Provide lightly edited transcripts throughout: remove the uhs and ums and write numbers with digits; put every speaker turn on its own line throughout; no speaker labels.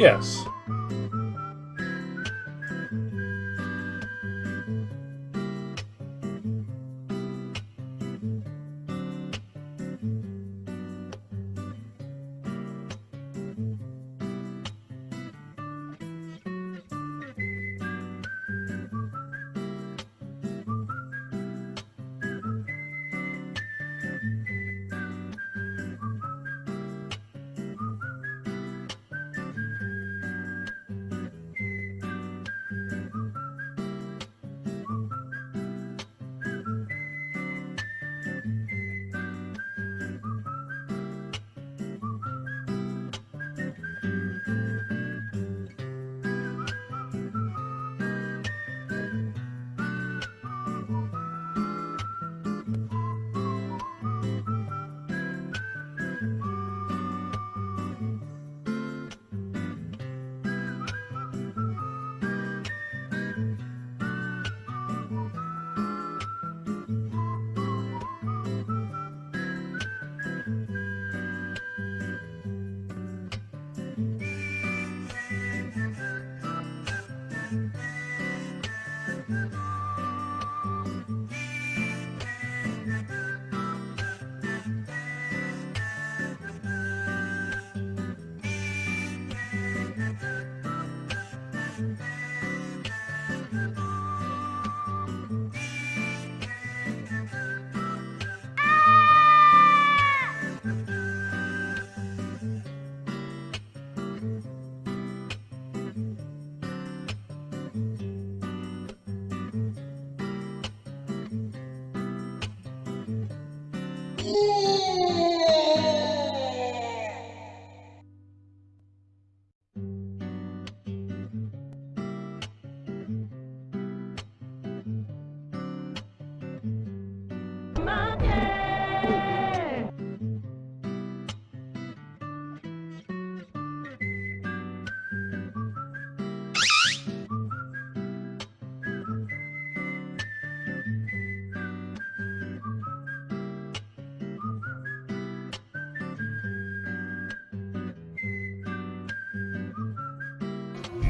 Yes.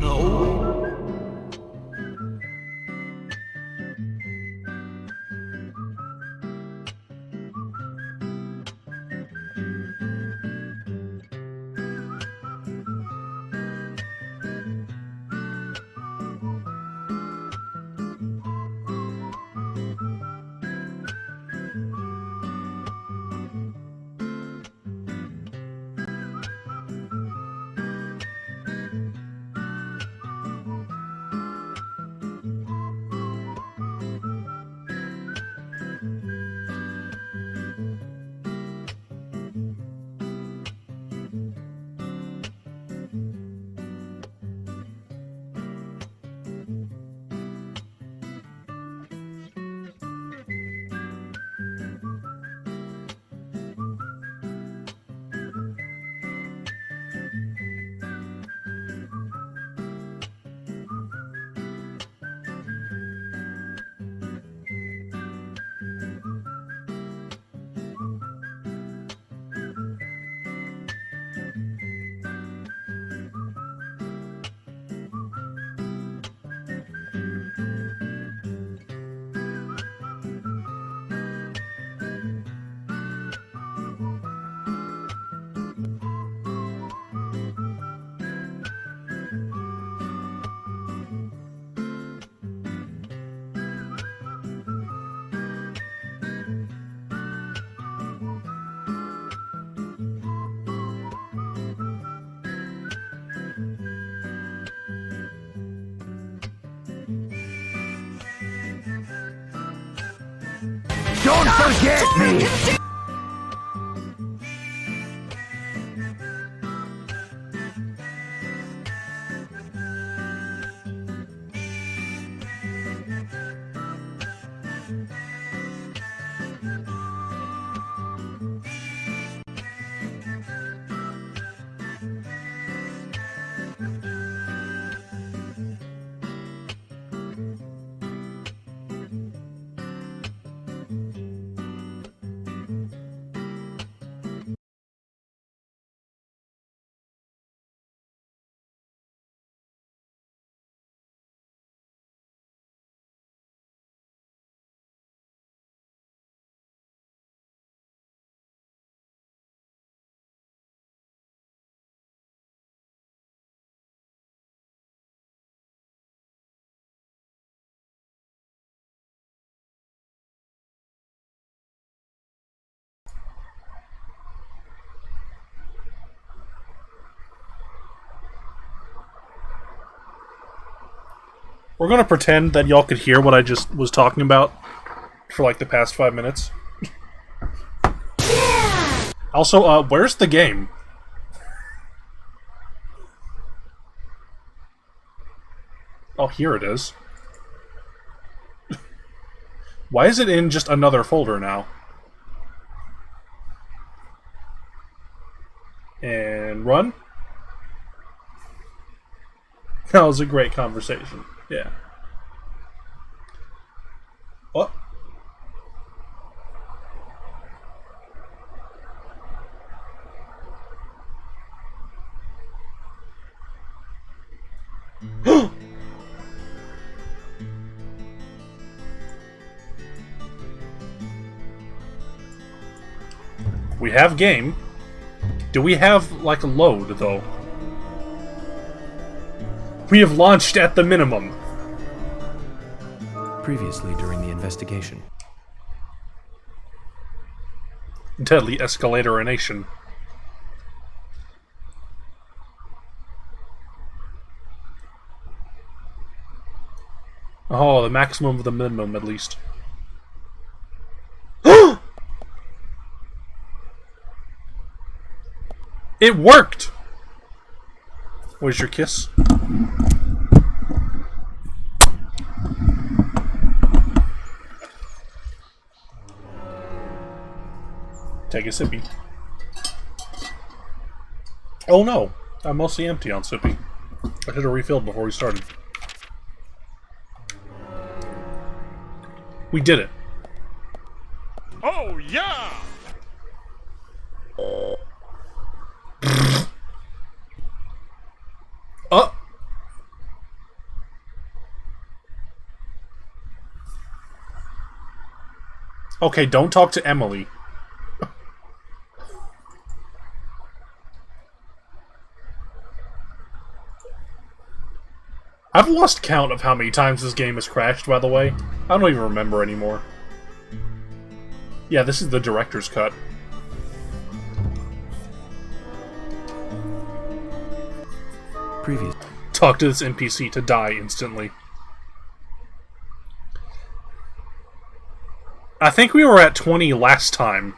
No.
Don't forget me!
We're gonna pretend that y'all could hear what I just was talking about for like the past 5 minutes. Also, where's the game? Oh, here it is. Why is it in just another folder now? And run? That was a great conversation. Yeah. What? We have game. Do we have, like, a load, though? We have launched at the minimum.
Previously during the investigation.
Deadly escalatorination. Oh, the maximum of the minimum, at least. It worked! Where's your kiss? Take a sippy. Oh no! I'm mostly empty on sippy. I should have refilled before we started. We did it.
Oh, yeah!
Okay, don't talk to Emily. I've lost count of how many times this game has crashed, by the way. I don't even remember anymore. Yeah, this is the director's cut.
Previous.
Talk to this NPC to die instantly. I think we were at 20 last time.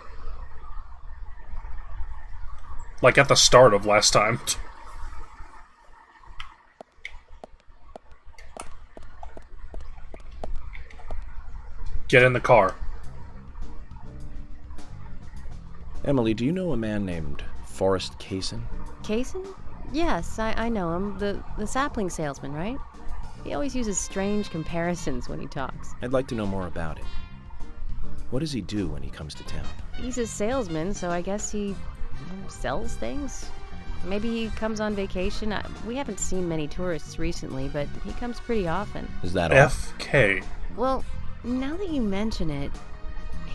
Like at the start of last time. Get in the car.
Emily, do you know a man named Forrest Kaysen?
Kaysen? Yes, I know him. The sapling salesman, right? He always uses strange comparisons when he talks.
I'd like to know more about him. What does he do when he comes to town?
He's a salesman, so I guess he sells things? Maybe he comes on vacation. We haven't seen many tourists recently, but he comes pretty often.
Is that all?
FK.
Well, now that you mention it,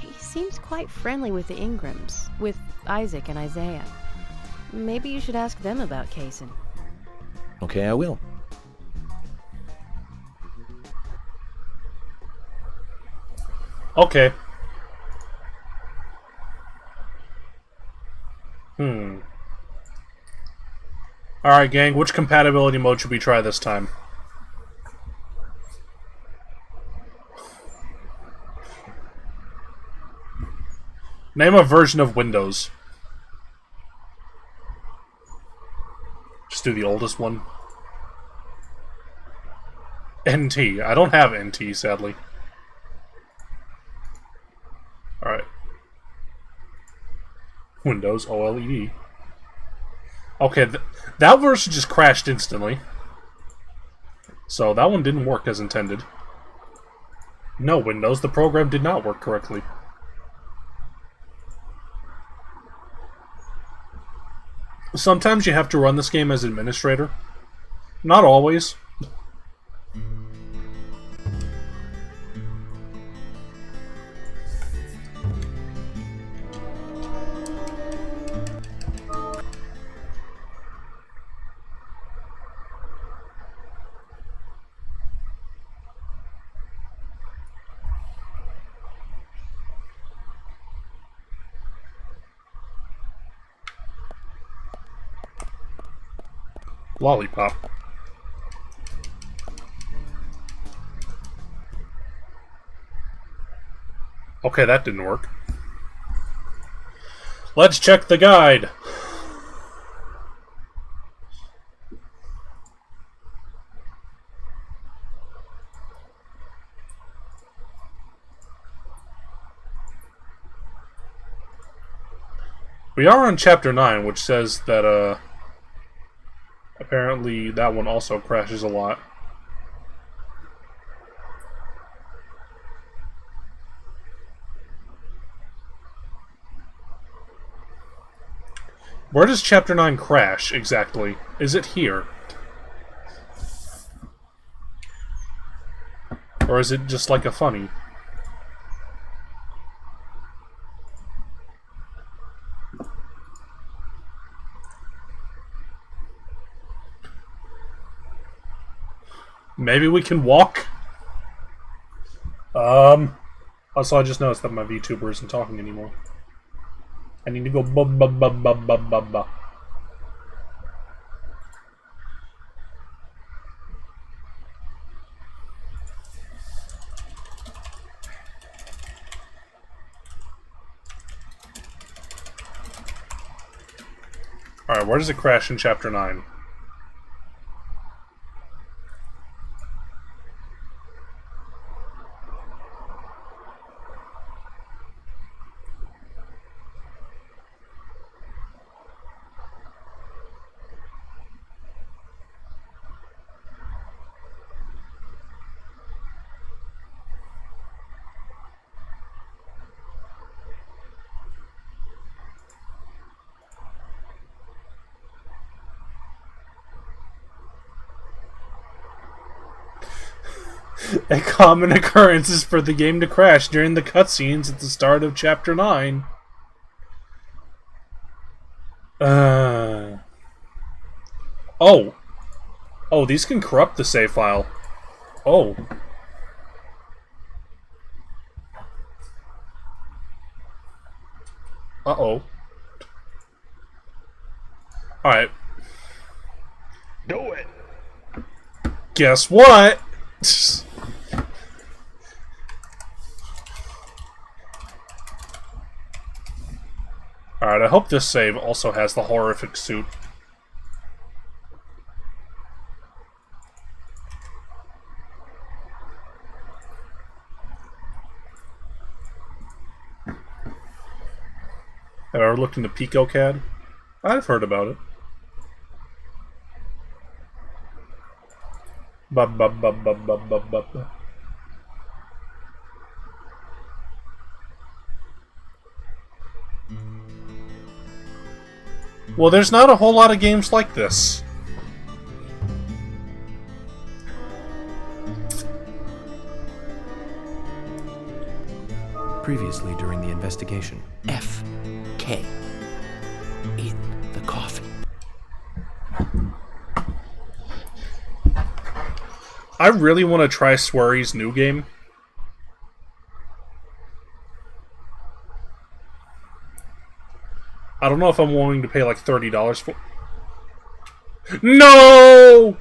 he seems quite friendly with the Ingrams, with Isaac and Isaiah. Maybe you should ask them about Kaysen.
Okay, I will.
Okay. Alright, gang, which compatibility mode should we try this time? Name a version of Windows. Just do the oldest one. NT. I don't have NT, sadly. Alright. Windows OLED. Okay, that version just crashed instantly. So that one didn't work as intended. No, Windows, the program did not work correctly. Sometimes you have to run this game as administrator. Not always. Lollipop. Okay, that didn't work. Let's check the guide. We are on Chapter 9, which says that, apparently that one also crashes a lot. Where does Chapter 9 crash, exactly? Is it here? Or is it just like a funny? Maybe we can walk? Also, I just noticed that my VTuber isn't talking anymore. I need to go ba. Alright, where does it crash in Chapter 9? A common occurrence is for the game to crash during the cutscenes at the start of Chapter 9. Oh. Oh, these can corrupt the save file. Oh. Uh-oh. Alright.
Do it.
Guess what? Alright, I hope this save also has the horrific suit. Have I ever looked into PicoCAD? I've heard about it. Ba. Well, there's not a whole lot of games like this.
Previously during the investigation, F.K. in the coffin.
I really want to try Swery's new game. I don't know if I'm willing to pay like $30 for... No!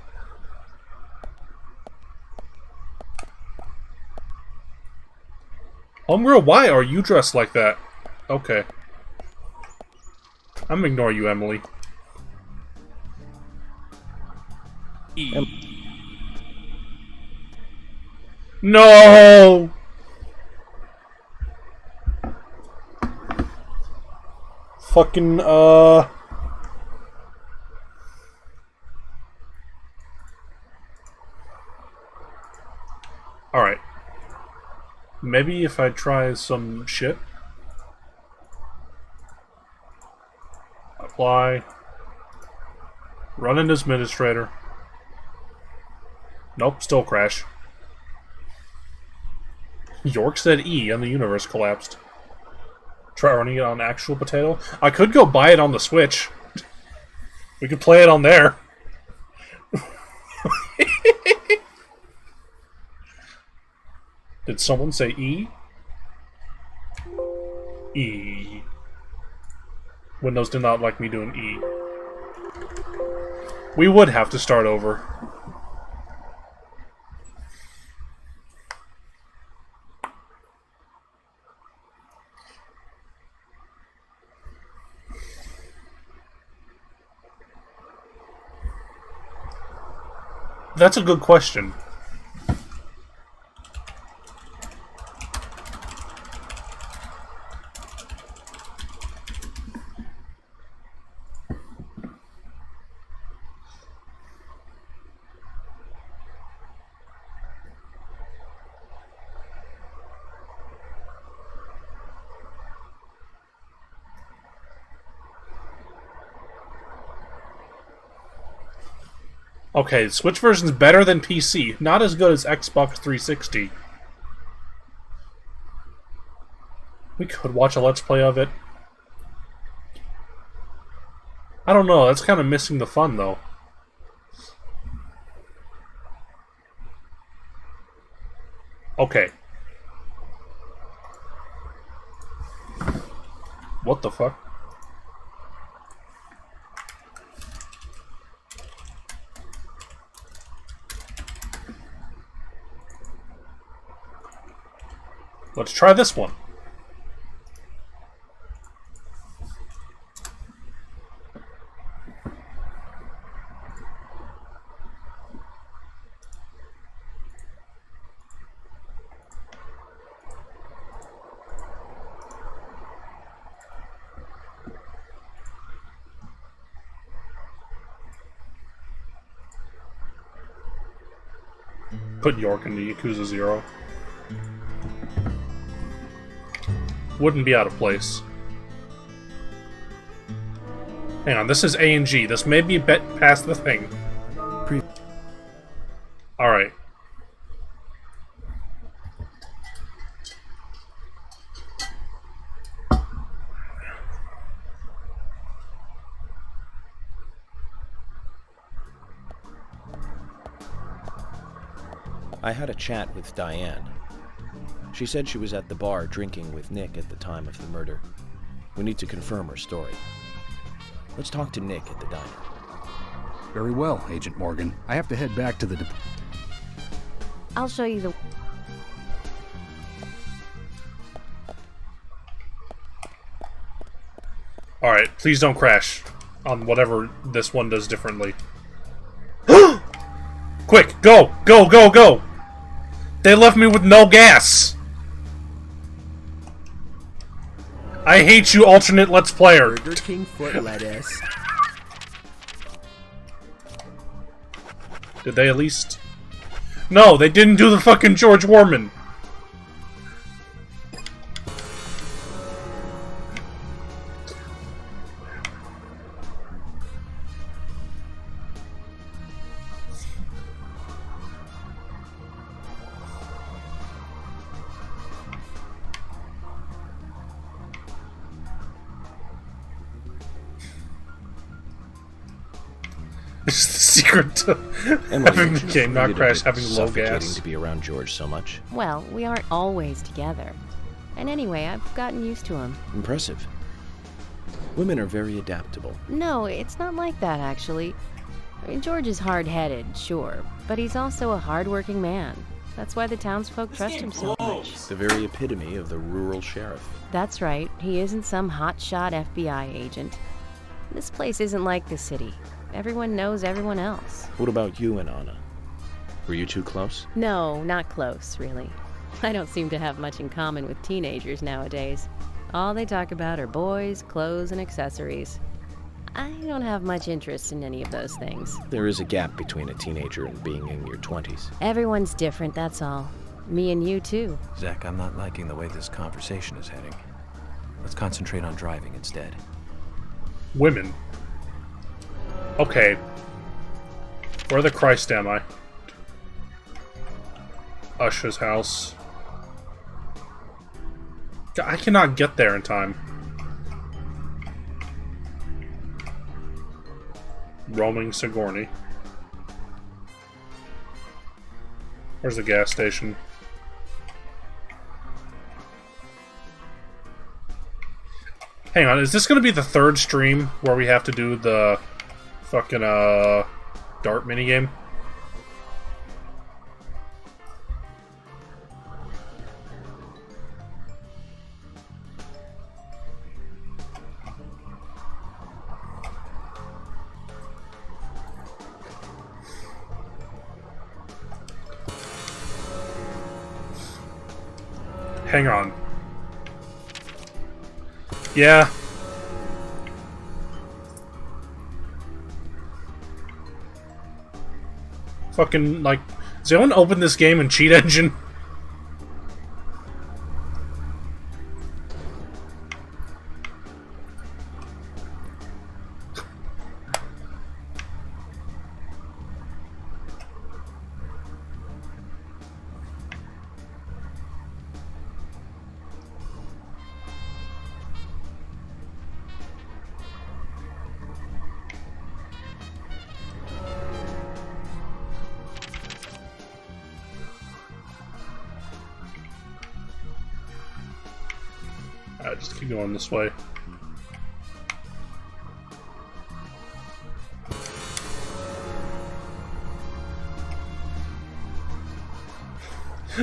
Homegirl, why are you dressed like that? Okay. I'm gonna ignore you, Emily. No! Fucking, Alright. Maybe if I try some shit. Apply. Run an administrator. Nope, still crash. York said E and the universe collapsed. Try running it on actual potato. I could go buy it on the Switch. We could play it on there. Did someone say E? E. Windows did not like me doing E. We would have to start over. That's a good question. Okay, Switch version's better than PC. Not as good as Xbox 360. We could watch a Let's Play of it. I don't know, that's kind of missing the fun, though. Okay. What the fuck? Let's try this one. Put York into Yakuza 0. Wouldn't be out of place. Hang on, this is A and G. This may be a bit past the thing. Alright.
I had a chat with Diane. She said she was at the bar drinking with Nick at the time of the murder. We need to confirm her story. Let's talk to Nick at the diner.
Very well, Agent Morgan. I have to head back to the...
I'll show you the...
Alright, please don't crash on whatever this one does differently. Quick, go! Go, go, go! They left me with no gas! I hate you, alternate Let's Player!
Burger King foot lettuce.
Did they at least... No, they didn't do the fucking George Warman! It's the secret to having the game not crash, having low gas.
To be around George so much.
Well, we aren't always together. And anyway, I've gotten used to him.
Impressive. Women are very adaptable.
No, it's not like that, actually. I mean, George is hard-headed, sure, but he's also a hard-working man. That's why the townsfolk trust him so much.
The very epitome of the rural sheriff.
That's right. He isn't some hotshot FBI agent. This place isn't like the city. Everyone knows everyone else.
What about you and Anna? Were you two close?
No, not close, really. I don't seem to have much in common with teenagers nowadays. All they talk about are boys, clothes, and accessories. I don't have much interest in any of those things.
There is a gap between a teenager and being in your 20s.
Everyone's different, that's all. Me and you, too.
Zach, I'm not liking the way this conversation is heading. Let's concentrate on driving instead.
Women. Okay. Where the Christ am I? Usha's house. I cannot get there in time. Roaming Sigourney. Where's the gas station? Hang on, is this gonna be the third stream where we have to do the fucking dart minigame? Hang on. Yeah. Fucking, like... Does anyone open this game in Cheat Engine? Alright, just keep going this way.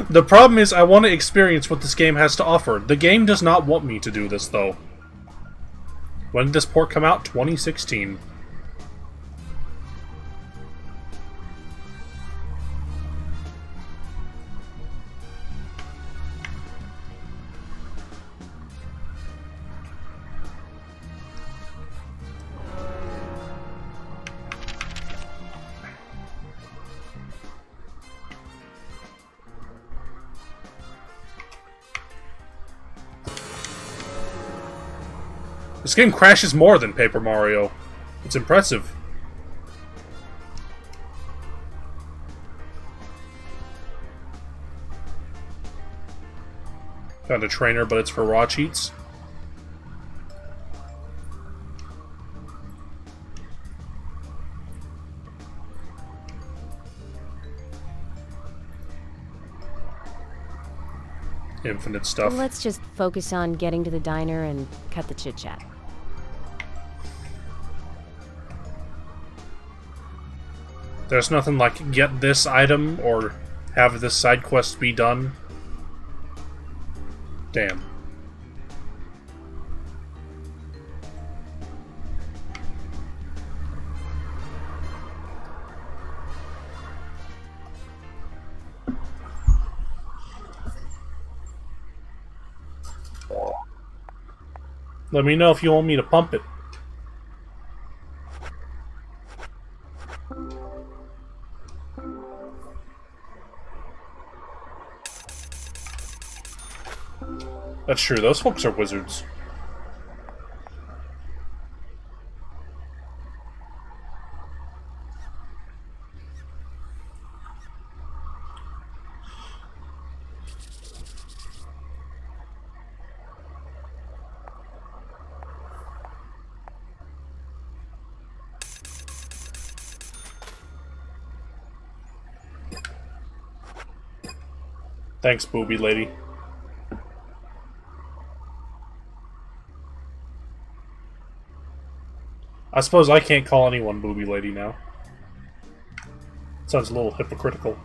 The problem is, I want to experience what this game has to offer. The game does not want me to do this, though. When did this port come out? 2016. This game crashes more than Paper Mario. It's impressive. Found a trainer, but it's for raw cheats. Infinite stuff.
Let's just focus on getting to the diner and cut the chit-chat.
There's nothing like get this item or have this side quest be done. Damn. Let me know if you want me to pump it. That's true, those folks are wizards. Thanks, booby lady. I suppose I can't call anyone booby lady now. Sounds a little hypocritical.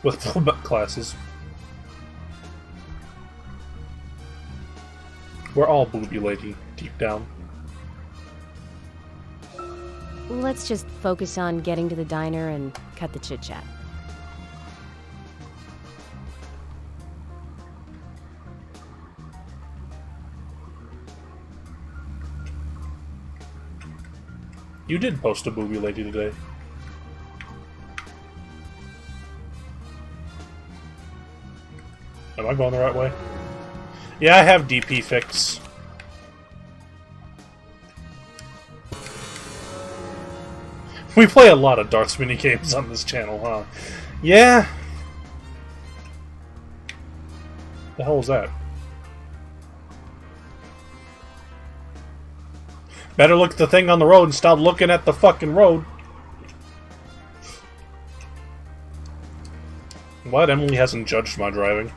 With full classes. We're all booby lady, deep down.
Let's just focus on getting to the diner and cut the chit-chat.
You did post a booby lady today. Am I going the right way? Yeah, I have DP fix. We play a lot of darts minigames on this channel, huh? Yeah. The hell was that? Better look at the thing on the road and stop looking at the fucking road. What? Emily hasn't judged my driving.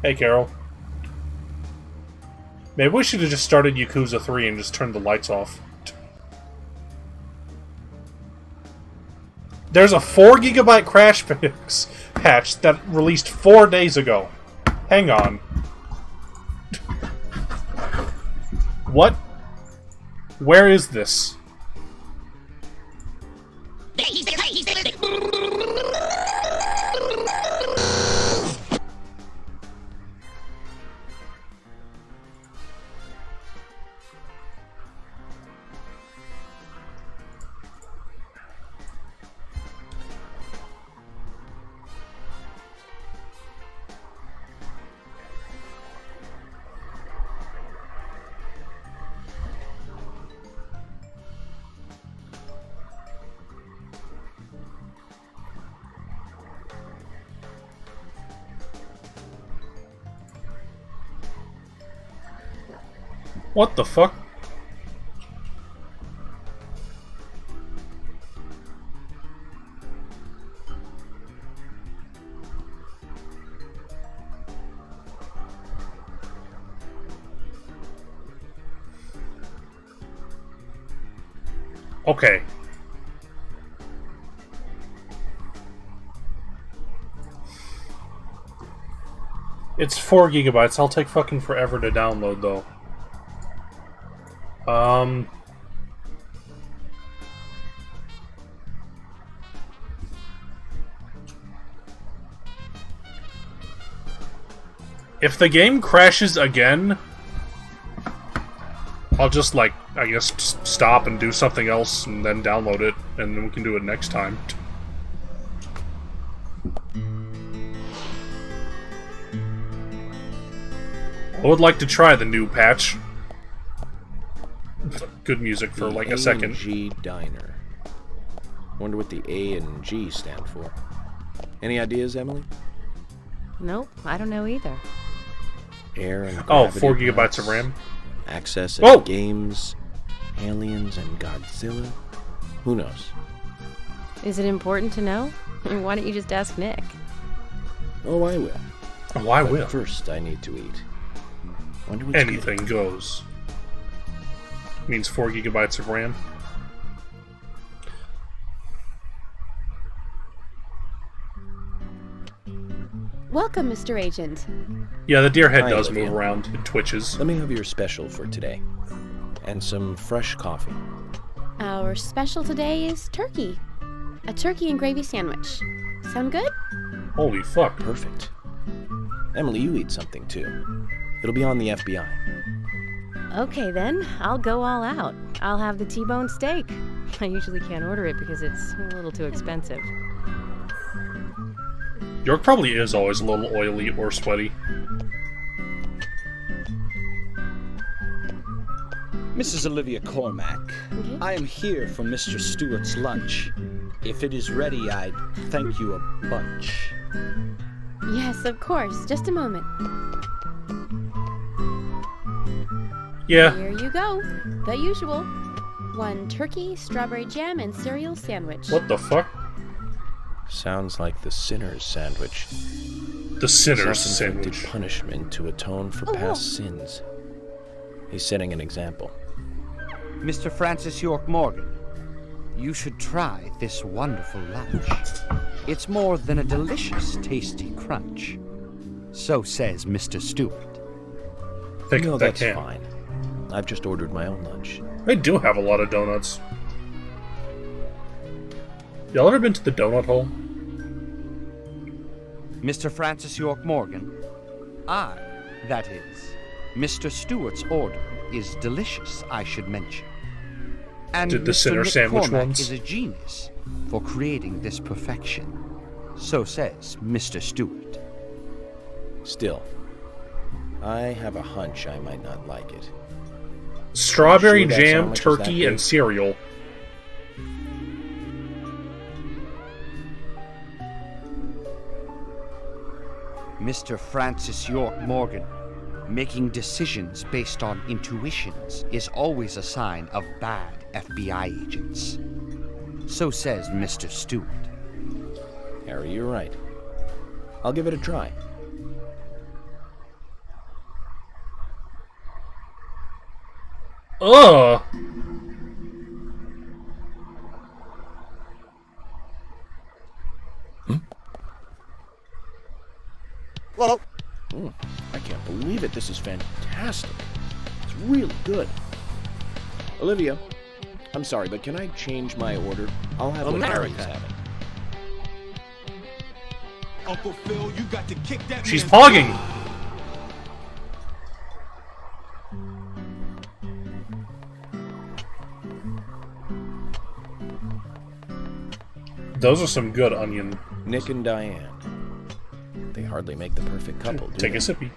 Hey, Carol. Maybe we should have just started Yakuza 3 and just turned the lights off. There's a 4 GB crash fix patch that released 4 days ago. Hang on. What? Where is this? What the fuck? Okay. It's 4 GB. I'll take fucking forever to download, though. If the game crashes again, I'll just, like, I guess stop and do something else and then download it, and then we can do it next time. I would like to try the new patch. Good music for like a second.
A&G Diner. Wonder what the A and G stand for. Any ideas, Emily?
Nope, I don't know either.
Air and
Oh,
gravity
4 GB
belts,
of RAM.
Access
Whoa!
and games, aliens and Godzilla. Who knows?
Is it important to know? Why don't you just ask Nick?
Oh, I will.
Oh, I
But
will.
first, I need to eat. Wonder what's
Anything goes. Means 4 GB of RAM.
Welcome, Mr. Agent.
Yeah, the deer head
Hi,
does
Olivia.
move around. It twitches.
Let me have your special for today. And some fresh coffee.
Our special today is turkey. A turkey and gravy sandwich. Sound good?
Holy fuck.
Perfect. Emily, you eat something too. It'll be on the FBI.
Okay then, I'll go all out. I'll have the T-bone steak. I usually can't order it because it's a little too expensive.
York probably is always a little oily or sweaty.
Mrs. Olivia Cormack, I am here for Mr. Stewart's lunch. If it is ready, I'd thank you a bunch.
Yes, of course. Just a moment.
Yeah.
Here you go. The usual. 1 turkey, strawberry jam, and cereal sandwich.
What the fuck?
Sounds like the sinner's sandwich.
The sinner's
Self-inflicted
sandwich.
punishment to atone for past sins. He's setting an example.
Mr. Francis York Morgan, you should try this wonderful lunch. It's more than a delicious, tasty crunch. So says Mr. Stewart.
Think
No,
that
that's
can.
fine. I've just ordered my own lunch.
They do have a lot of donuts. Y'all ever been to the donut hole?
Mr. Francis York Morgan, that is, Mr. Stewart's order is delicious, I should mention. And
Did the
Mr.
sinner
Nick
sandwich
Cormack
ones?
is a genius for creating this perfection. So says Mr. Stewart.
Still, I have a hunch I might not like it.
Strawberry
Sure that
jam,
sandwich is that
turkey,
good?
and cereal.
Mr. Francis York Morgan, making decisions based on intuitions is always a sign of bad FBI agents. So says Mr. Stewart.
Harry, you're right. I'll give it a try.
Ugh!
Well,
I can't believe it. This is fantastic. It's really good. Olivia, I'm sorry, but can I change my order? I'll have what Harry's having.
Uncle Phil, you got to kick that.
She's pogging! Those are some good onion.
Nick and Diane. They hardly make the perfect couple, do
Take
they?
a sippy.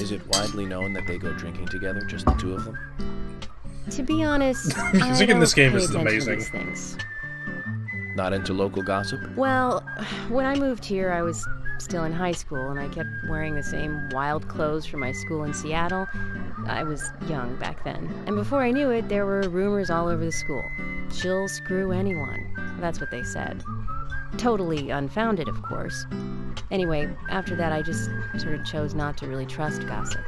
Is it widely known that they go drinking together, just the two of them?
To be honest,
Music in this game
pay
is
attention to
amazing.
these things.
Not into local gossip?
Well, when I moved here, I was still in high school, and I kept wearing the same wild clothes from my school in Seattle. I was young back then. And before I knew it, there were rumors all over the school. She'll screw anyone. That's what they said. Totally unfounded, of course. Anyway, after that, I just sort of chose not to really trust gossip.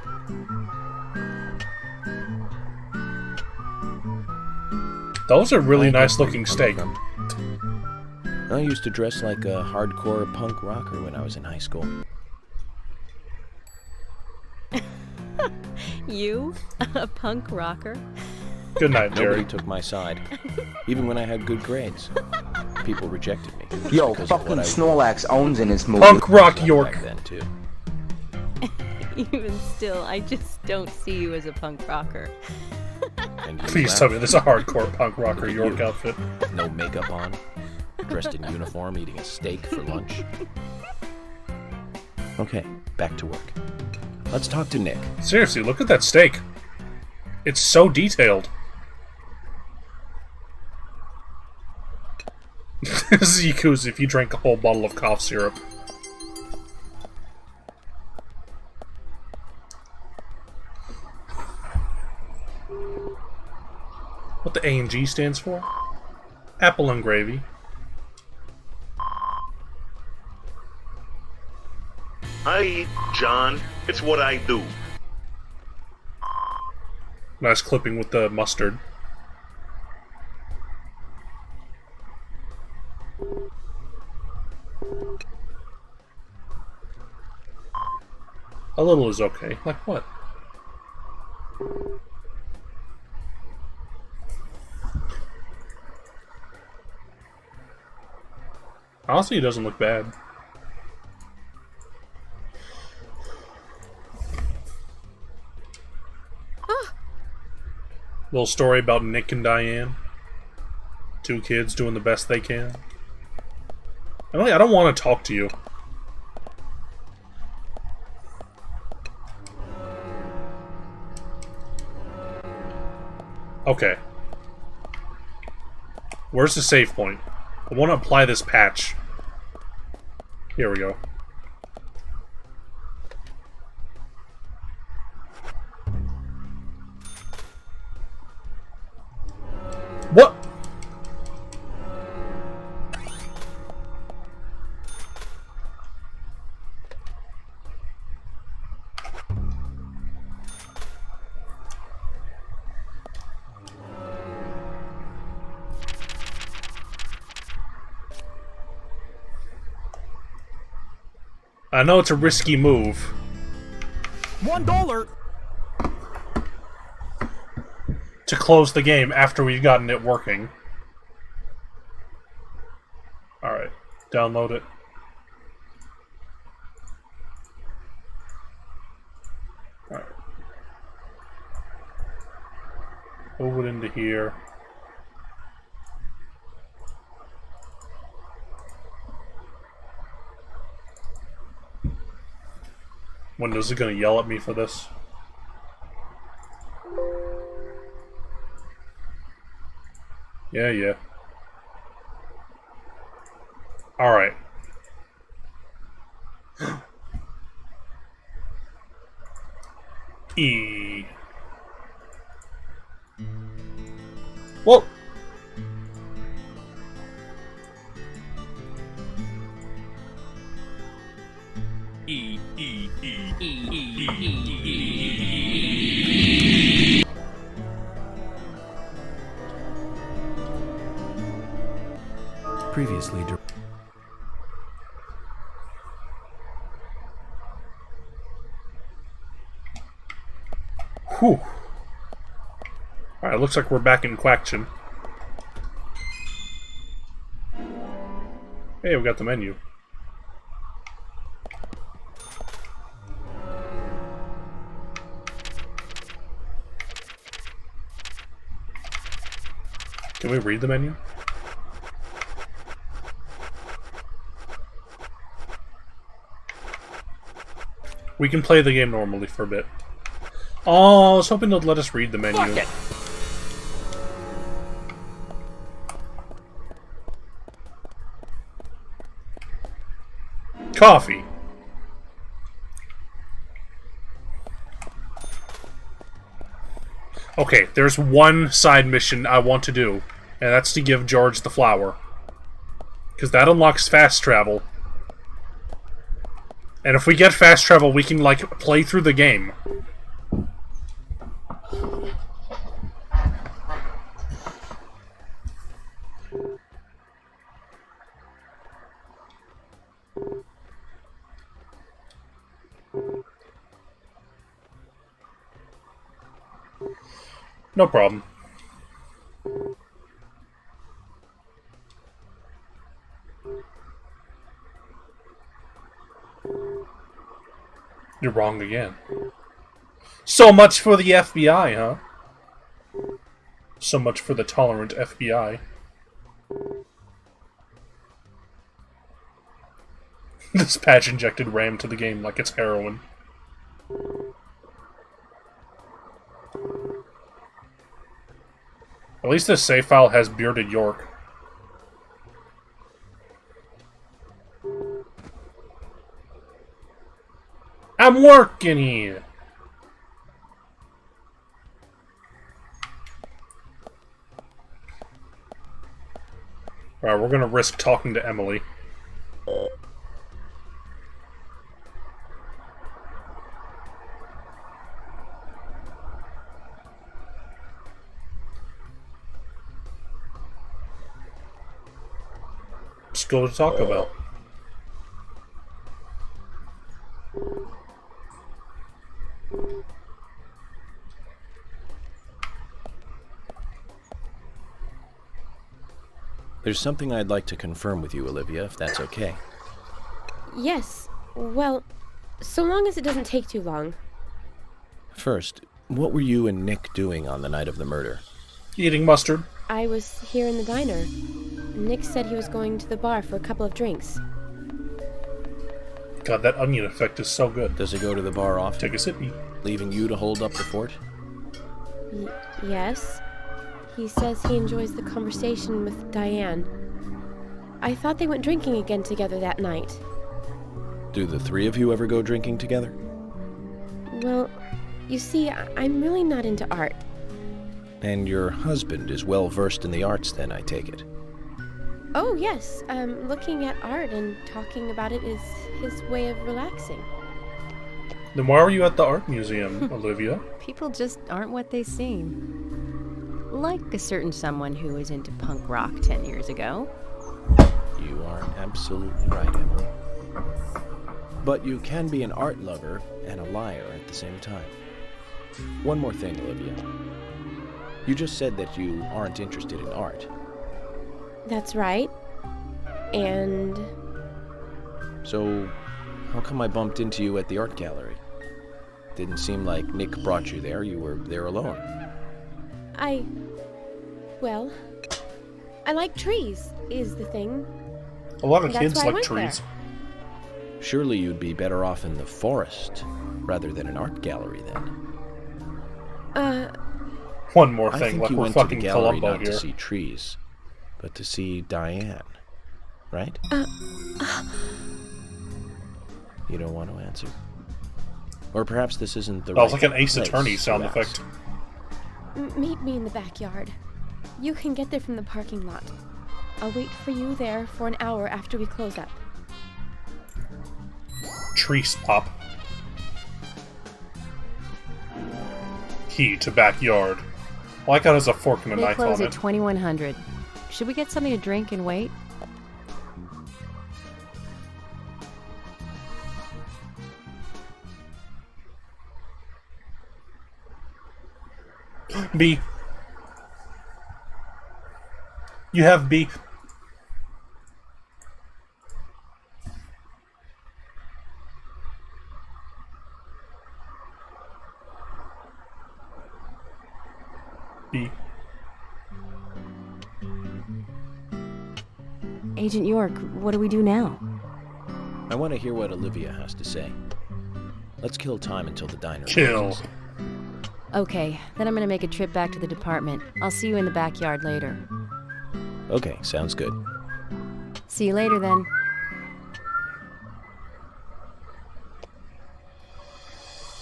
That was a really
I get
nice
where
looking
you're
steak.
coming from. I used to dress like a hardcore punk rocker when I was in high school.
You? A punk rocker?
Good night,
Nobody
Jerry.
took my side. Even when I had good grades. People rejected me.
Yo,
because of
fucking
what I
Snorlax owns in this movie.
Punk rock
was
York.
back then, too.
Even still, I just don't see you as a punk rocker.
And you
Please
laugh?
tell me there's a hardcore punk rocker
Look at
York
you.
outfit.
No makeup on. Dressed in uniform, eating a steak for lunch. Okay, back to work. Let's talk to Nick.
Seriously, look at that steak. It's so detailed. This is Yakuza if you drank a whole bottle of cough syrup. What the A and G stands for? Apple and gravy.
I eat, John. It's what I do.
Nice clipping with the mustard. A little is okay. Like what? Honestly, it doesn't look bad. Little story about Nick and Diane. Two kids doing the best they can. Emily, I don't want to talk to you. Okay. Where's the save point? I want to apply this patch. Here we go. What? I know it's a risky move.
$1.
To close the game after we've gotten it working. Alright, download it. Alright. Move it into here. Windows is gonna yell at me for this. Yeah. Alright. E. Well.
Previously,
Whew. Alright, looks like we're back in Quaction. Hey, we got the menu. Can we read the menu? We can play the game normally for a bit. Oh, I was hoping they'd let us read the menu. Coffee. Okay, there's one side mission I want to do, and that's to give George the flower. Because that unlocks fast travel. And if we get fast travel, we can, like, play through the game. No problem. You're wrong again. So much for the FBI, huh? So much for the tolerant FBI. This patch injected RAM to the game like it's heroin. At least this save file has Bearded York. I'm working here! Alright, we're gonna risk talking to Emily. Let's go to Taco Bell.
There's something I'd like to confirm with you, Olivia, if that's okay.
Yes. Well, so long as it doesn't take too long.
First, what were you and Nick doing on the night of the murder?
Eating mustard.
I was here in the diner. Nick said he was going to the bar for a couple of drinks.
God, that onion effect is so good.
Does he go to the bar often?
Take a sippy.
Leaving you to hold up the fort?
Yes. He says he enjoys the conversation with Diane. I thought they went drinking again together that night.
Do the three of you ever go drinking together?
Well, you see, I'm really not into art.
And your husband is well versed in the arts then, I take it?
Oh, yes. Looking at art and talking about it is his way of relaxing.
Then why are you at the art museum, Olivia?
People just aren't what they seem. Like a certain someone who was into punk rock 10 years ago.
You are absolutely right, Emily. But you can be an art lover and a liar at the same time. One more thing, Olivia. You just said that you aren't interested in art.
That's right. And...
So, how come I bumped into you at the art gallery? Didn't seem like Nick brought you there. You were there alone.
Well, I like trees, is the thing.
A lot of
That's
kids
why I
like
went
trees.
there.
Surely you'd be better off in the forest rather than an art gallery then.
One more
I
thing,
think
like
you
we're
went to the
fucking
gallery
Columbo
not
here.
to see trees, but to see Diane, right? You don't want to answer? Or perhaps this isn't the
That
right
was like an Ace
place
Attorney
to
sound
ask.
effect.
Meet me in the backyard. You can get there from the parking lot. I'll wait for you there for an hour after we close up.
Tree pop. Key to backyard. I like how there's a fork and a
They
knife
close
on
at
it.
2100. Should we get something to drink and wait?
B. You have B. B.
Agent York, what do we do now?
I want to hear what Olivia has to say. Let's kill time until the diner
Kill.
closes.
Okay, then I'm gonna make a trip back to the department. I'll see you in the backyard later.
Okay, sounds good.
See you later then.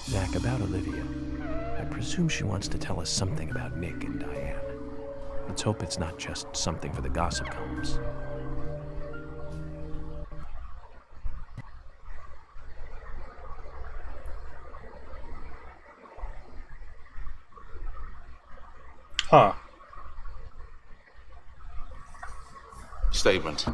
Zach, about Olivia. I presume she wants to tell us something about Nick and Diane. Let's hope it's not just something for the gossip columns.
Huh.
Statement.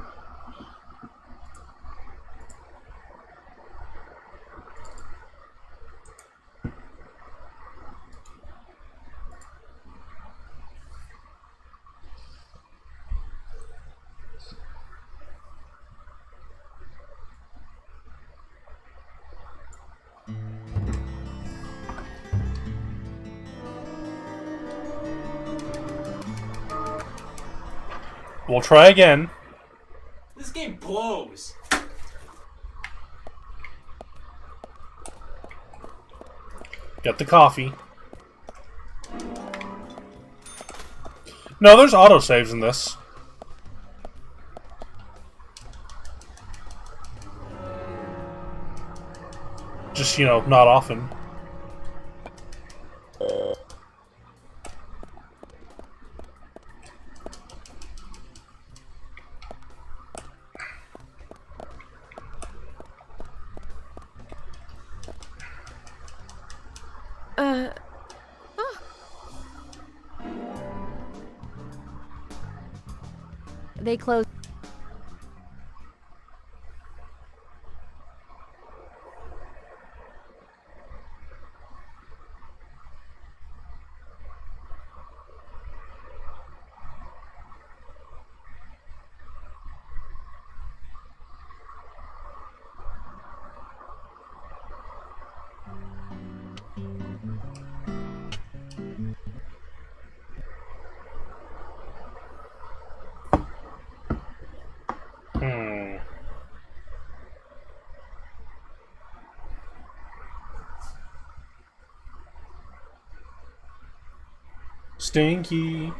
We'll try again.
This game blows.
Get the coffee. No, there's autosaves in this. Just, you know, not often.
They close.
Stinky.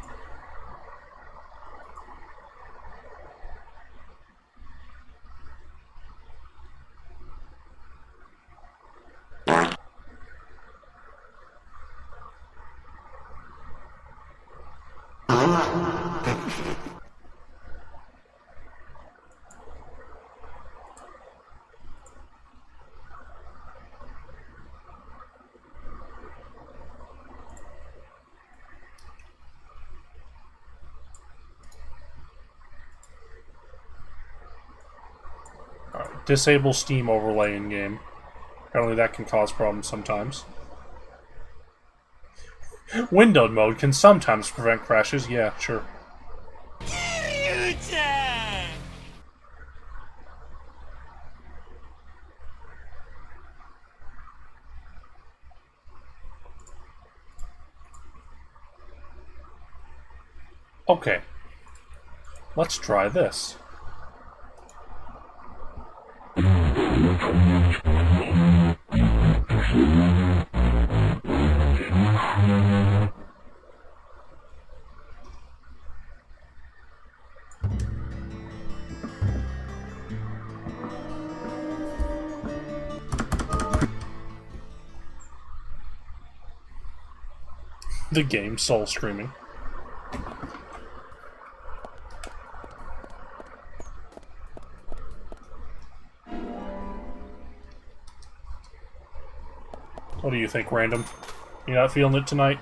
Disable Steam overlay in game. Apparently that can cause problems sometimes. Windowed mode can sometimes prevent crashes. Yeah, sure. Okay. Let's try this. The game soul streaming. What do you think, Random? You not feeling it tonight?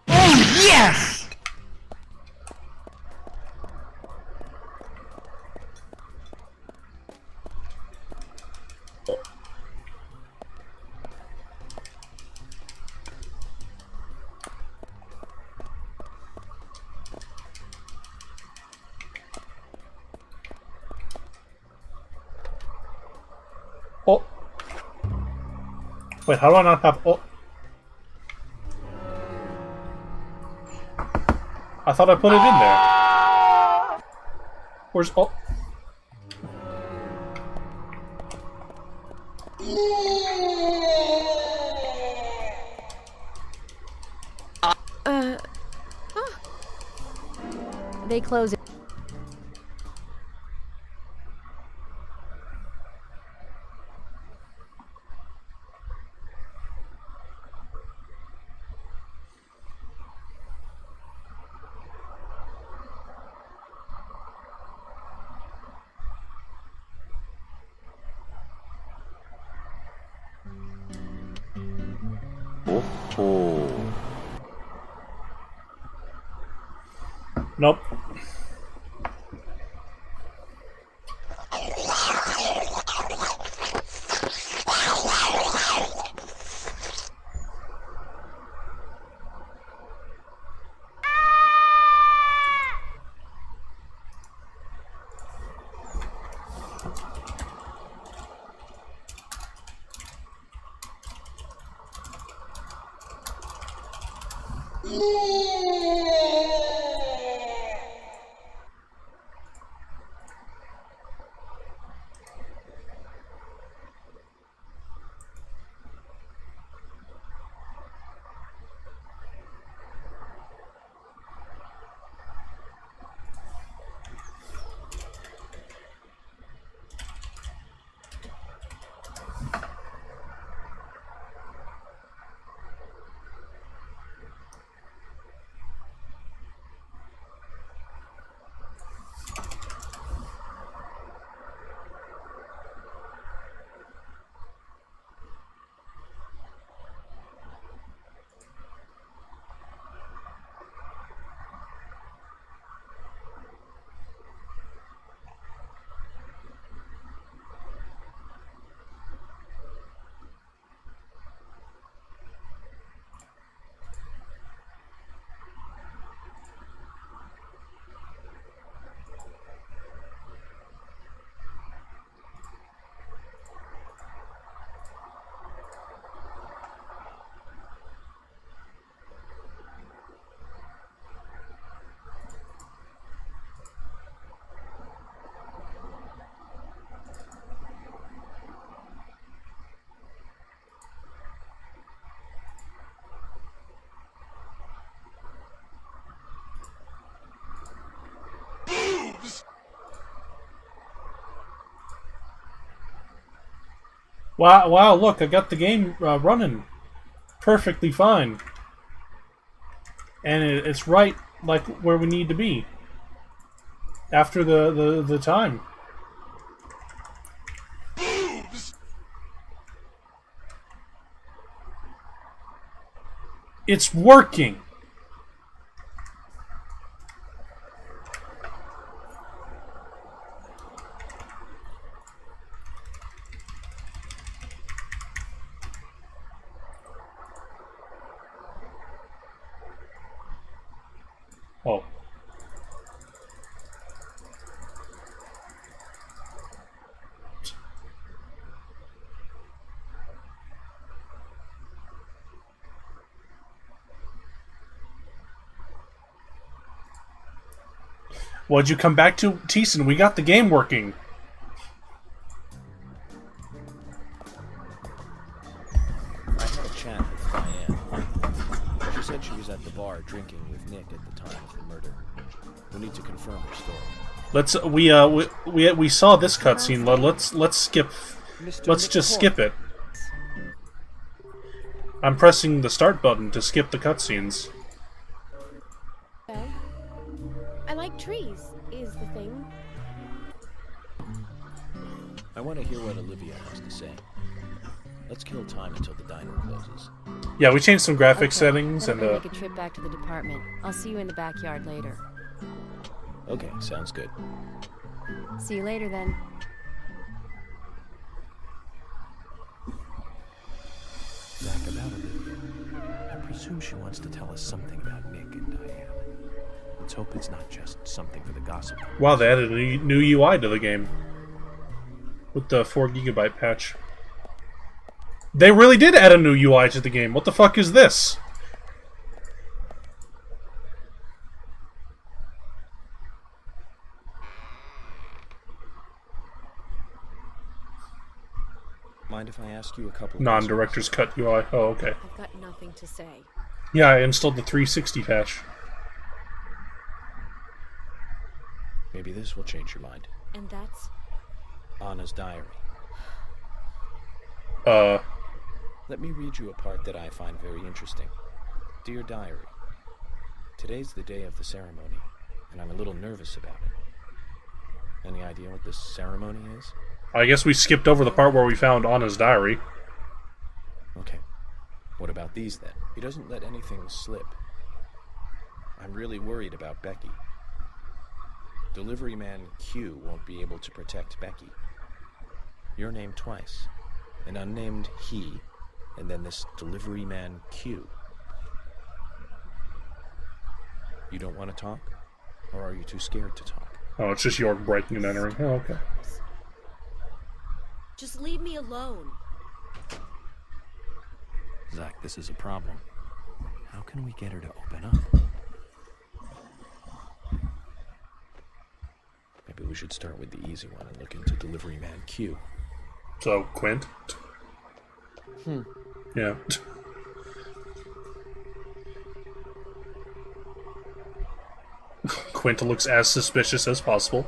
Oh, yes!
Oh. Wait, how do I not have... Oh. I thought I put it in there. Where's... Oh.
They close it.
Nope. Wow, wow, look, I got the game running perfectly fine. And it's right, like, where we need to be. After the time. It's working! Oh. What'd you come back to, Teeson? We got the game working.
I had a chat with Diane. She said she was at the bar drinking with Nick at the time of the murder. We need to confirm her story.
Let's we saw this cutscene. Let's skip. Let's just skip it. I'm pressing the start button to skip the cutscenes.
I like trees, is the thing.
I want to hear what Olivia has to say. Let's kill time until the diner closes.
Yeah, we changed some graphic
Okay,
settings
then
and
I'm gonna make a trip back to the department. I'll see you in the backyard later.
Okay, sounds good.
See you later then.
Zach, about Olivia. I presume she wants to tell us something about Nick and Diane. Let's hope it's not just something for the gossip.
wow, they added a new UI to the game with the 4 GB patch. They really did add a new UI to the game. What the fuck is this?
Mind if I ask you a couple of
Non-director's cut UI. Oh, okay.
I've got nothing to say.
Yeah, I installed the 360 patch.
Maybe this will change your mind.
And that's?
Anna's diary. Let me read you a part that I find very interesting. Dear Diary, today's the day of the ceremony, and I'm a little nervous about it. Any idea what this ceremony is?
I guess we skipped over the part where we found Anna's diary.
Okay. What about these, then? He doesn't let anything slip. I'm really worried about Becky. Delivery man Q won't be able to protect Becky. Your name twice. An unnamed he, and then this delivery man Q. You don't want to talk? Or are you too scared to talk?
Oh, it's just York breaking and entering. Oh, okay.
Just leave me alone.
Zach, this is a problem. How can we get her to open up?
Maybe we should start with the easy one and look into delivery man Q.
So, Quint? Yeah. Quint looks as suspicious as possible.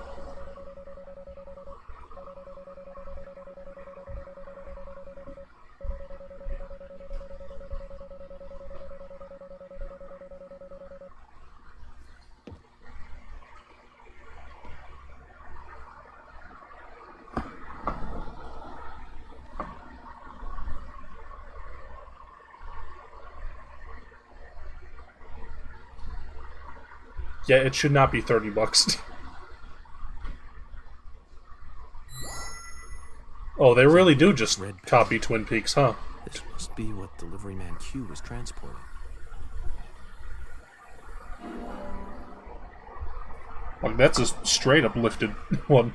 Yeah, it should not be $30. Oh, they really do just copy Twin Peaks, huh?
This must be what delivery man Q was transporting.
Like, that's a straight up lifted one.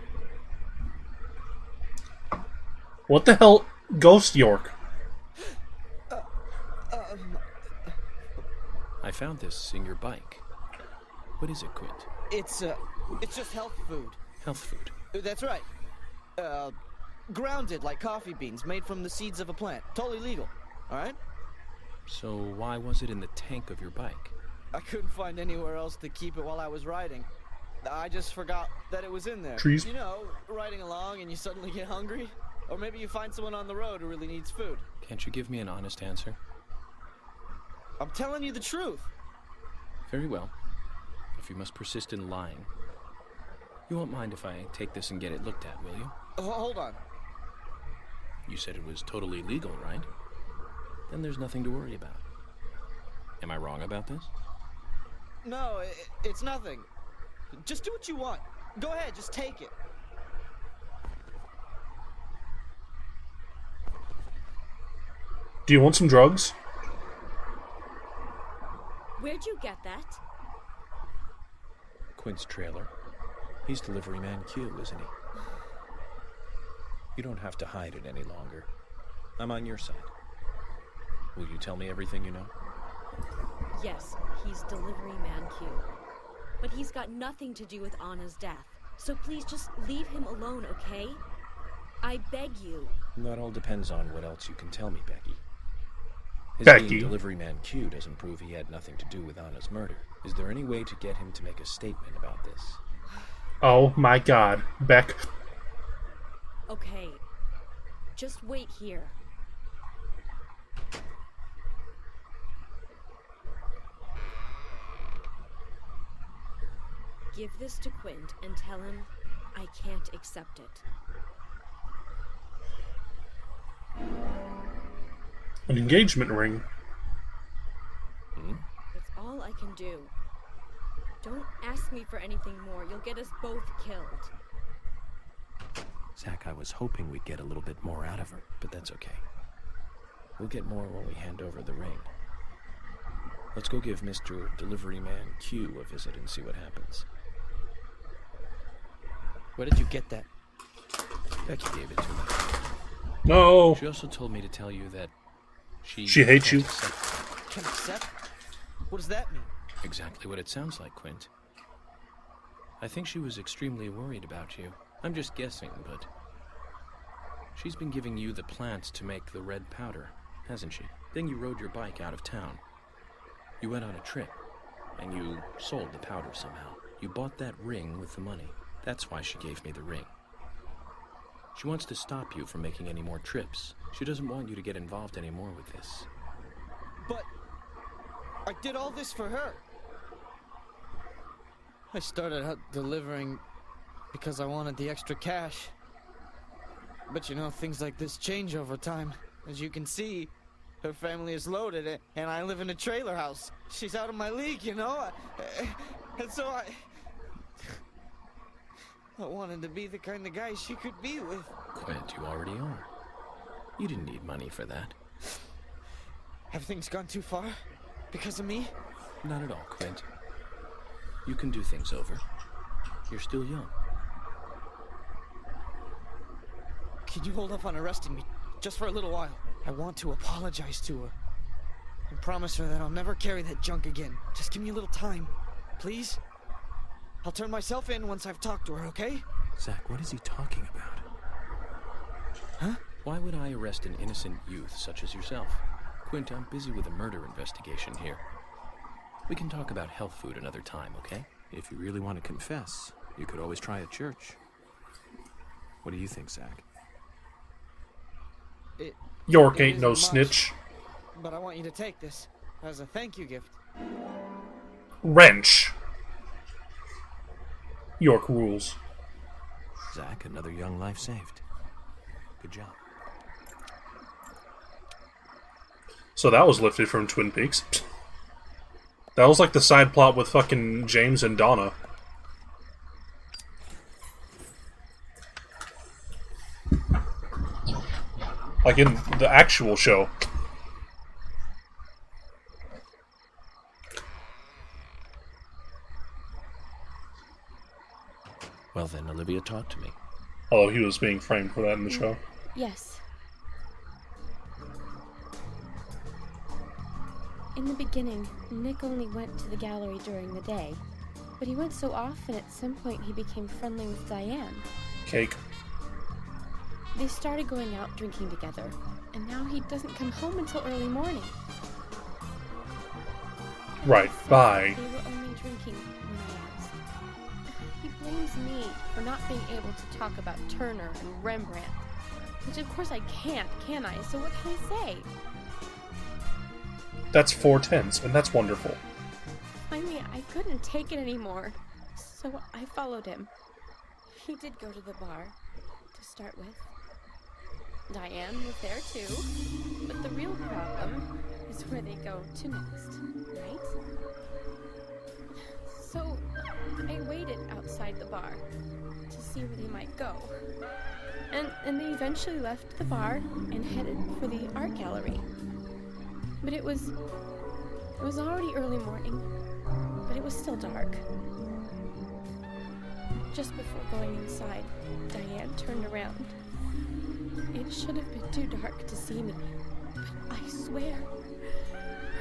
What the hell? Ghost York.
I found this in your bike. What is it, Quint?
It's just health food.
Health food?
That's right. Grounded like coffee beans, made from the seeds of a plant. Totally legal. Alright?
So why was it in the tank of your bike?
I couldn't find anywhere else to keep it while I was riding. I just forgot that it was in there.
Trees.
You know, riding along and you suddenly get hungry? Or maybe you find someone on the road who really needs food.
Can't you give me an honest answer?
I'm telling you the truth.
Very well. If you must persist in lying. You won't mind if I take this and get it looked at, will you?
Hold on.
You said it was totally legal, right? Then there's nothing to worry about. Am I wrong about this?
No, it's nothing. Just do what you want. Go ahead, just take it.
Do you want some drugs?
Where'd you get that?
Quint's trailer. He's delivery man Q, isn't he? You don't have to hide it any longer. I'm on your side. Will you tell me everything you know?
Yes, he's delivery man Q. But he's got nothing to do with Anna's death. So please just leave him alone, okay? I beg you.
That all depends on what else you can tell me, Becky. His
Becky.
being delivery man Q doesn't prove he had nothing to do with Anna's murder. Is there any way to get him to make a statement about this?
Oh my god. Beck.
Okay. Just wait here. Give this to Quint and tell him I can't accept it.
An engagement ring.
It's all I can do. Don't ask me for anything more. You'll get us both killed.
Zach, I was hoping we'd get a little bit more out of her.
But that's okay. We'll get more when we hand over the ring. Let's go give Mr. Delivery Man Q a visit and see what happens.
Where did you get that?
Becky gave it to me.
No.
She also told me to tell you that she
hates you.
Can accept? What does that mean?
Exactly what it sounds like, Quint. I think she was extremely worried about you. I'm just guessing, but she's been giving you the plants to make the red powder, hasn't she? Then you rode your bike out of town. You went on a trip, and you sold the powder somehow. You bought that ring with the money. That's why she gave me the ring. She wants to stop you from making any more trips. She doesn't want you to get involved anymore with this.
But I did all this for her. I started out delivering because I wanted the extra cash. But you know, things like this change over time. As you can see, her family is loaded, and I live in a trailer house. She's out of my league, you know? And so I wanted to be the kind of guy she could be with.
Quint, you already are. You didn't need money for that.
Have things gone too far? Because of me?
Not at all, Quint. You can do things over. You're still young.
Can you hold off on arresting me just for a little while? I want to apologize to her and promise her that I'll never carry that junk again. Just give me a little time, please. I'll turn myself in once I've talked to her, okay?
Zach, what is he talking about?
Huh?
Why would I arrest an innocent youth such as yourself? Quint, I'm busy with a murder investigation here. We can talk about health food another time, okay?
If you really want to confess, you could always try a church. What do you think, Zach?
York ain't no snitch.
But I want you to take this as a thank you gift.
Wrench. York rules.
Zach, another young life saved. Good job.
So that was lifted from Twin Peaks. That was like the side plot with fucking James and Donna. Like in the actual show.
Well then, Olivia, talk to me.
Although he was being framed for that in the show.
Yes. In the beginning, Nick only went to the gallery during the day, but he went so often at some point he became friendly with Diane.
Cake.
They started going out drinking together, and now he doesn't come home until early morning.
Right, bye.
They were only drinking when I asked. He blames me for not being able to talk about Turner and Rembrandt, which of course I can't, can I? So what can I say?
That's 4 tenths, and that's wonderful.
Finally, I couldn't take it anymore, so I followed him. He did go to the bar, to start with. Diane was there too, but the real problem is where they go to next, right? So I waited outside the bar to see where they might go. And they eventually left the bar and headed for the art gallery. But it was already early morning, but it was still dark. Just before going inside, Diane turned around. It should have been too dark to see me, but I swear,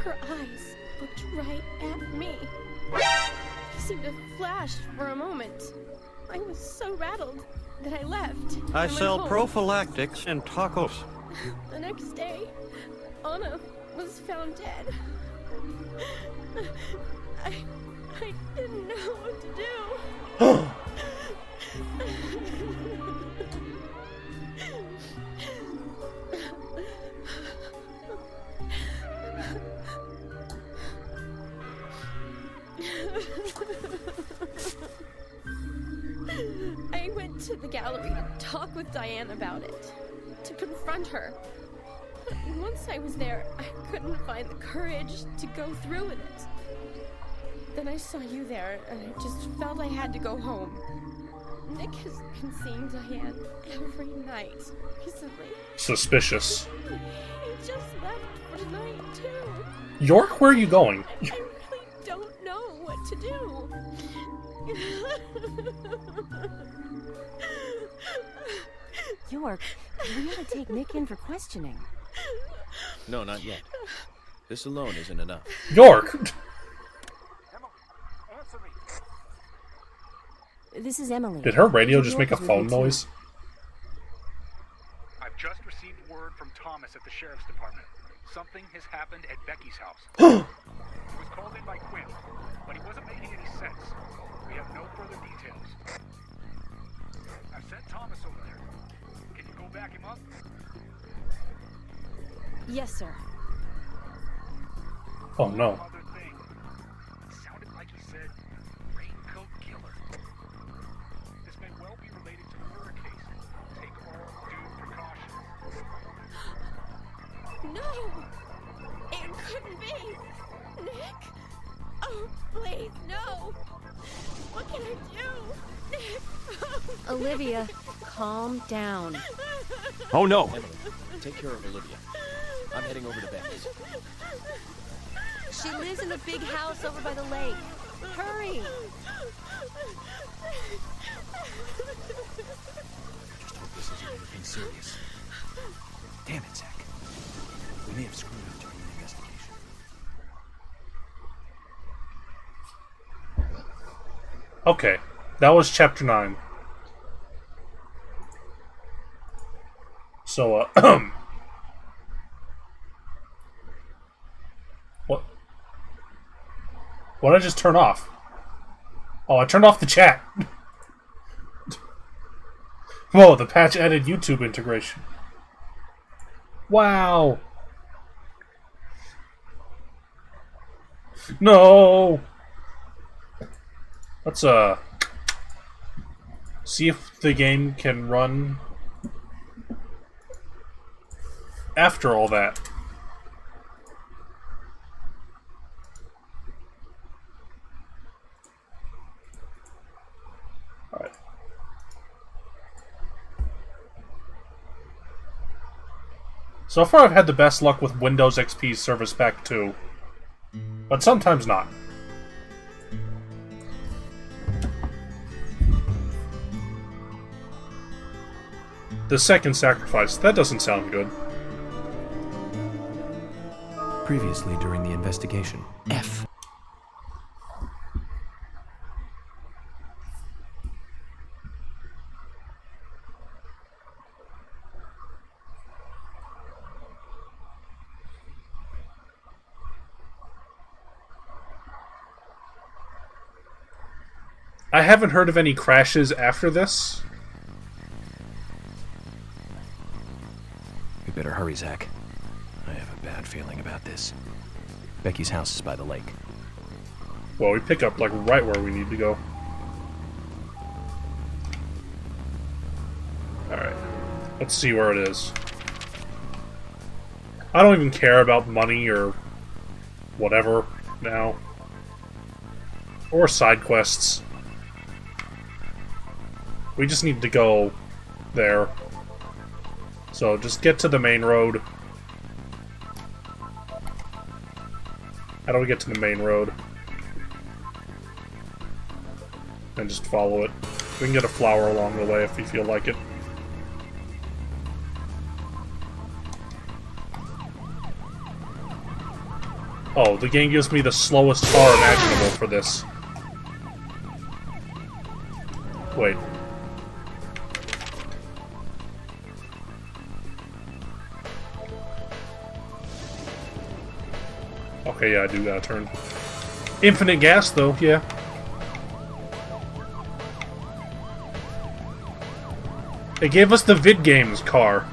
her eyes looked right at me. They seemed to flash for a moment. I was so rattled that I left.
I sell
home.
prophylactics and tacos.
The next day, Anna was found dead. I didn't know what to do. I went to the gallery to talk with Diane about it, to confront her. But once I was there, I couldn't find the courage to go through with it. Then I saw you there, and I just felt I had to go home. Nick has been seeing Diane every night recently.
Suspicious.
He just left for tonight, too.
York, where are you going?
I really don't know what to do.
York, We gotta take Nick in for questioning.
No, not yet. This alone isn't enough.
York!
This is Emily.
Did her radio just
York
make a
is with
phone
me, too.
noise?
I've just received word from Thomas at the sheriff's department. Something has happened at Becky's house. He was called in by Quinn, but he wasn't making any sense. We have no further details. I've sent Thomas over there. Can you go back him up?
Yes, sir.
Oh no.
Other thing. It sounded like he said raincoat killer. This may well be related to the murder case. Take all due precaution.
No! It couldn't be! Nick! Oh, please, no! What can I do? Nick!
Olivia, calm down.
Oh no! Emily, take care of Olivia. I'm heading over to Becky's.
She lives in the big house over by the lake. Hurry!
Just hope this isn't anything serious. Damn it, Zach. We may have screwed up during the investigation.
Okay, that was chapter 9. So, what did I just turn off? Oh, I turned off the chat. Whoa, the patch added YouTube integration. Wow. No. Let's see if the game can run after all that. Alright. So far I've had the best luck with Windows XP Service Pack 2, but sometimes not. The second sacrifice, that doesn't sound good.
Previously during the investigation.
F.
I haven't heard of any crashes after this.
We better hurry, Zach. I have a bad feeling about this. Becky's house is by the lake.
Well, we pick up, like, right where we need to go. Alright. Let's see where it is. I don't even care about money or whatever now. Or side quests. We just need to go there. So just get to the main road. How do we get to the main road? And just follow it. We can get a flower along the way if we feel like it. Oh, the game gives me the slowest car imaginable for this. Wait. Okay, yeah, I do gotta turn. Infinite gas, though, yeah. It gave us the vid games car.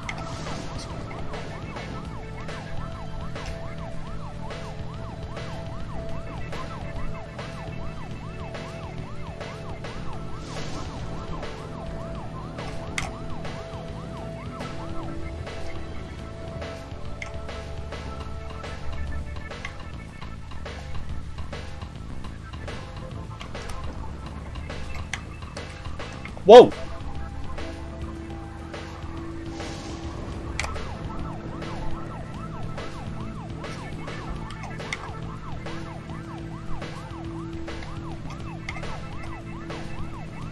Whoa!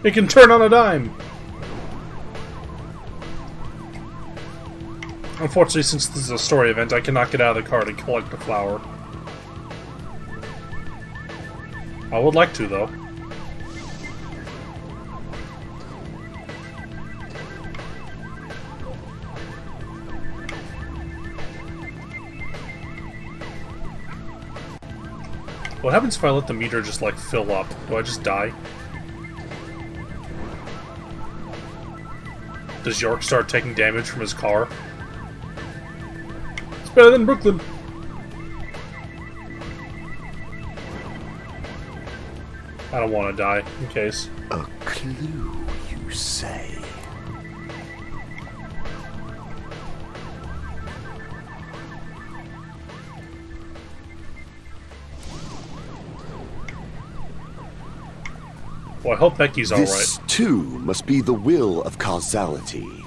It can turn on a dime! Unfortunately, since this is a story event, I cannot get out of the car to collect the flower. I would like to, though. What happens if I let the meter just, like, fill up? Do I just die? Does York start taking damage from his car? It's better than Brooklyn! I don't want to die, in case.
A clue, you say?
Well, I hope Becky's alright.
This, too, must be the will of causality.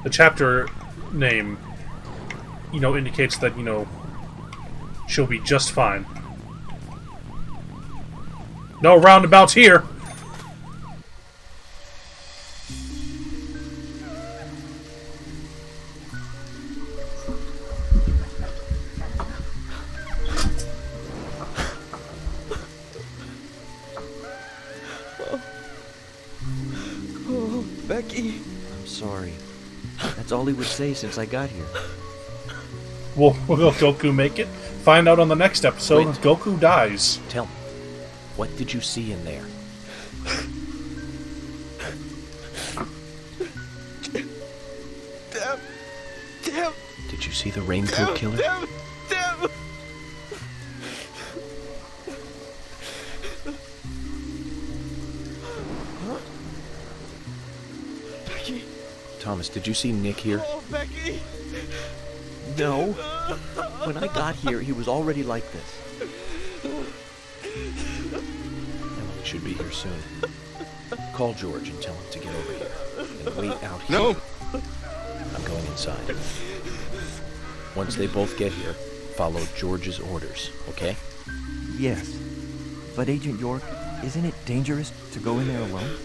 The chapter name, indicates that, she'll be just fine. No roundabouts here!
Oh, Becky. I'm sorry. That's all he would say since I got here.
Will Goku make it? Find out on the next episode.
Wait.
Goku dies.
Tell me, what did you see in there?
Damn!
Did you see the raincoat killer?
Damn! Becky!
Thomas, did you see Nick here?
Oh, Becky!
No. When I got here, he was already like this. Emily should be here soon. Call George and tell him to get over here. And wait out here.
No!
I'm going inside. Once they both get here, follow George's orders, okay?
Yes. But Agent York, isn't it dangerous to go in there alone?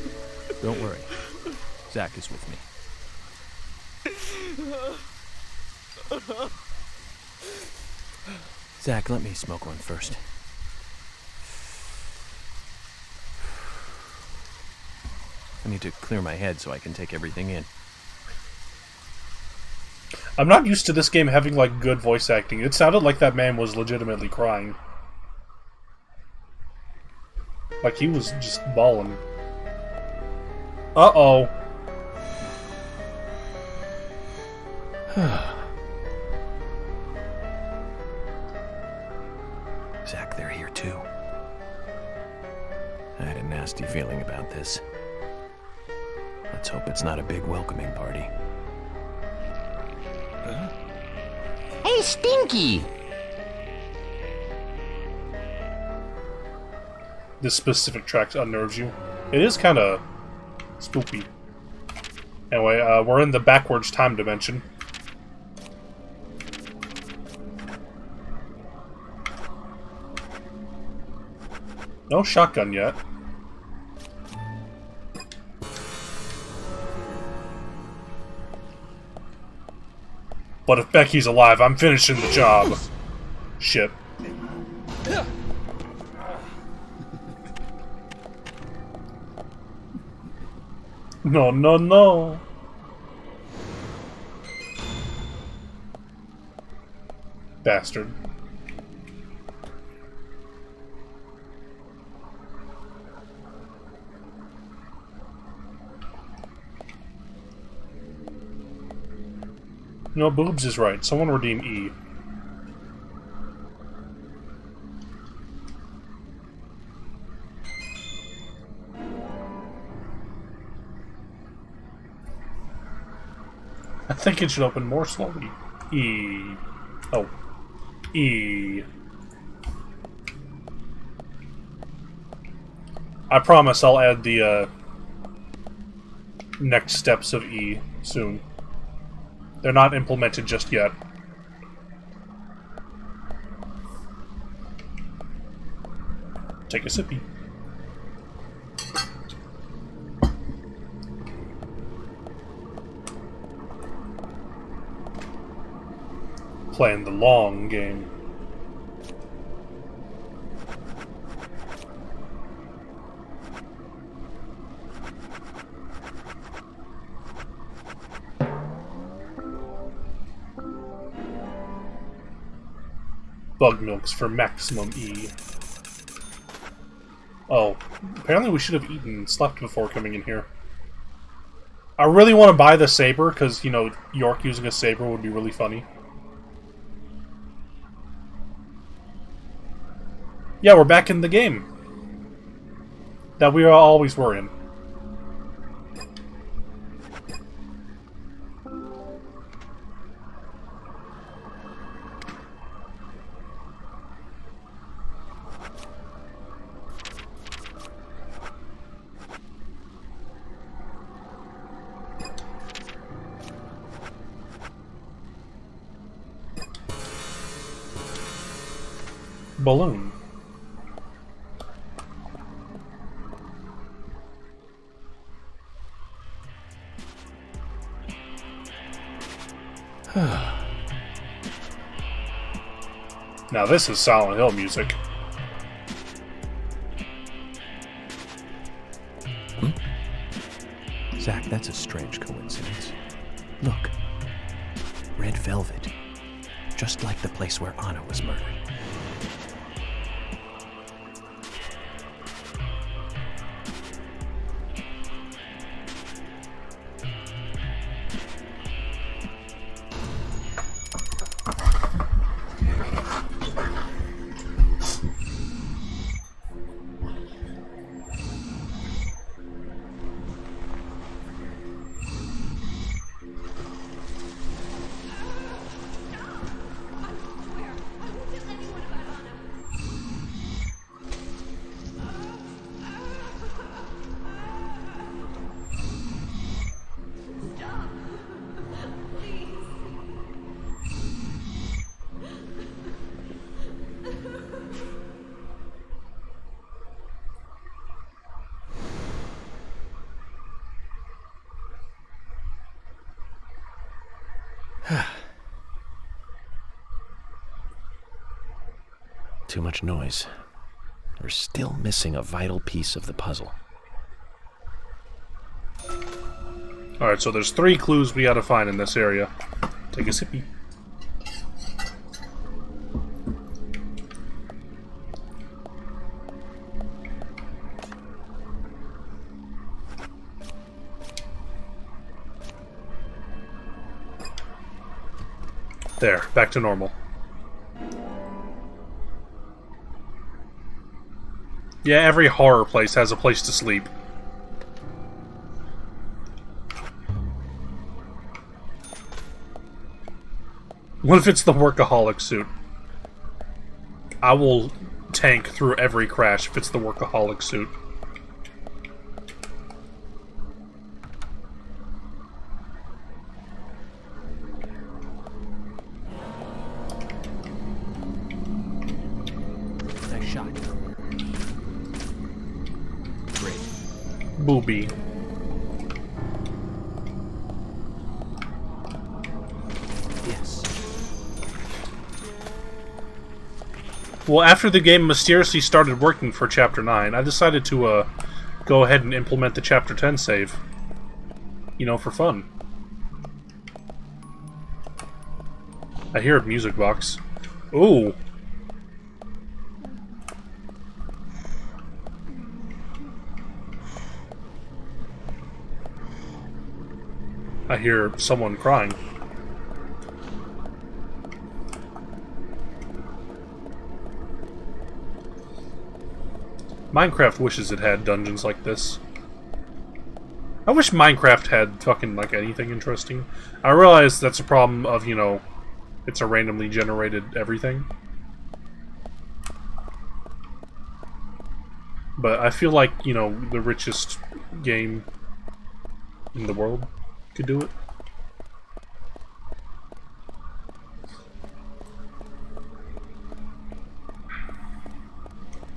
Don't worry. Zach is with me. Zach, let me smoke one first. I need to clear my head so I can take everything in.
I'm not used to this game having, like, good voice acting. It sounded like that man was legitimately crying. Like, he was just bawling. Uh-oh.
Zach, they're here too. I had a nasty feeling about this. Let's hope it's not a big welcoming party.
Hey, Stinky!
This specific track unnerves you. It is kind of spooky. Anyway, we're in the backwards time dimension. No shotgun yet. But if Becky's alive, I'm finishing the job. Shit. No, no, no. Bastard. No, Boobs is right. Someone redeem E. I think it should open more slowly. E. Oh. E. I promise I'll add the next steps of E soon. They're not implemented just yet. Take a sippy. playing the long game. Bug milks for maximum E. Oh, apparently we should have eaten and slept before coming in here. I really want to buy the saber, because, you know, York using a saber would be really funny. Yeah, we're back in the game that we always were in. Balloon. Now this is Silent Hill music.
Zach, that's a strange coincidence. Look. Red velvet. Just like the place where Anna was murdered. Too much noise. We're still missing a vital piece of the puzzle.
Alright, so there's 3 clues we gotta find in this area. Take a sippy. There, back to normal. Yeah, every horror place has a place to sleep. What if it's the workaholic suit? I will tank through every crash if it's the workaholic suit.
Nice shot. Great.
Booby.
Yes.
Well, after the game mysteriously started working for Chapter 9, I decided to go ahead and implement the Chapter 10 save. You know, for fun. I hear a music box. Ooh. I hear someone crying. Minecraft wishes it had dungeons like this. I wish Minecraft had fucking, like, anything interesting. I realize that's a problem of, you know, it's a randomly generated everything. But I feel like, you know, the richest game in the world could do it.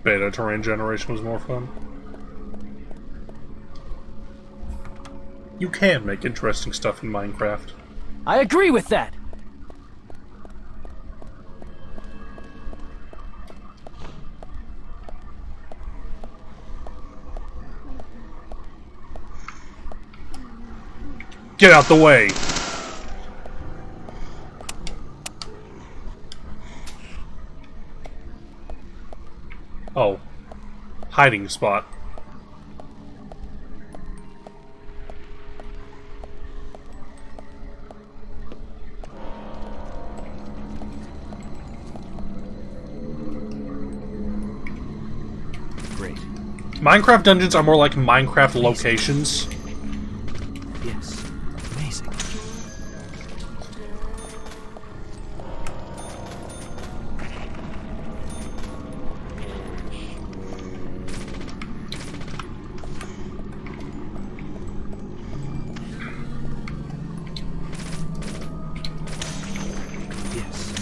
Beta terrain generation was more fun. You can make interesting stuff in Minecraft.
I agree with that!
Get out the way! Oh. Hiding spot.
Great.
Minecraft dungeons are more like Minecraft locations.
Yes. Amazing. Yes.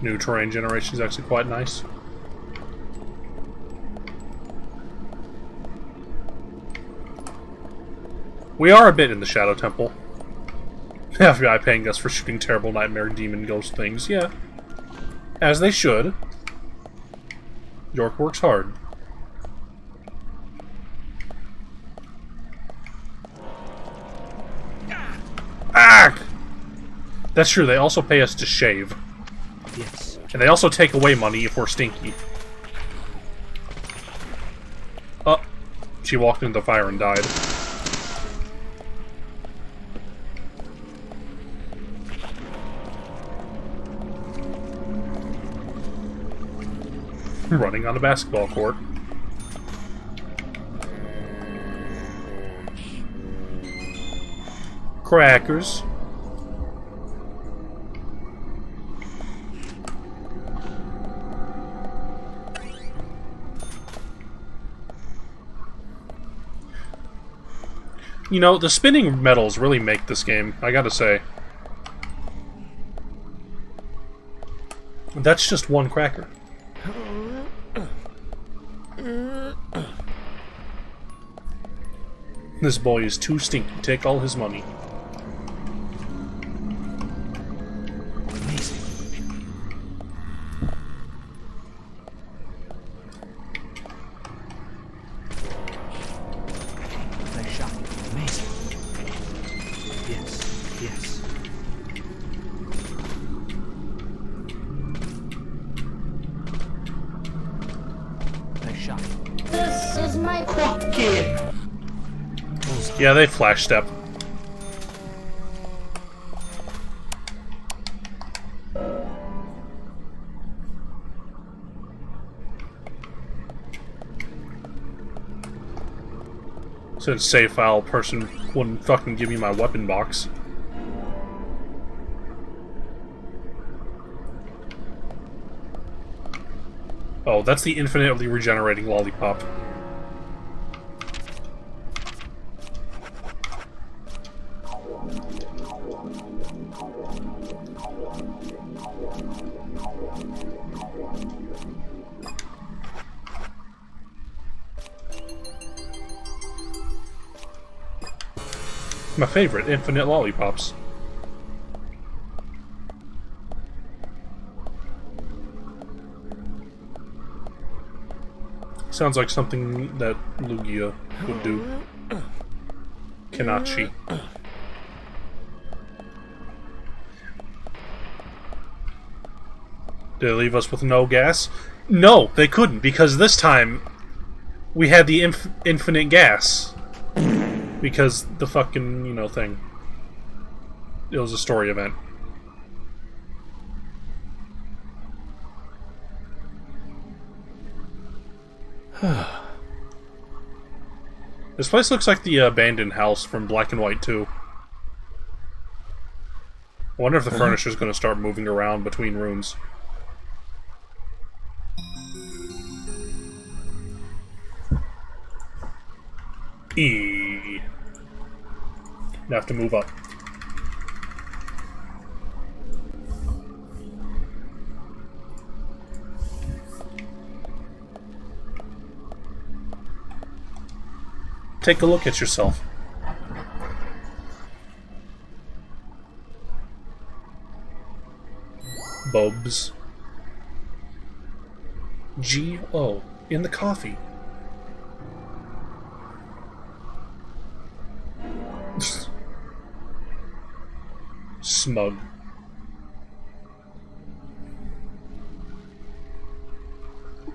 New terrain generation is actually quite nice. We are a bit in the Shadow Temple. FBI paying us for shooting terrible nightmare demon ghost things, yeah. As they should. York works hard. Ah! That's true, they also pay us to shave.
Yes.
And they also take away money if we're stinky. Oh, she walked into the fire and died. Running on a basketball court. Crackers. You know, the spinning metals really make this game, I gotta say. That's just one cracker. This boy is too stinky. Take all his money.
Nice shot. Amazing. Yes. Yes. Nice shot.
This is my pocket.
Yeah, they flash step. Since save file person wouldn't fucking give me my weapon box. Oh, that's the infinitely regenerating lollipop. My favorite, infinite lollipops. Sounds like something that Lugia would do. Kanachi. Did they leave us with no gas? No, they couldn't, because this time we had the infinite gas. Because the fucking, you know, thing. It was a story event. This place looks like the abandoned house from Black and White 2. I wonder if the furniture's gonna start moving around between rooms. E. I have to move up. Take a look at yourself. Bobs. G-O. In the coffee. Smug.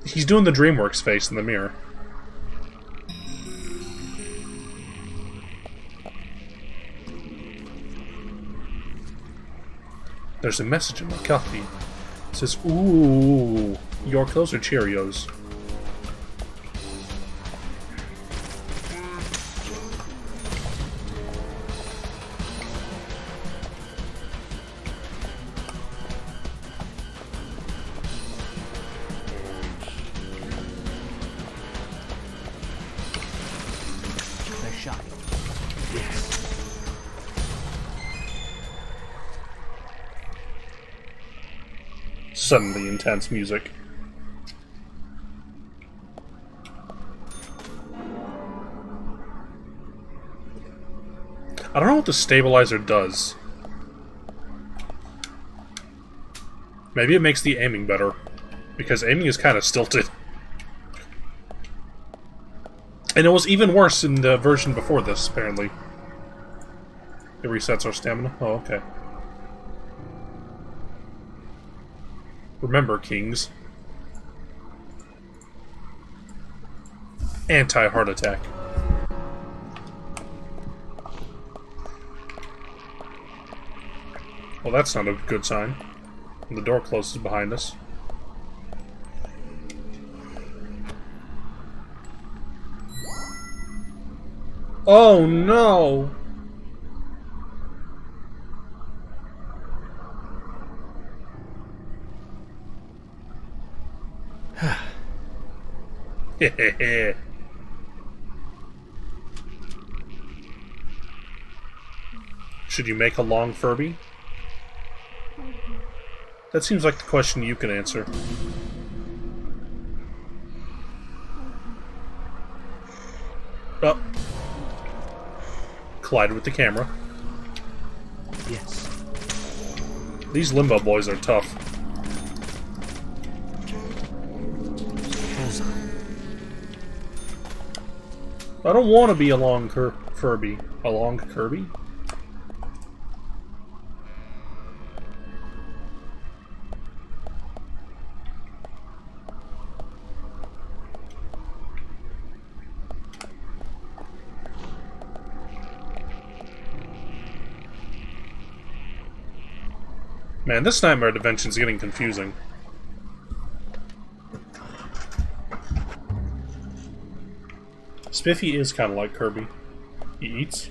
He's doing the DreamWorks face in the mirror. There's a message in my coffee. It says, "Ooh, your clothes are Cheerios."
Nice shot. Yes.
Suddenly intense music. I don't know what the stabilizer does. Maybe it makes the aiming better, because aiming is kind of stilted. And it was even worse in the version before this, apparently. It resets our stamina? Oh, okay. Remember, kings. Anti-heart attack. Well, that's not a good sign. And the door closes behind us. Oh no! Hehehe. Should you make a long Furby? That seems like the question you can answer. Oh. Collide with the camera.
Yes.
These limbo boys are tough. I don't want to be a long Furby. A long Kirby? Man, this Nightmare Dimension is getting confusing. Spiffy is kind of like Kirby. He eats.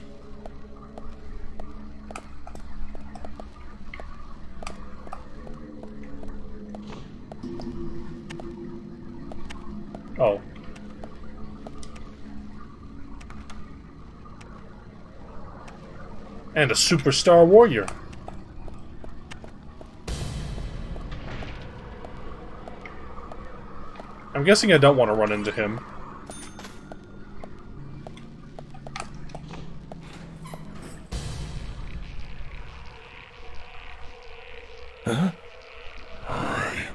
Oh. And a superstar warrior. I'm guessing I don't want to run into him.
Huh? I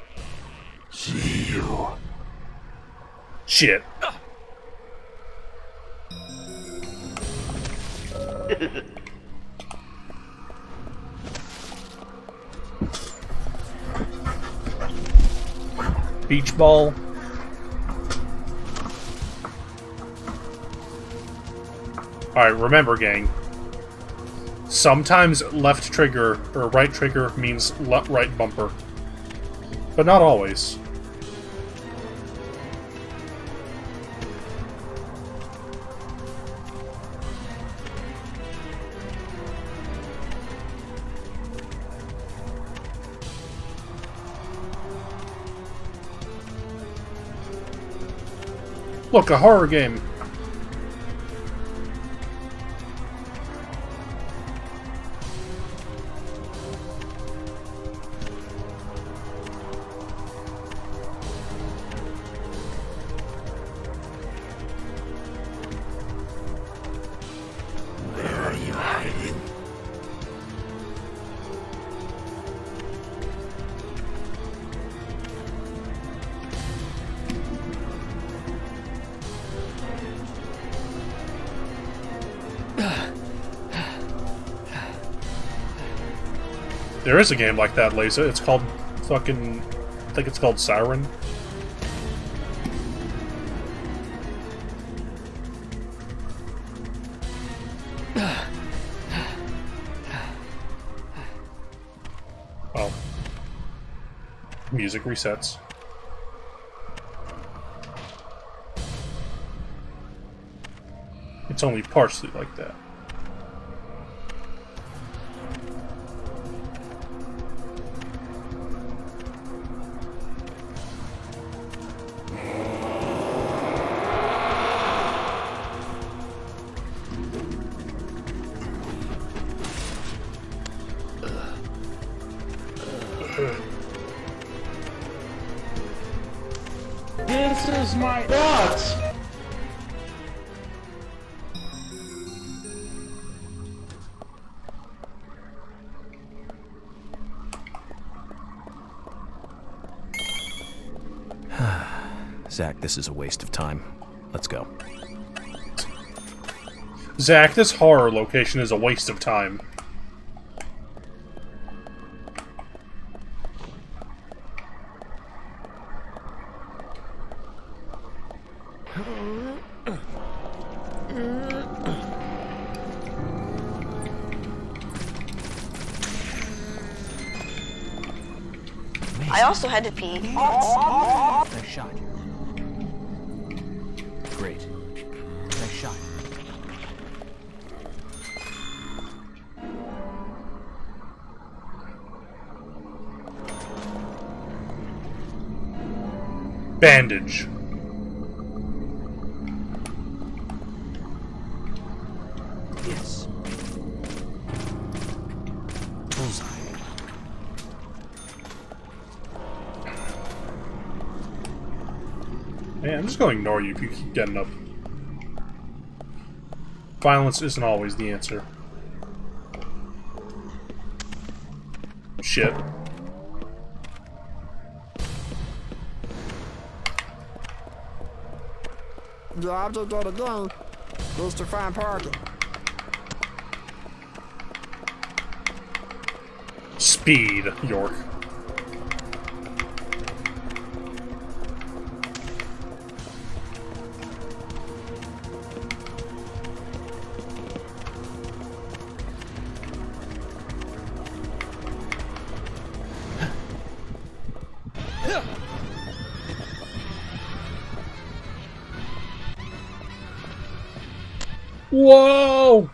see you.
Shit. Beach ball. Alright, remember, gang. Sometimes left trigger or right trigger means right bumper. But not always. Look, a horror game.
Where are you hiding?
There is a game like that, Lisa. It's called fucking... I think it's called Siren. Oh. Music resets. It's only partially like that.
This is my butt!
Zach, this is a waste of time. Let's go.
Zach, this horror location is a waste of time.
I also had to pee.
Nice shot. Great. Nice shot.
Bandage.
Yes. Bullseye.
Man, I'm just going to ignore you if you keep getting up. Violence isn't always the answer. Shit.
The object of the game is to find parking.
Speed, York. Whoa!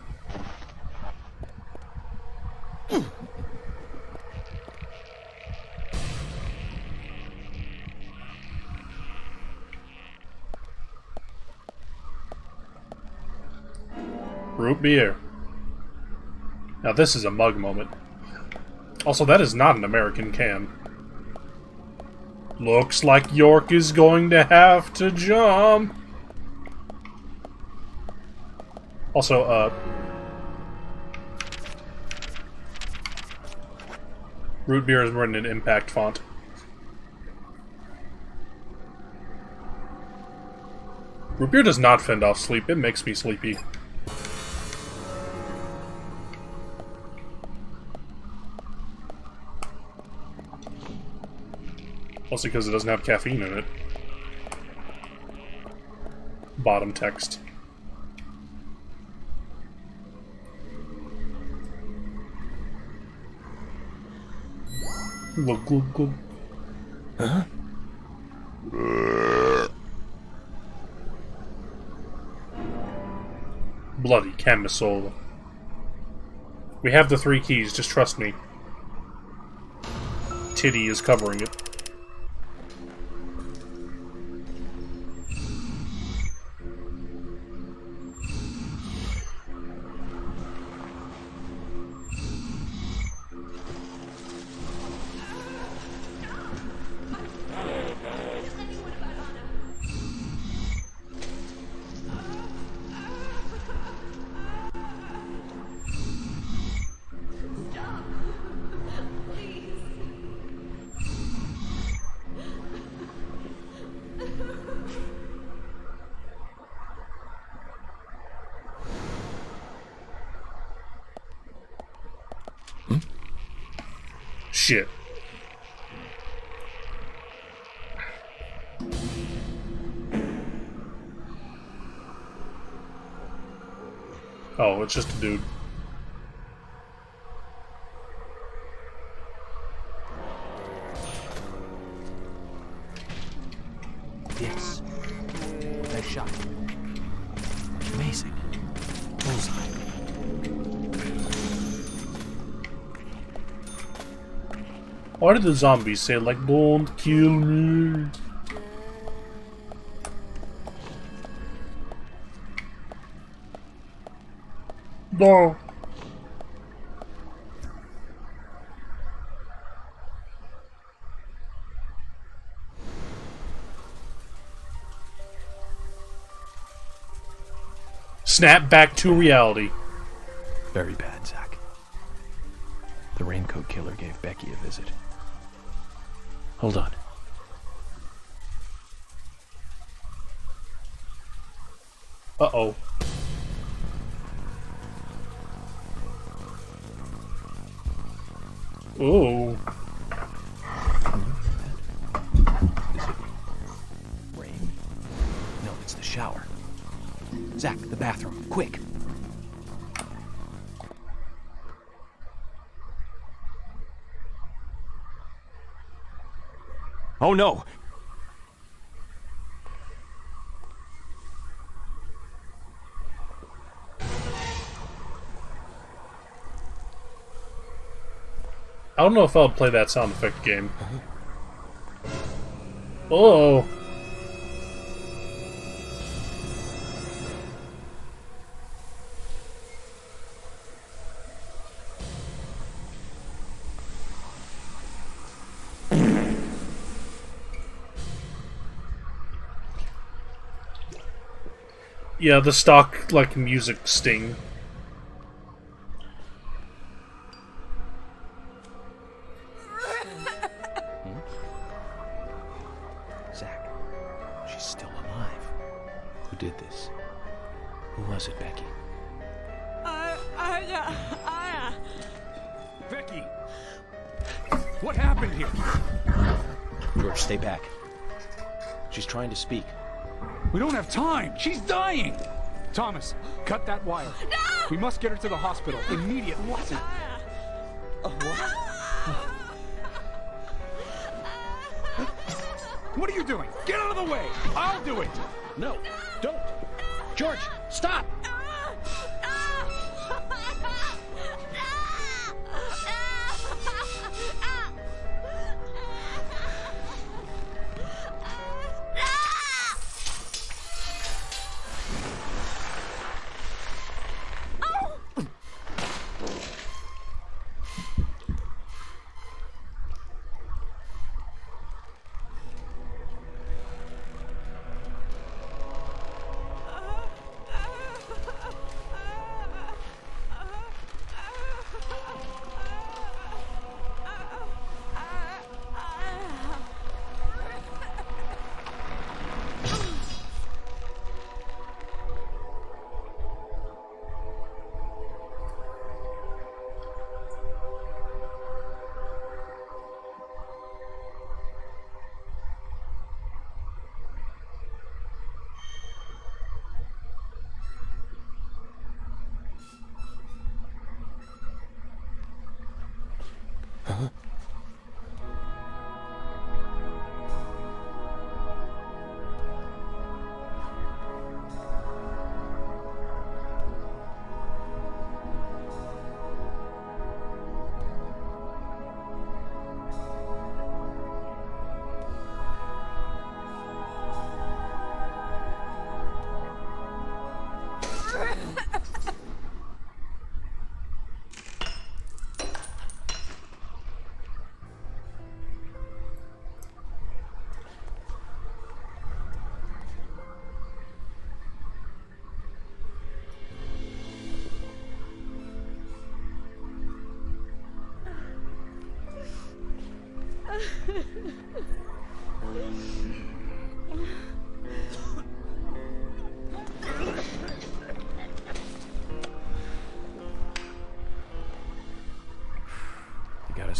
Root beer. Now this is a mug moment. Also, that is not an American can. Looks like York is going to have to jump. Also, root beer is written in impact font. Root beer does not fend off sleep, it makes me sleepy. Mostly because it doesn't have caffeine in it. Bottom text. Look, look, look.
Huh?
Bloody camisole. We have the 3 keys, just trust me. Titty is covering it. shit. Oh, it's just a dude.
Yes. Nice shot. Amazing. Bullseye.
Why did the zombies say, like, don't kill me? No. Snap back to reality.
Very bad, Zach. The raincoat killer gave Becky a visit. Hold on.
Uh-oh. Oh.
Is it rain? No, it's the shower. Zach, the bathroom, quick! Oh no!
I don't know if I'll play that sound effect game. Oh. Yeah, the stock, like, music sting.
Zach, she's still alive. Who did this? Who was it, Becky?
Becky! What happened here?
George, stay back. She's trying to speak.
We don't have time. She's dying. Thomas, cut that wire. No! We must get her to the hospital immediately. What? What are you doing? Get out of the way. I'll do it.
No, don't. George, stop.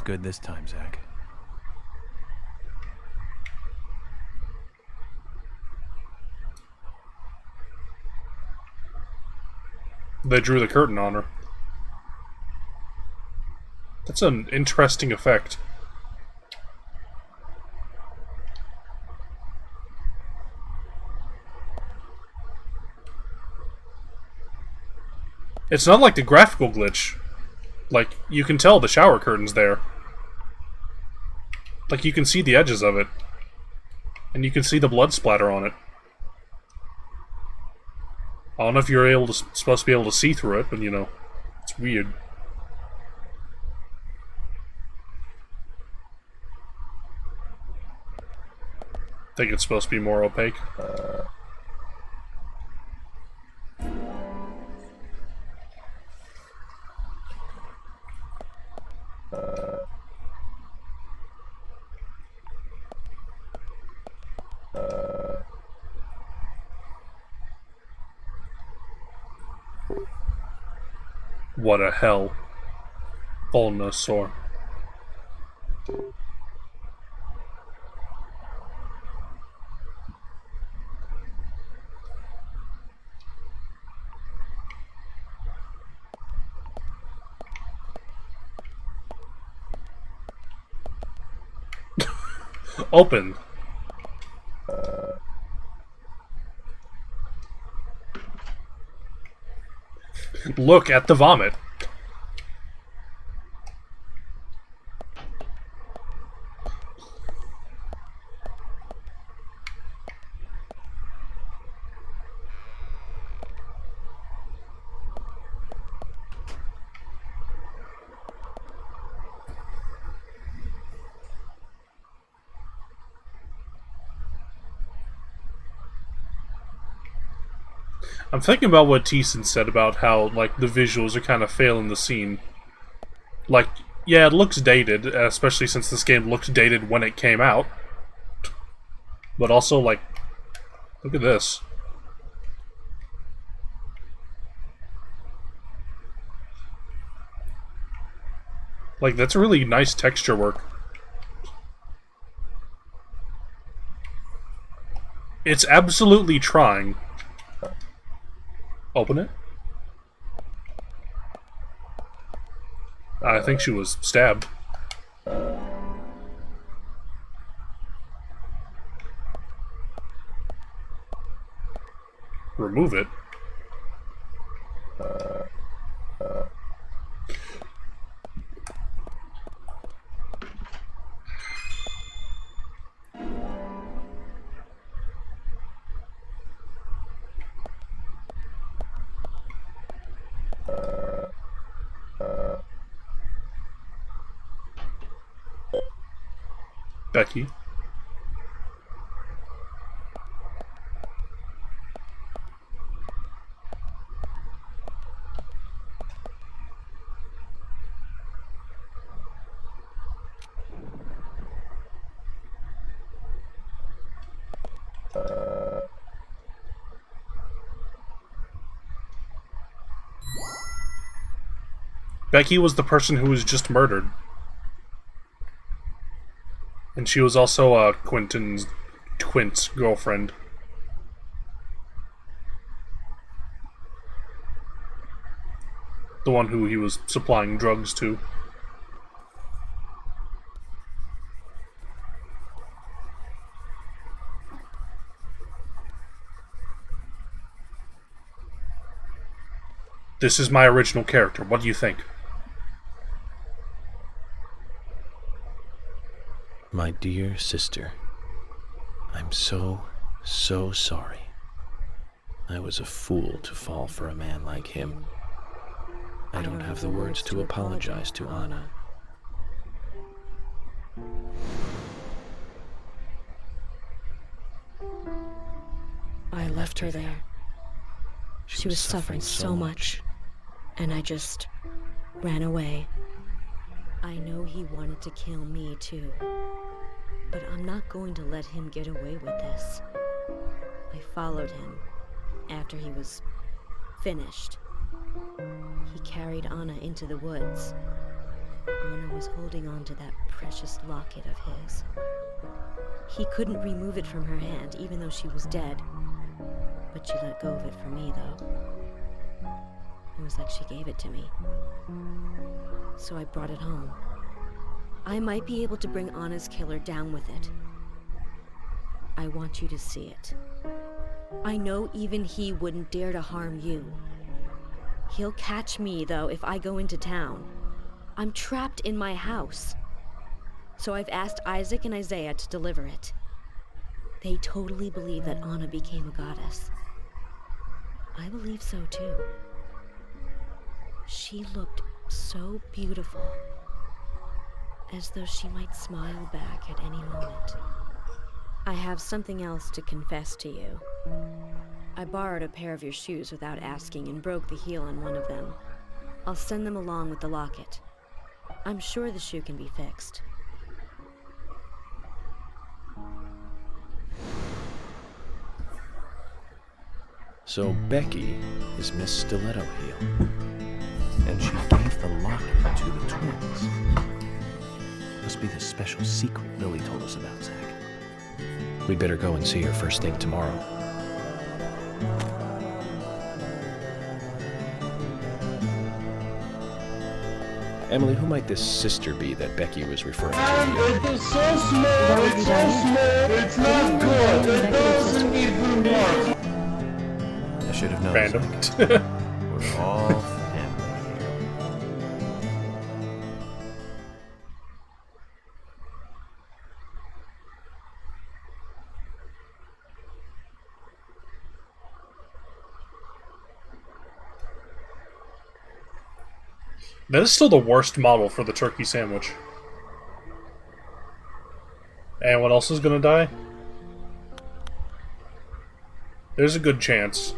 good this time, Zach.
They drew the curtain on her. That's an interesting effect. It's not like the graphical glitch. Like, you can tell the shower curtain's there. Like, you can see the edges of it. And you can see the blood splatter on it. I don't know if you're supposed to be able to see through it, but you know, it's weird. I think it's supposed to be more opaque. What a hell. Bulbasaur. Open. Look at the vomit. I'm thinking about what Thiessen said about how, like, the visuals are kind of failing the scene. Like, yeah, it looks dated, especially since this game looked dated when it came out. But also, like, look at this. Like, that's really nice texture work. It's absolutely trying. Open it? I think she was stabbed. Remove it. Becky. Becky was the person who was just murdered. And she was also Quint's girlfriend. The one who he was supplying drugs to. This is my original character. What do you think?
My dear sister, I'm so sorry. I was a fool to fall for a man like him. I don't have the words to apologize to Anna.
I left her there. She was suffering so much, and I just ran away. I know he wanted to kill me too, but I'm not going to let him get away with this. I followed him after he was finished. He carried Anna into the woods. Anna was holding on to that precious locket of his. He couldn't remove it from her hand, even though she was dead. But she let go of it for me, though. It was like she gave it to me. So I brought it home. I might be able to bring Anna's killer down with it. I want you to see it. I know even he wouldn't dare to harm you. He'll catch me, though, if I go into town. I'm trapped in my house. So I've asked Isaac and Isaiah to deliver it. They totally believe that Anna became a goddess. I believe so, too. She looked so beautiful, as though she might smile back at any moment. I have something else to confess to you. I borrowed a pair of your shoes without asking and broke the heel on one of them. I'll send them along with the locket. I'm sure the shoe can be fixed.
So Becky is Miss Stiletto Heel, and she gave the locket to the twins. Must be the special secret Lily told us about, Zach. We'd better go and see her first thing tomorrow. Emily, who might this sister be that Becky was referring to?
It is so small, it's so small, it's not good. It doesn't even work.
I should have known.
Random.
We're all family here.
That is still the worst model for the turkey sandwich. Anyone else is gonna die? There's a good chance.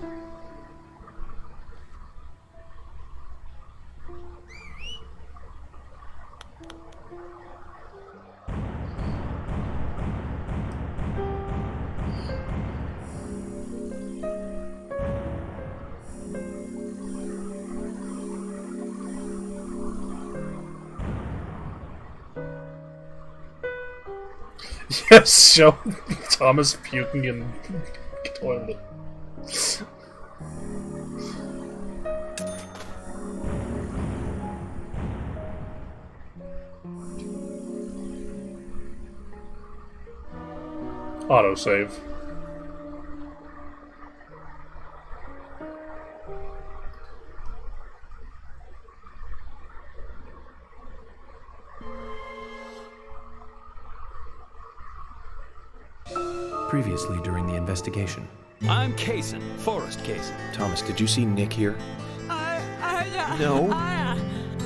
Yes, show Thomas puking in the toilet. Autosave.
Previously during the investigation.
I'm Kaysen, Forrest Kaysen.
Thomas, did you see Nick here?
No.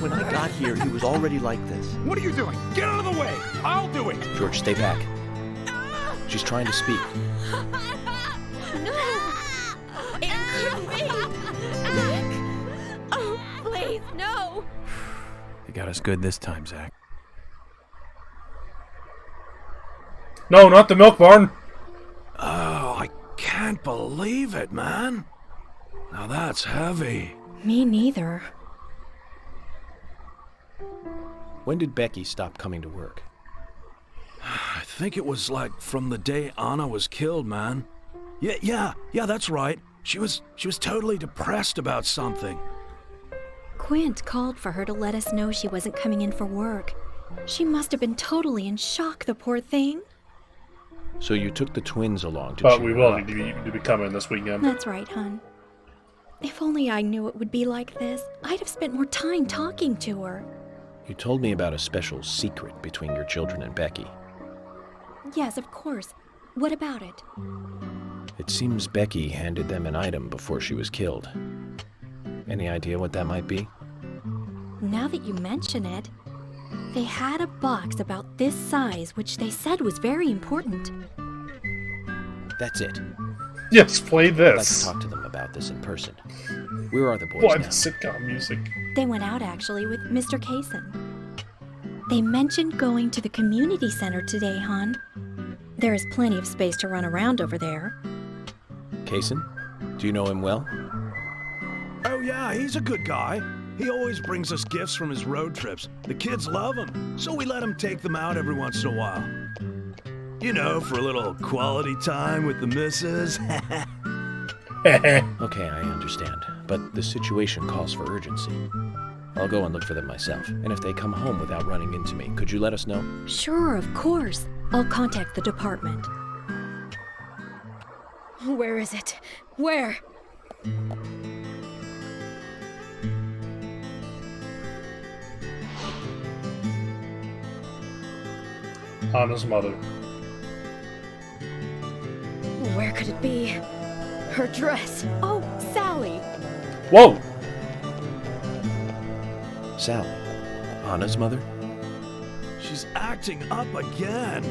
When I got here, he was already like this.
What are you doing? Get out of the way! I'll do it!
George, stay back. She's trying to speak.
No! It couldn't be! Nick! Oh, please, no!
They got us good this time, Zach.
No, not the milk barn!
Oh, I can't believe it, man. Now that's heavy.
Me neither.
When did Becky stop coming to work?
I think it was like from the day Anna was killed, man. Yeah, that's right. She was totally depressed about something.
Quint called for her to let us know she wasn't coming in for work. She must have been totally in shock, the poor thing.
So you took the twins along to
But
cheer
we
her
will
up.
need to be coming this weekend.
That's right, hon. If only I knew it would be like this, I'd have spent more time talking to her.
You told me about a special secret between your children and Becky.
Yes, of course. What about it?
It seems Becky handed them an item before she was killed. Any idea what that might be?
Now that you mention it, they had a box about this size, which they said was very important.
That's it.
Yes, play
I'd like to
this.
talk to them about this in person. Where are the boys
What
now?
sitcom music?
They went out, actually, with Mr. Kaysen. They mentioned going to the community center today, hon. There is plenty of space to run around over there.
Kaysen? Do you know him well?
Oh yeah, he's a good guy. He always brings us gifts from his road trips. The kids love him, so we let him take them out every once in a while. You know, for a little quality time with the missus.
Okay, I understand, but the situation calls for urgency. I'll go and look for them myself, and if they come home without running into me, could you let us know?
Sure, of course. I'll contact the department.
Where is it? Where?
Anna's mother.
Where could it be? Her dress. Oh, Sally!
Whoa!
Sally. Anna's mother?
She's acting up again.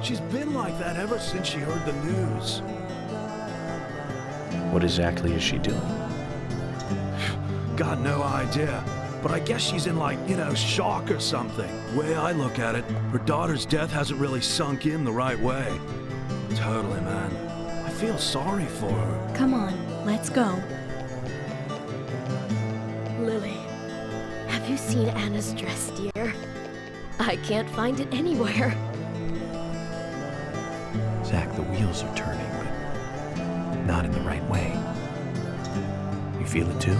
She's been like that ever since she heard the news.
What exactly is she doing?
Got no idea. But I guess she's in, like, you know, shock or something. Way I look at it, her daughter's death hasn't really sunk in the right way. Totally, man. I feel sorry for her.
Come on, let's go.
Lily, have you seen Anna's dress, dear? I can't find it anywhere.
Zach, the wheels are turning, but not in the right way. You feel it too?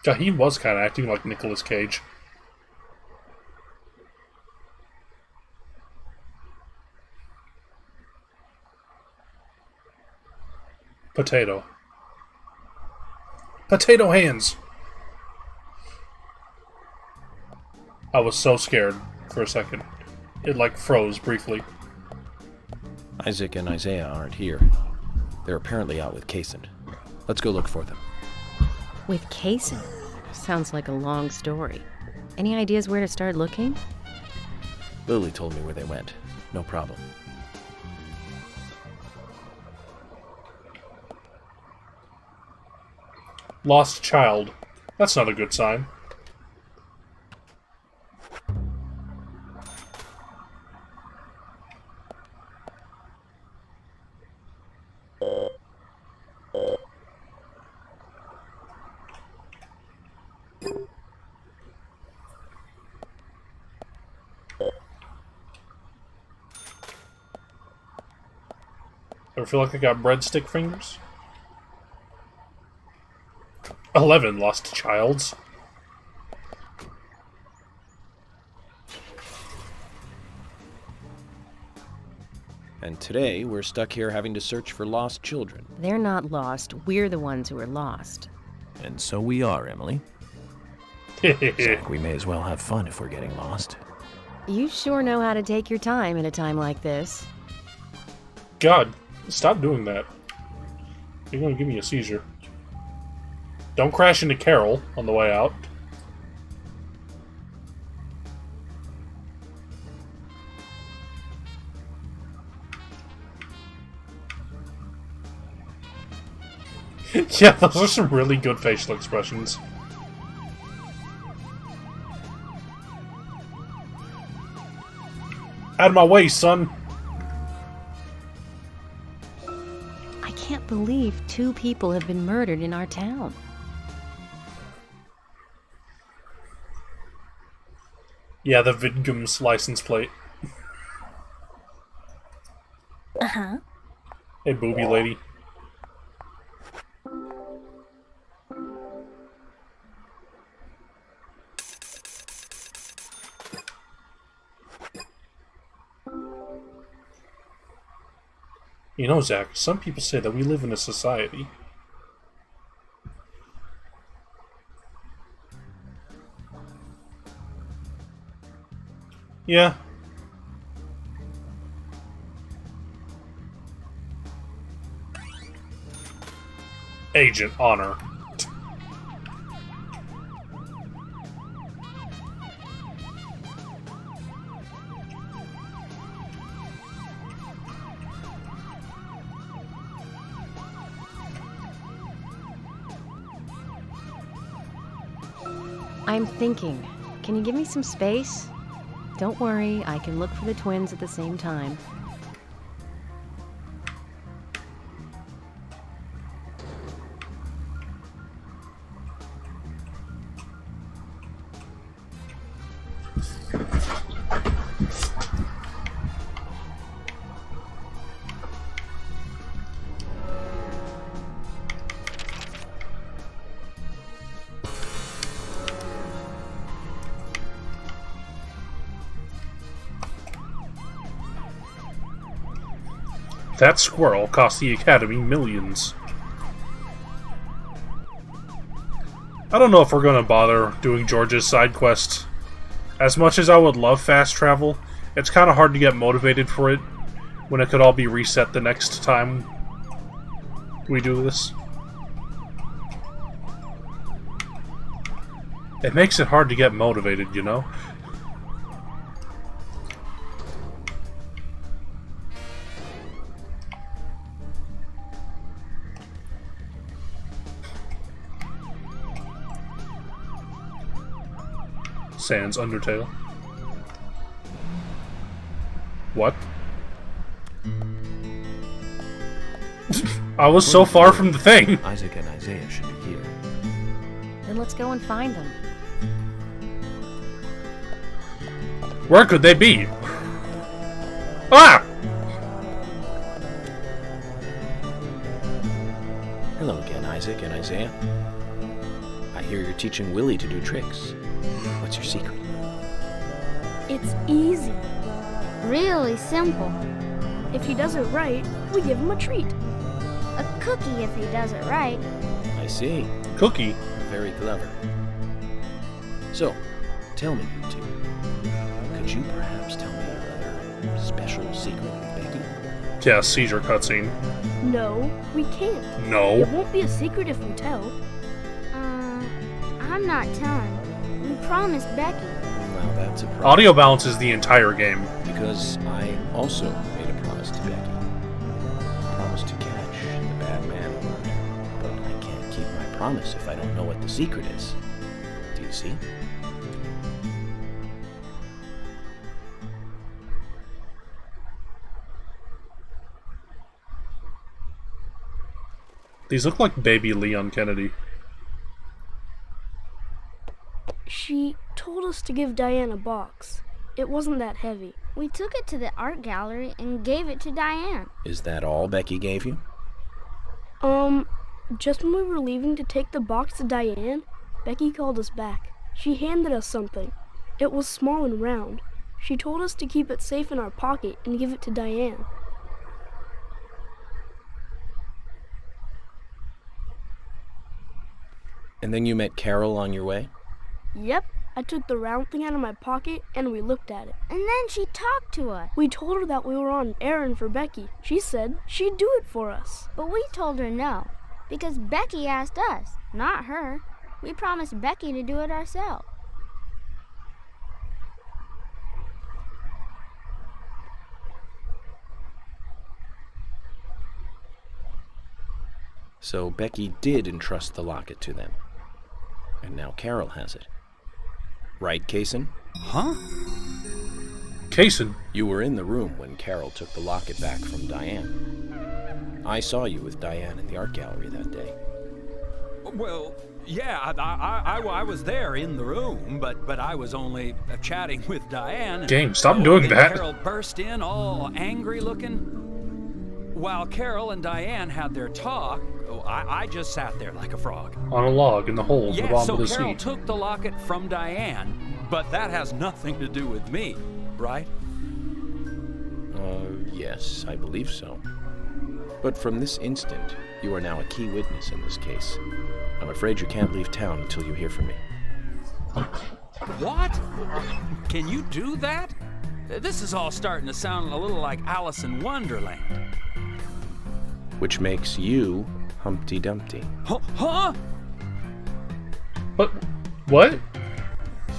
God, he was kind of acting like Nicolas Cage. Potato. Potato hands! I was so scared for a second. It like froze briefly.
Isaac and Isaiah aren't here. They're apparently out with Kaysen. Let's go look for them.
With Kaysen? Sounds like a long story. Any ideas where to start looking?
Lily told me where they went. No problem.
Lost child. That's not a good sign. Ever feel like I got breadstick fingers? 11 lost childs.
And today, we're stuck here having to search for lost children.
They're not lost. We're the ones who are lost.
And so we are, Emily. Zach, we may as well have fun if we're getting lost.
You sure know how to take your time in a time like this.
God, stop doing that. You're going to give me a seizure. Don't crash into Carol on the way out. Yeah, those are some really good facial expressions. Out of my way, son!
I can't believe 2 people have been murdered in our town.
Yeah, the Vidgum's license plate.
Uh-huh.
Hey, booby lady. You know, Zach, some people say that we live in a society. Yeah. Agent Honor.
I'm thinking. Can you give me some space? Don't worry, I can look for the twins at the same time.
That squirrel cost the Academy millions. I don't know if we're gonna bother doing George's side quest. As much as I would love fast travel, it's kind of hard to get motivated for it when it could all be reset the next time we do this. It makes it hard to get motivated, you know? Sans Undertale. What? I was so far from the thing.
Isaac and Isaiah should be here.
Then let's go and find them.
Where could they be? Ah!
Hello again, Isaac and Isaiah. I hear you're teaching Willie to do tricks. What's your secret?
It's easy. Really simple. If he does it right, we give him a treat. A cookie if he does it right.
I see.
Cookie?
Very clever. So, tell me, you two. Could you perhaps tell me your other special secret with Becky?
Yeah, seizure cutscene.
No, we can't.
No.
It won't be a secret if we tell.
I'm not telling. We promised Becky.
Well, that's a problem.
Audio balances the entire game.
Because I also made a promise to Becky. I promised to catch the bad man alert. But I can't keep my promise if I don't know what the secret is. Do you see?
These look like baby Leon Kennedy.
She told us to give Diane a box. It wasn't that heavy.
We took it to the art gallery and gave it to Diane.
Is that all Becky gave you?
Just when we were leaving to take the box to Diane, Becky called us back. She handed us something. It was small and round. She told us to keep it safe in our pocket and give it to Diane.
And then you met Carol on your way?
Yep, I took the round thing out of my pocket and we looked at it.
And then she talked to us.
We told her that we were on an errand for Becky. She said she'd do it for us.
But we told her no, because Becky asked us, not her. We promised Becky to do it ourselves.
So Becky did entrust the locket to them. And now Carol has it. Right, Kaysen?
Huh?
Kaysen?
You were in the room when Carol took the locket back from Diane. I saw you with Diane in the art gallery that day.
Well, yeah, I was there in the room, but I was only chatting with Diane.
Game, stop doing that.
Carol burst in, all angry looking. While Carol and Diane had their talk, I just sat there like a frog.
On a log in the hole at the bottom of the sea.
So Carol took the locket from Diane, but that has nothing to do with me, right?
Yes, I believe so. But from this instant, you are now a key witness in this case. I'm afraid you can't leave town until you hear from me.
What? Can you do that? This is all starting to sound a little like Alice in Wonderland.
Which makes you Humpty Dumpty.
Huh?
But what?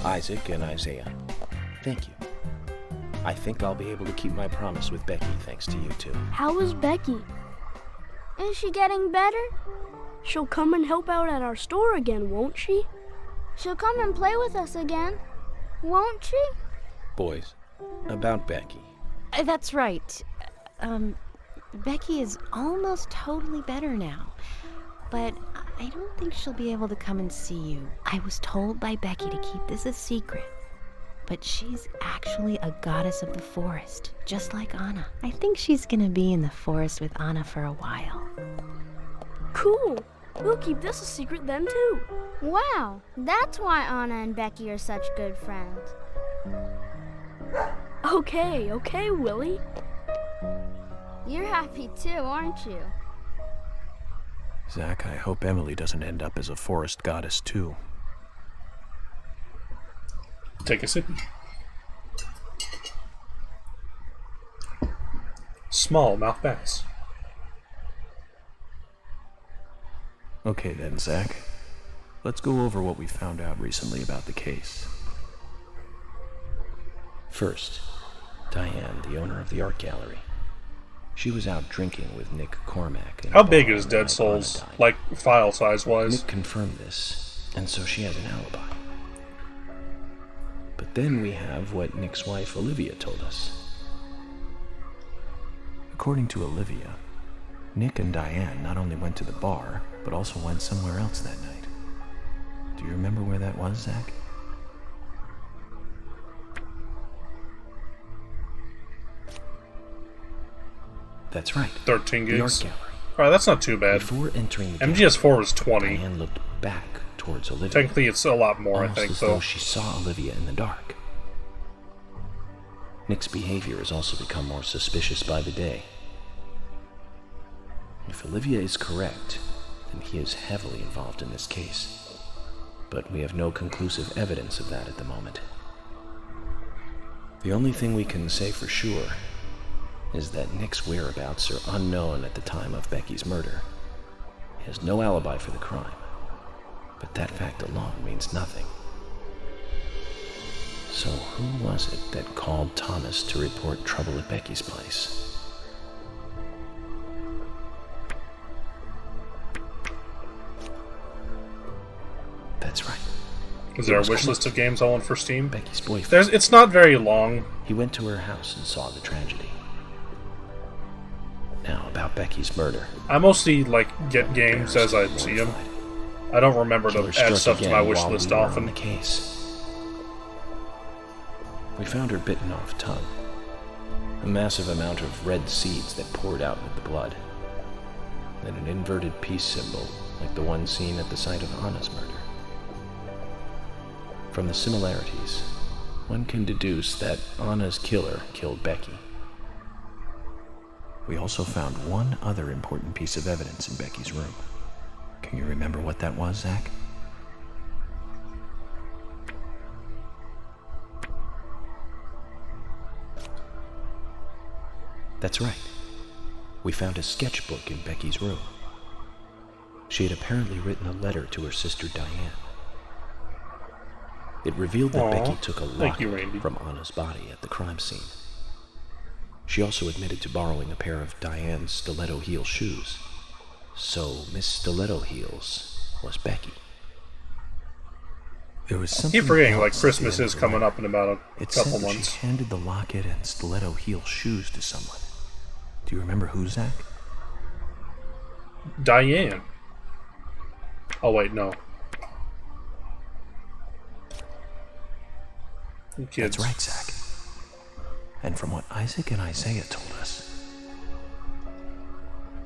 Isaac and Isaiah, thank you. I think I'll be able to keep my promise with Becky thanks to you two.
How is Becky?
Is she getting better?
She'll come and help out at our store again, won't she?
She'll come and play with us again, won't she?
Boys, about Becky.
That's right. Becky is almost totally better now. But I don't think she'll be able to come and see you. I was told by Becky to keep this a secret. But she's actually a goddess of the forest, just like Anna. I think she's gonna be in the forest with Anna for a while.
Cool. We'll keep this a secret then, too.
Wow, that's why Anna and Becky are such good friends.
Okay, Willie.
You're happy too, aren't you?
Zach, I hope Emily doesn't end up as a forest goddess too.
Take a sip. Smallmouth bass.
Okay then, Zach. Let's go over what we found out recently about the case. First, Diane, the owner of the art gallery. She was out drinking with Nick Cormack.
How big is Dead Souls, like file size wise?
Nick confirmed this, and so she has an alibi. But then we have what Nick's wife Olivia told us. According to Olivia, Nick and Diane not only went to the bar, but also went somewhere else that night. Do you remember where that was, Zach? That's right.
13 gigs.
The art gallery.
Alright, that's not too bad.
Before entering the
MGS4 is 20.
Diane looked back towards Olivia.
Technically, it's a lot more,
almost
I think,
as
though.
Though she saw Olivia in the dark. Nick's behavior has also become more suspicious by the day. If Olivia is correct, then he is heavily involved in this case. But we have no conclusive evidence of that at the moment. The only thing we can say for sure is that Nick's whereabouts are unknown at the time of Becky's murder. He has no alibi for the crime, but that fact alone means nothing. So who was it that called Thomas to report trouble at Becky's place? That's right.
Is there a wish list of games I want for Steam?
Becky's boyfriend.
It's not very long.
He went to her house and saw the tragedy. Now, about Becky's murder.
I mostly, get games as I see them. I don't remember to add stuff to my wish list often.
The case. We found her bitten off tongue. A massive amount of red seeds that poured out with the blood. And an inverted peace symbol, like the one seen at the site of Anna's murder. From the similarities, one can deduce that Anna's killer killed Becky. We also found one other important piece of evidence in Becky's room. Can you remember what that was, Zach? That's right. We found a sketchbook in Becky's room. She had apparently written a letter to her sister Diane. It revealed that Becky took a locket from Anna's body at the crime scene. She also admitted to borrowing a pair of Diane's stiletto heel shoes. So Miss Stiletto Heels was Becky. There was something.
I keep forgetting, Christmas is coming up in about a couple months.
She handed the locket and stiletto heel shoes to someone. Do you remember who, Zach?
Diane. Oh wait, no. Kids.
That's right, Zach. And from what Isaac and Isaiah told us,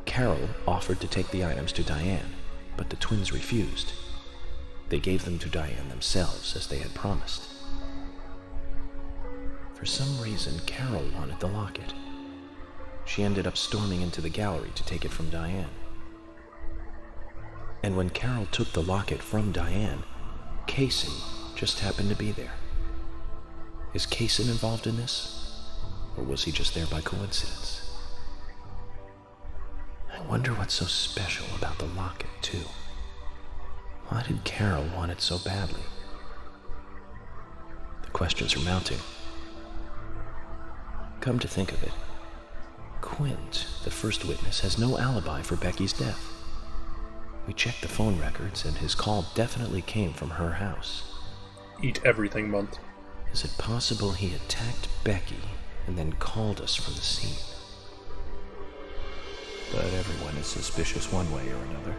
Carol offered to take the items to Diane, but the twins refused. They gave them to Diane themselves, as they had promised. For some reason, Carol wanted the locket. She ended up storming into the gallery to take it from Diane. And when Carol took the locket from Diane, Kaysen just happened to be there. Is Kaysen involved in this? Or was he just there by coincidence? I wonder what's so special about the locket, too. Why did Carol want it so badly? The questions are mounting. Come to think of it, Quint, the first witness, has no alibi for Becky's death. We checked the phone records, and his call definitely came from her house.
Eat everything month.
Is it possible he attacked Becky and then called us from the scene? But everyone is suspicious one way or another.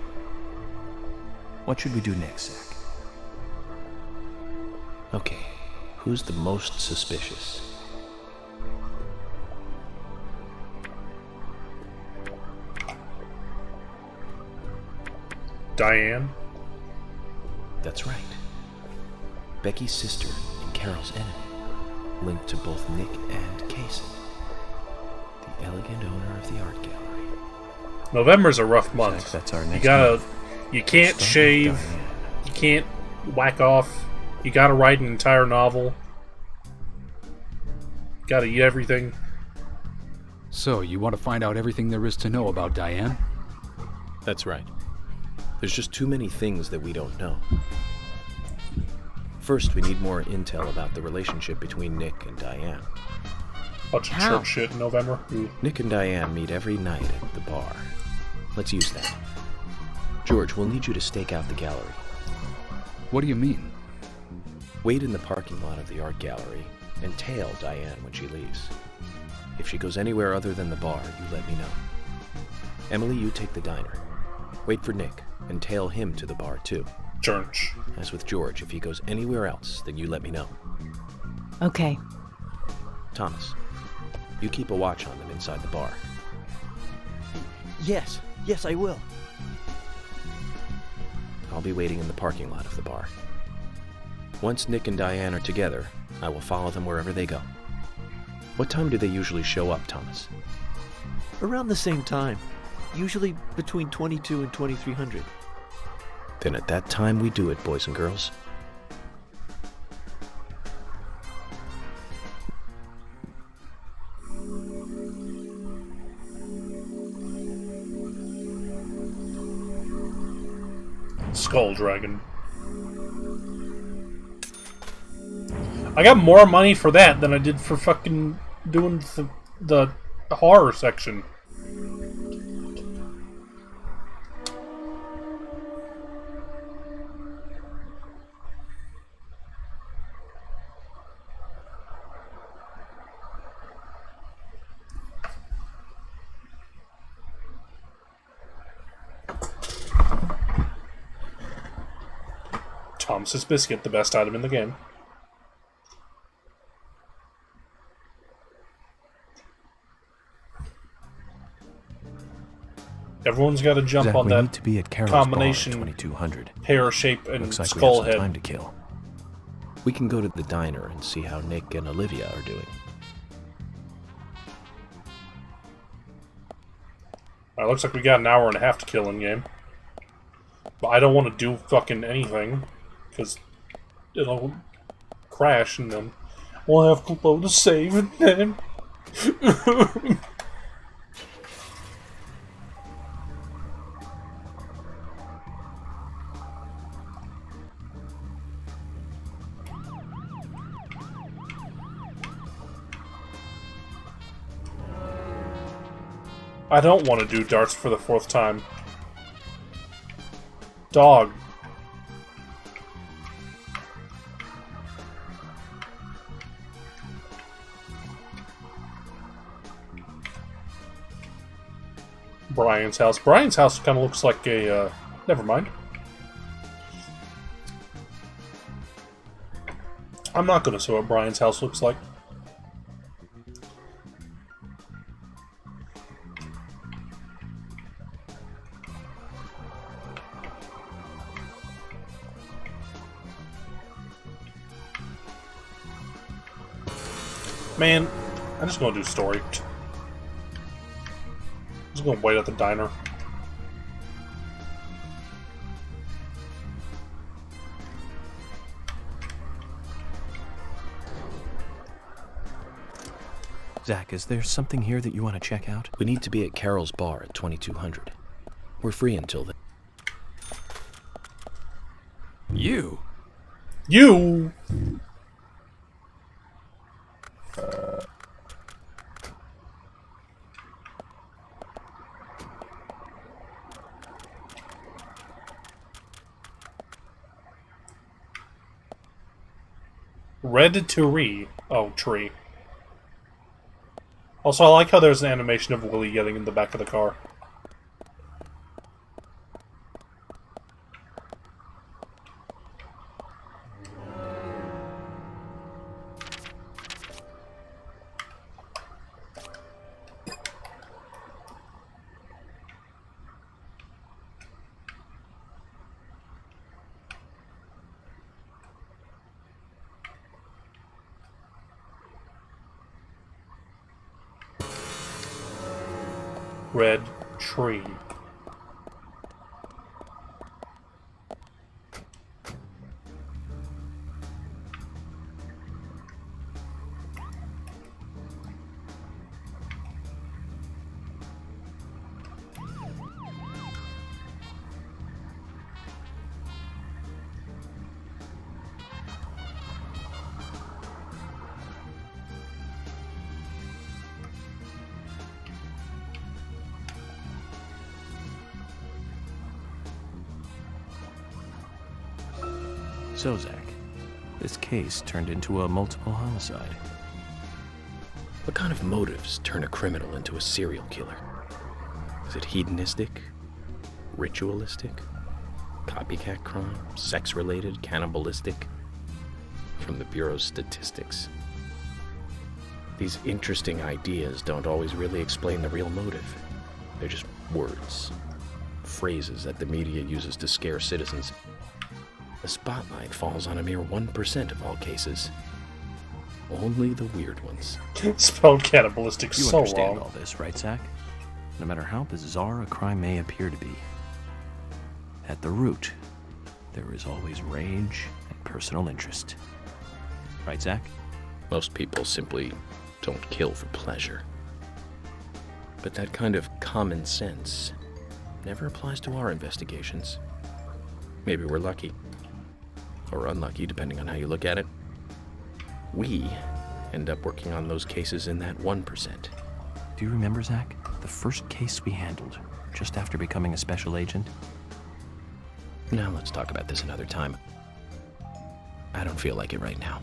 What should we do next, Zach? Okay, who's the most suspicious?
Diane?
That's right. Becky's sister and Carol's enemy, linked to both Nick and Kaysen. The elegant owner of the art gallery.
November's a rough month.
Zach, that's our
You
next
gotta,
move.
you can't shave, you can't whack off, you gotta write an entire novel. Gotta eat everything.
So, you want to find out everything there is to know about Diane?
That's right. There's just too many things that we don't know. First, we need more intel about the relationship between Nick and Diane.
Bunch of church shit in November. Ooh.
Nick and Diane meet every night at the bar. Let's use that. George, we'll need you to stake out the gallery.
What do you mean?
Wait in the parking lot of the art gallery and tail Diane when she leaves. If she goes anywhere other than the bar, you let me know. Emily, you take the diner. Wait for Nick and tail him to the bar too.
Church.
As with George, if he goes anywhere else, then you let me know.
Okay.
Thomas, you keep a watch on them inside the bar.
Yes, I will.
I'll be waiting in the parking lot of the bar. Once Nick and Diane are together, I will follow them wherever they go. What time do they usually show up, Thomas?
Around the same time. Usually between 22 and 2300.
Then at that time we do it, boys and girls.
Skull Dragon. I got more money for that than I did for fucking doing the horror section. Thomas's Biscuit, the best item in the game. Everyone's got to jump
Zach,
on
we
that
need to be at Carol's bar at
combination
2200.
pear shape and
Looks like
skull
we have some
head.
time to kill. We can go to the diner and see how Nick and Olivia are doing.
Looks like we got an hour and a half to kill in game. But I don't want to do fucking anything, because it'll crash and then we'll have to load a save and then... I don't want to do darts for the 4th time. Dog. Brian's house. Brian's house kind of looks like a, never mind. I'm not going to say what Brian's house looks like. Man, I'm just gonna do story. I'm just gonna wait at the diner.
Zach, is there something here that you want to check out? We need to be at Carol's bar at 2200. We're free until then.
You?
You! Red Tree. Oh, tree. Also, I like how there's an animation of Willie getting in the back of the car. red tree.
So, Zach, this case turned into a multiple homicide. What kind of motives turn a criminal into a serial killer? Is it hedonistic? Ritualistic? Copycat crime? Sex-related? Cannibalistic? From the Bureau's statistics. These interesting ideas don't always really explain the real motive. They're just words. Phrases that the media uses to scare citizens. The spotlight falls on a mere 1% of all cases. Only the weird ones.
Spelled cannibalistic
You
so
understand
wrong.
all this, right, Zach? No matter how bizarre a crime may appear to be, at the root, there is always rage and personal interest. Right, Zach? Most people simply don't kill for pleasure. But that kind of common sense never applies to our investigations. Maybe we're lucky. Or unlucky, depending on how you look at it. We end up working on those cases in that 1%. Do you remember, Zach, the first case we handled just after becoming a special agent? Now let's talk about this another time. I don't feel like it right now.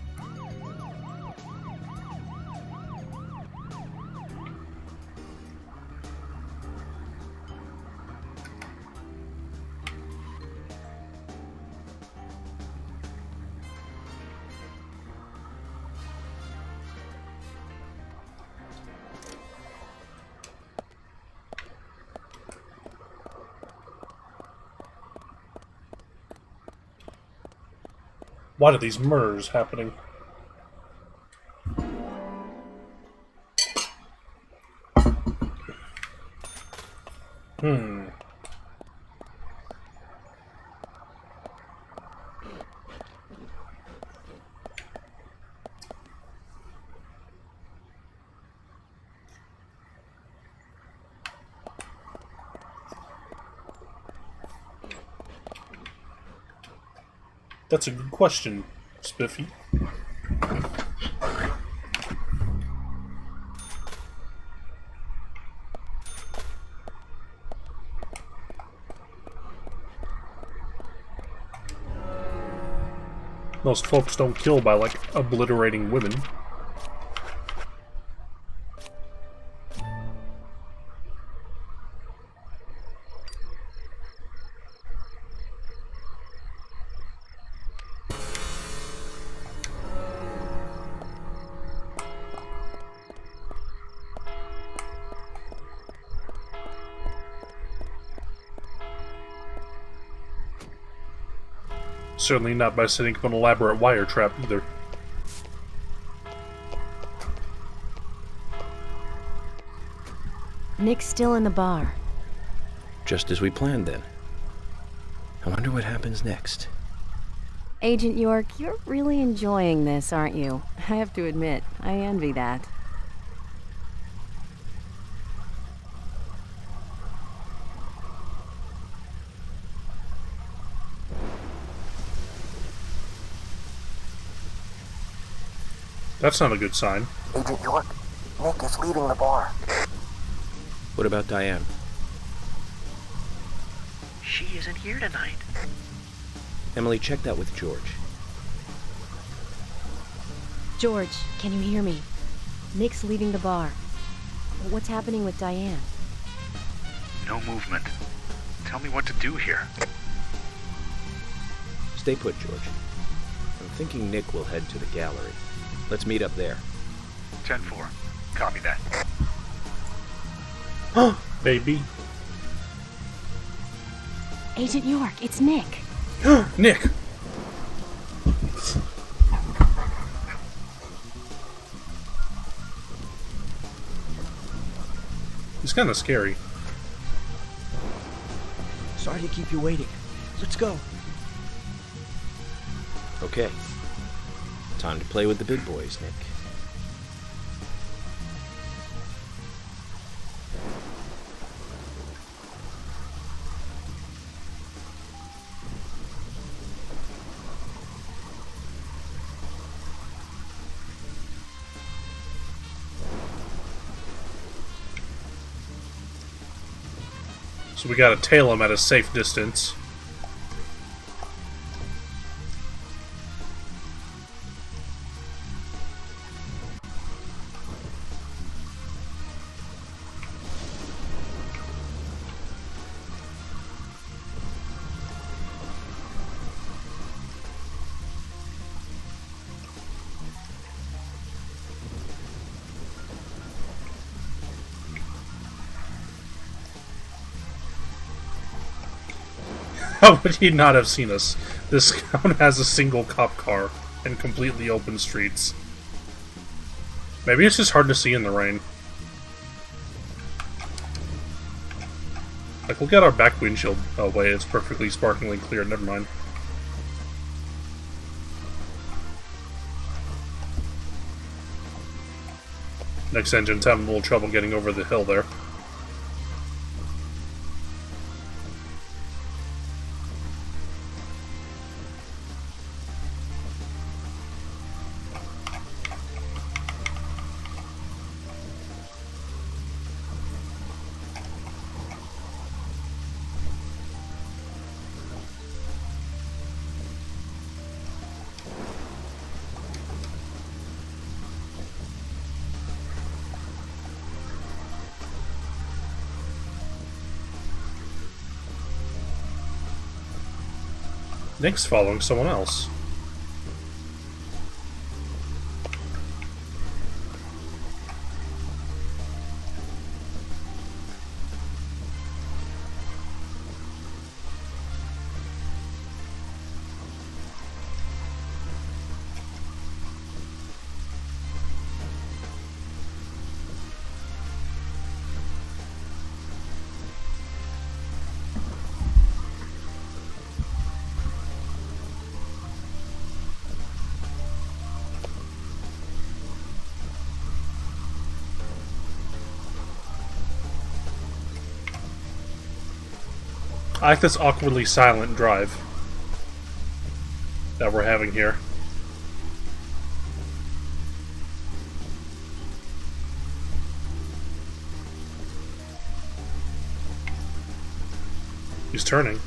Why are these murders happening? That's a good question, Spiffy. Most folks don't kill by, like, obliterating women. Certainly not by setting up an elaborate wire trap, either.
Nick's still in the bar.
Just as we planned, then. I wonder what happens next.
Agent York, you're really enjoying this, aren't you? I have to admit, I envy that.
That's not a good sign.
Agent York, Nick is leaving the bar.
What about Diane?
She isn't here tonight.
Emily, check that with George.
George, can you hear me? Nick's leaving the bar. What's happening with Diane?
No movement. Tell me what to do here.
Stay put, George. I'm thinking Nick will head to the gallery. Let's meet up there.
10-4. Copy that.
Baby.
Agent York, it's Nick.
Nick! He's kind of scary.
Sorry to keep you waiting. Let's go.
Okay. Time to play with the big boys, Nick.
So we gotta tail him at a safe distance. How would he not have seen us? This town has a single cop car and completely open streets. Maybe it's just hard to see in the rain. Like, look at our back windshield away, it's perfectly sparklingly clear, never mind. Next engine's having a little trouble getting over the hill there. Nick's following someone else. I like this awkwardly silent drive that we're having here. He's turning.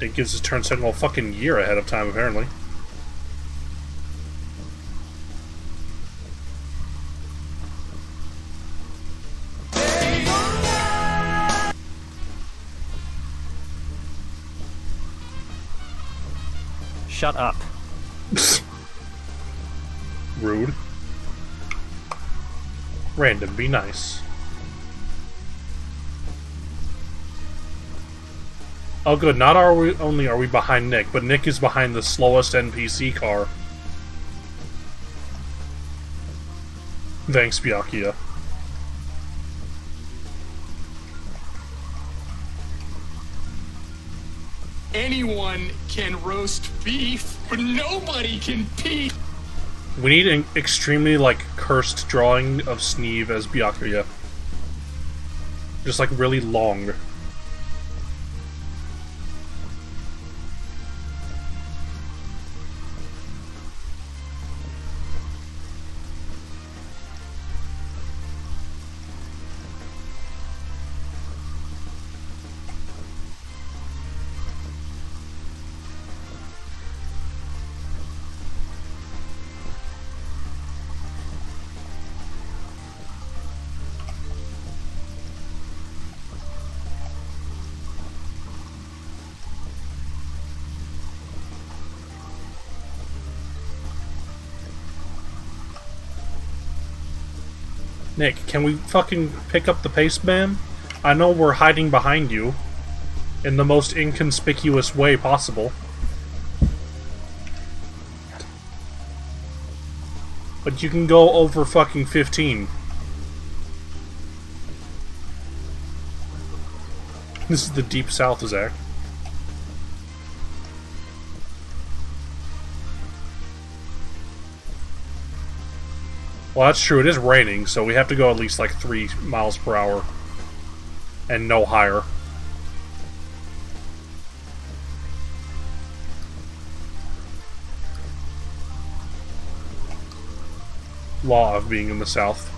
It gives his turn signal a fucking year ahead of time, apparently.
Shut up.
Rude. Random, be nice. Oh good, not only are we behind Nick, but Nick is behind the slowest NPC car. Thanks, Byakuya.
Anyone can roast beef, but nobody can pee.
We need an extremely, like, cursed drawing of Sneeve as Byakuya. Just, like, really long. Nick, can we fucking pick up the pace, man? I know we're hiding behind you in the most inconspicuous way possible. But you can go over fucking 15. This is the deep south, Zach. Well, that's true. It is raining, so we have to go at least like 3 miles per hour. And no higher. Law of being in the south.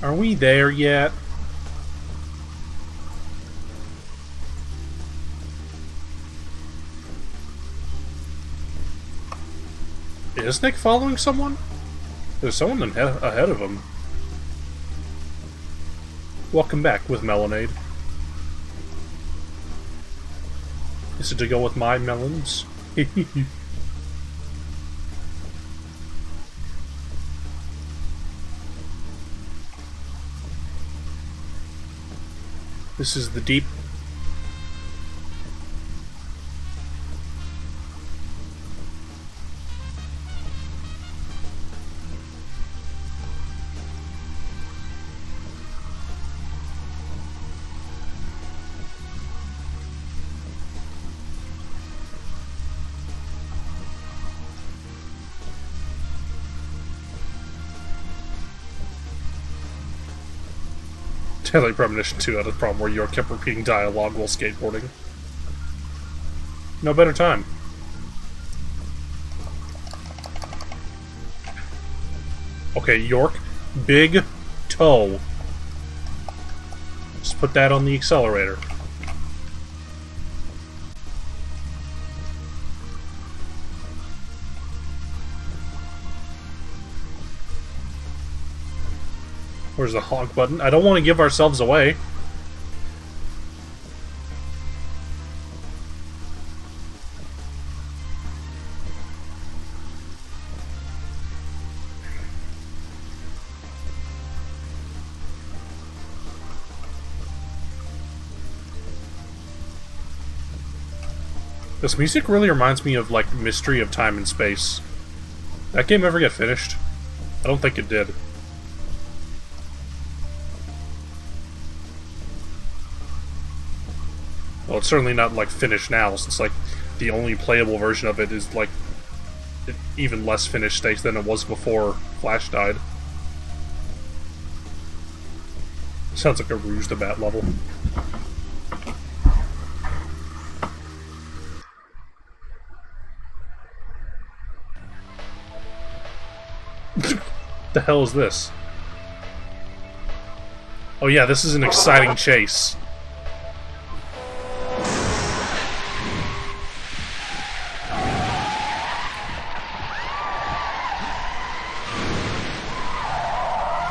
Are we there yet? Is Nick following someone? There's someone ahead of him. Welcome back with Melonade. Is it to go with my melons? This is the deep. Like Premonition 2 had a problem where York kept repeating dialogue while skateboarding. No better time. Okay, York, big toe. Just put that on the accelerator. Where's the honk button? I don't want to give ourselves away. This music really reminds me of, like, Mystery of Time and Space. That game ever get finished? I don't think it did. Well, it's certainly not, like, finished now, since, like, the only playable version of it is, like, even less finished state than it was before Flash died. Sounds like a Rouge the Bat level. The hell is this? Oh yeah, this is an exciting chase.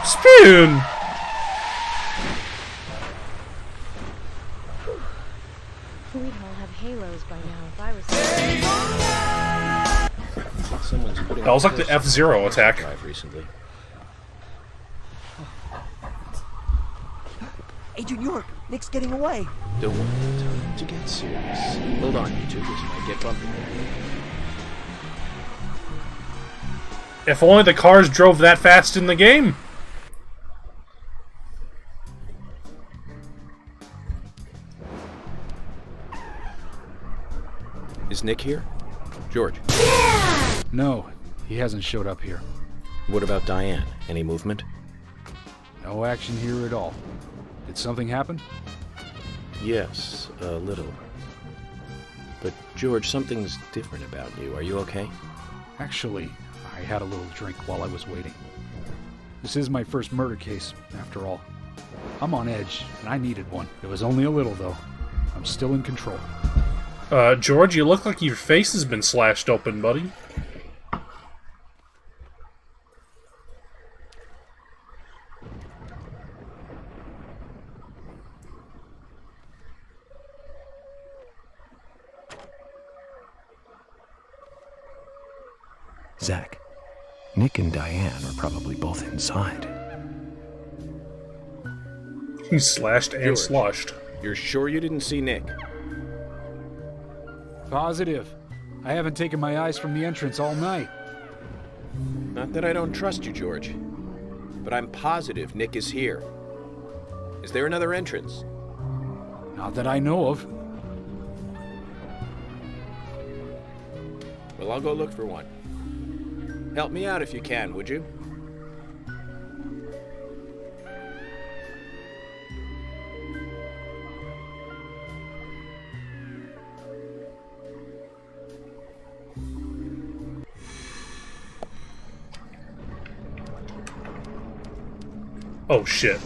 Spoon!
We'd all have halos by now if I was.
That was like the F-Zero attack.
Recently.
Agent York, Nick's getting away.
Don't want the time to get serious. Hold on, you two. This might get bumpy.
If only the cars drove that fast in the game.
Is Nick here? George?
No, he hasn't showed up here.
What about Diane? Any movement?
No action here at all. Did something happen?
Yes, a little. But George, something's different about you. Are you okay?
Actually, I had a little drink while I was waiting. This is my first murder case, after all. I'm on edge, and I needed one. It was only a little, though. I'm still in control.
George, you look like your face has been slashed open, buddy.
Zach, Nick and Diane are probably both inside.
He's slashed and
George,
sloshed.
You're sure you didn't see Nick?
Positive. I haven't taken my eyes from the entrance all night.
Not that I don't trust you, George. But I'm positive Nick is here. Is there another entrance?
Not that I know of.
Well, I'll go look for one. Help me out if you can, would you?
Oh shit.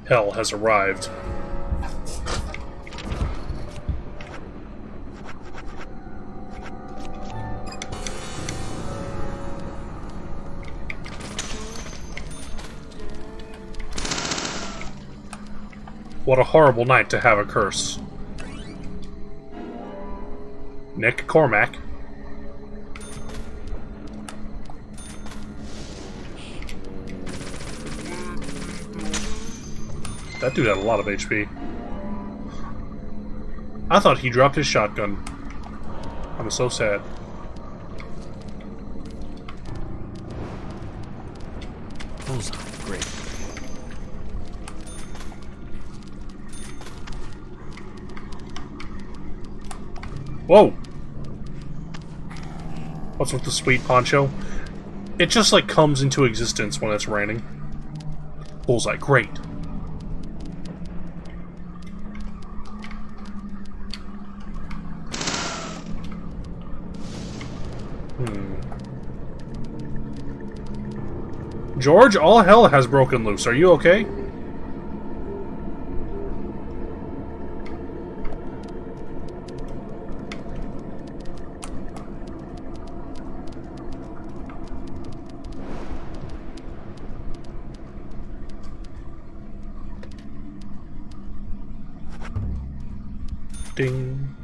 Hell has arrived. What a horrible night to have a curse. Nick Cormack. That dude had a lot of HP. I thought he dropped his shotgun. I'm so sad.
Bullseye, great.
Whoa! What's with the sweet poncho? It just like comes into existence when it's raining. Bullseye, great. George, all hell has broken loose. Are you okay? Ding.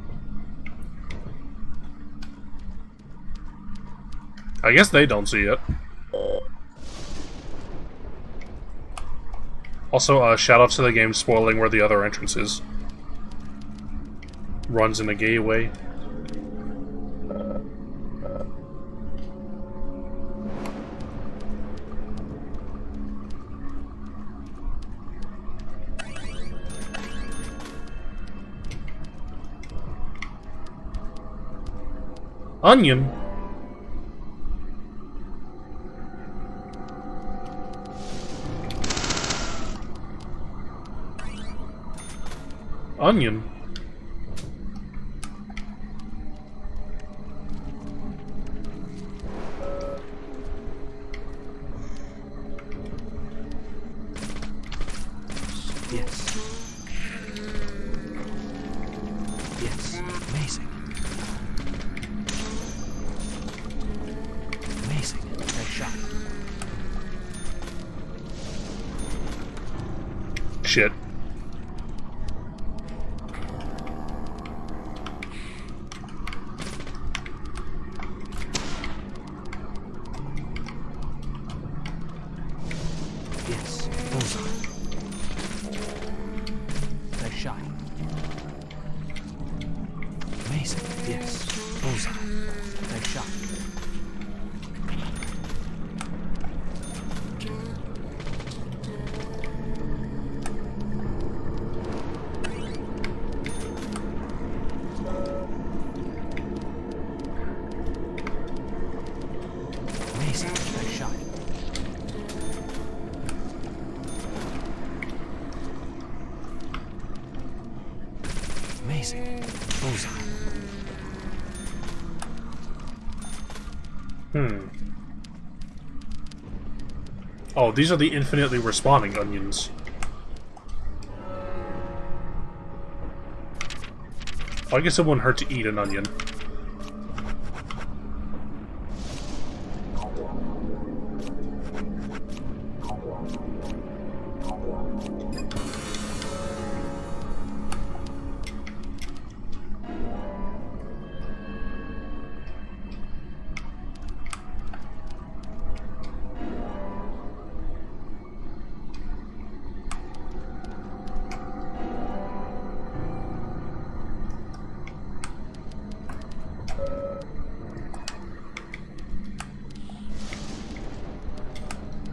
I guess they don't see it. Also, shout out to the game spoiling where the other entrance is. Runs in a gay way. Onion? Onion?
Yes. Yes. Amazing. Amazing. Nice shot.
Shit.
Yes. Bullseye. Nice shot. Amazing. Yes. Bullseye. Nice shot. Amazing. Nice shot. Amazing. Bullseye.
Oh, these are the infinitely responding onions. Well, I guess it wouldn't hurt to eat an onion.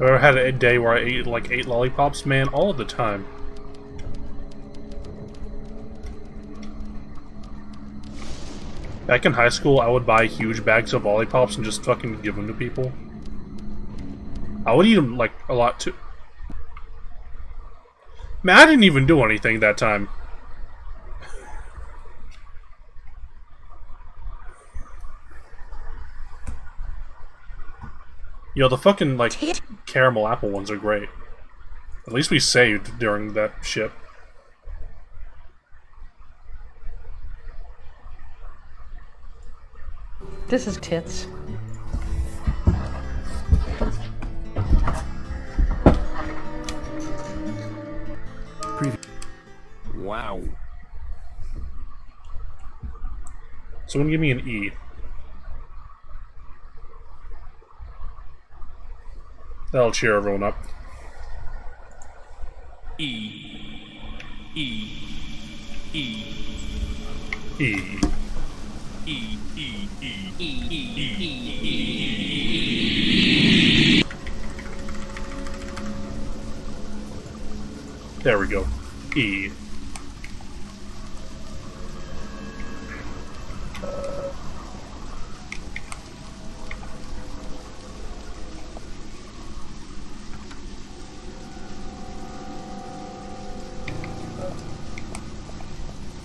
I've ever had a day where I ate like 8 lollipops, man, all the time. Back in high school, I would buy huge bags of lollipops and just fucking give them to people. I would eat them, like, a lot, too. Man, I didn't even do anything that time. Yo, the fucking, like, caramel apple ones are great. At least we saved during that shit.
This is tits.
Wow.
Someone give me an E. That'll cheer everyone up.
E. E. E.
E.
E. E.
There we go. E.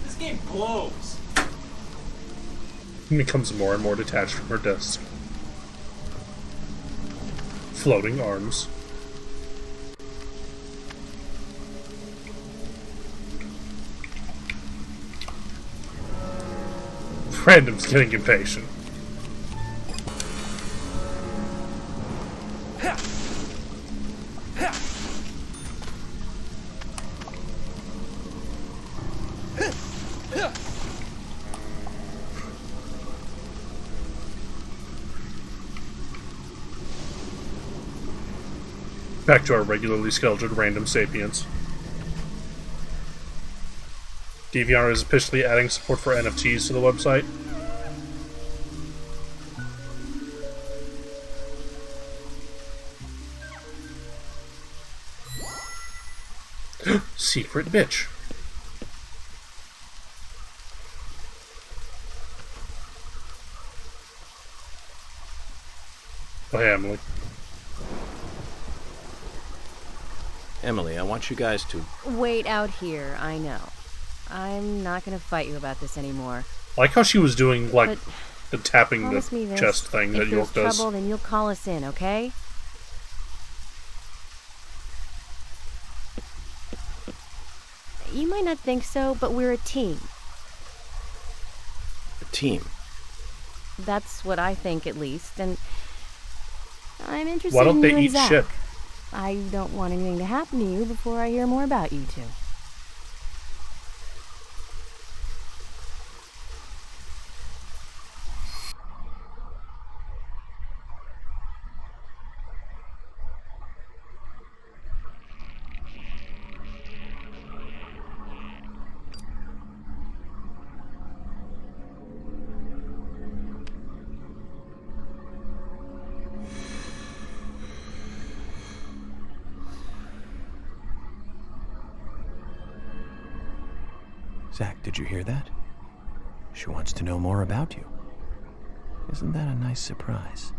This game blows.
He becomes more and more detached from her desk. Floating arms. Random's getting impatient. Back to our regularly scheduled random sapiens. DeviantArt is officially adding support for NFTs to the website. Secret bitch. Oh, hey, Emily.
Emily, I want you guys to...
Wait out here, I know. I'm not gonna fight you about this anymore.
I like how she was doing, like,
But
the tapping the
promise me this.
chest thing that
If
York
there's
does.
trouble, then you'll call us in, okay? You might not think so, but we're a team.
A team?
That's what I think, at least, and I'm interested
Why don't
in
they
you and
eat
Zach.
shit?
I don't want anything to happen to you before I hear more about you two.
Zach, did you hear that? She wants to know more about you. Isn't that a nice surprise?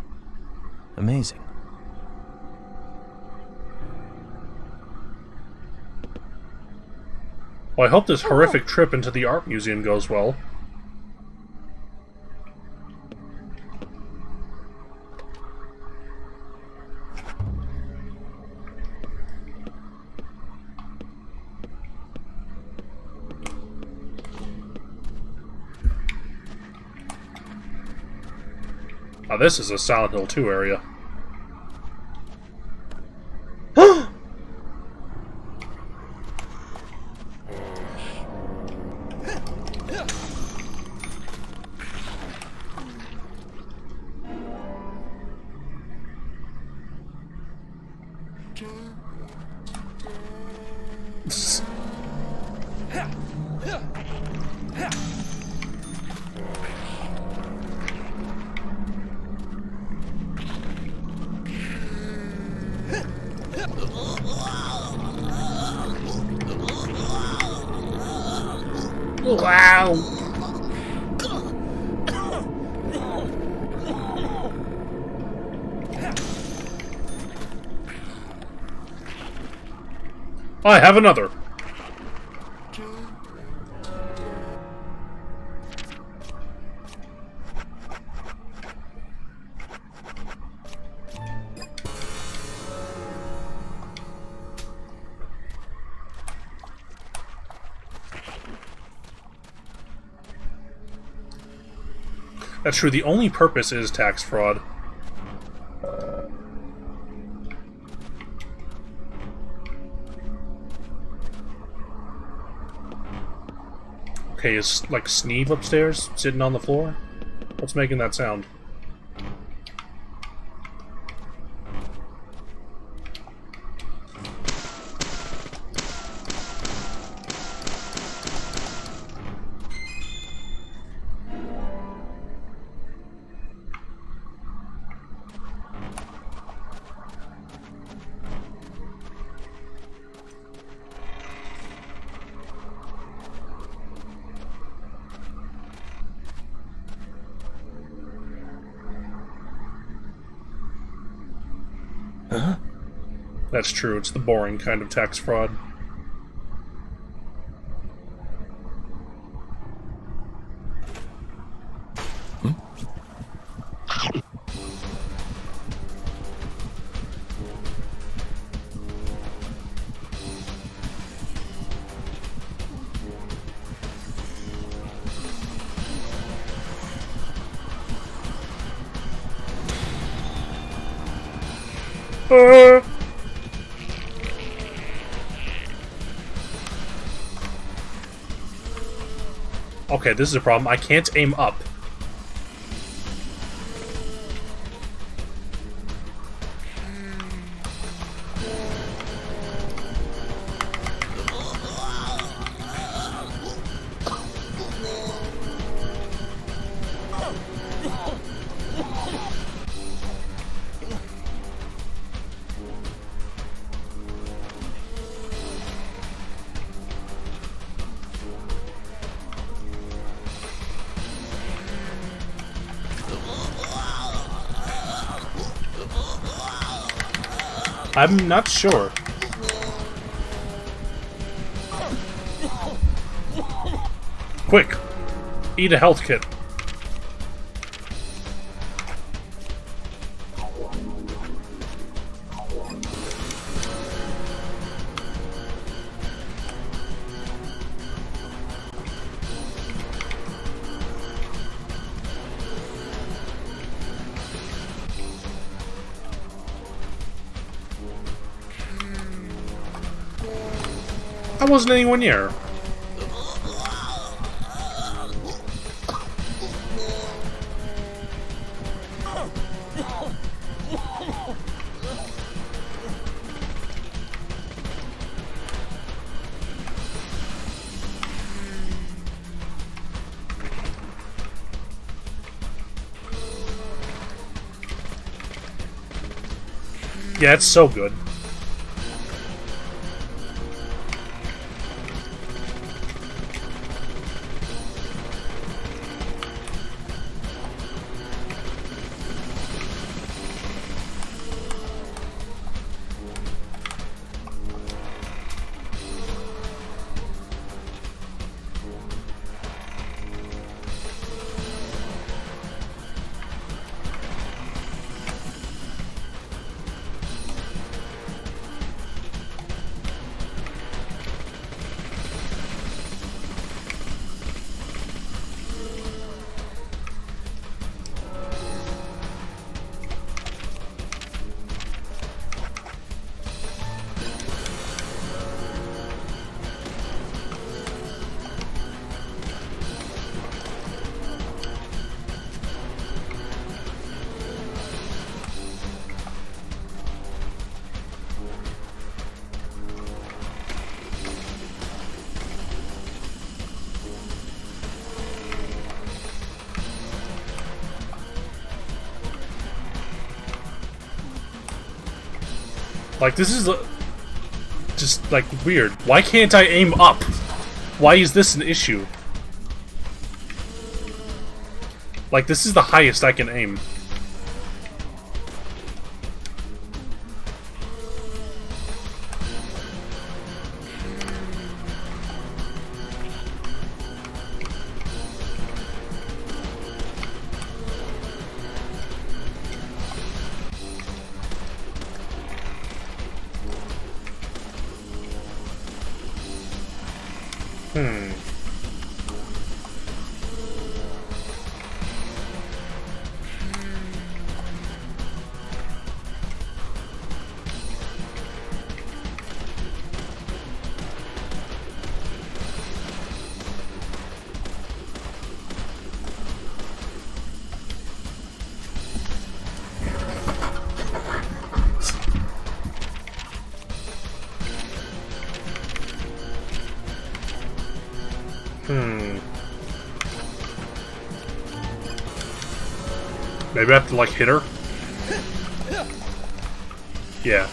Amazing.
Well, I hope this horrific trip into the art museum goes well. Now this is a Silent Hill 2 area. Wow. I have another. That's true, the only purpose is tax fraud. Okay, is, like, Sneeve upstairs, sitting on the floor? What's making that sound?
Huh?
That's true, it's the boring kind of tax fraud. Okay, this is a problem. I can't aim up. I'm not sure. Quick! Eat a health kit. I wasn't anywhere near. Yeah, it's so good. Like, this is just, like, weird. Why can't I aim up? Why is this an issue? Like, this is the highest I can aim. Maybe I have to, like, hit her? Yeah.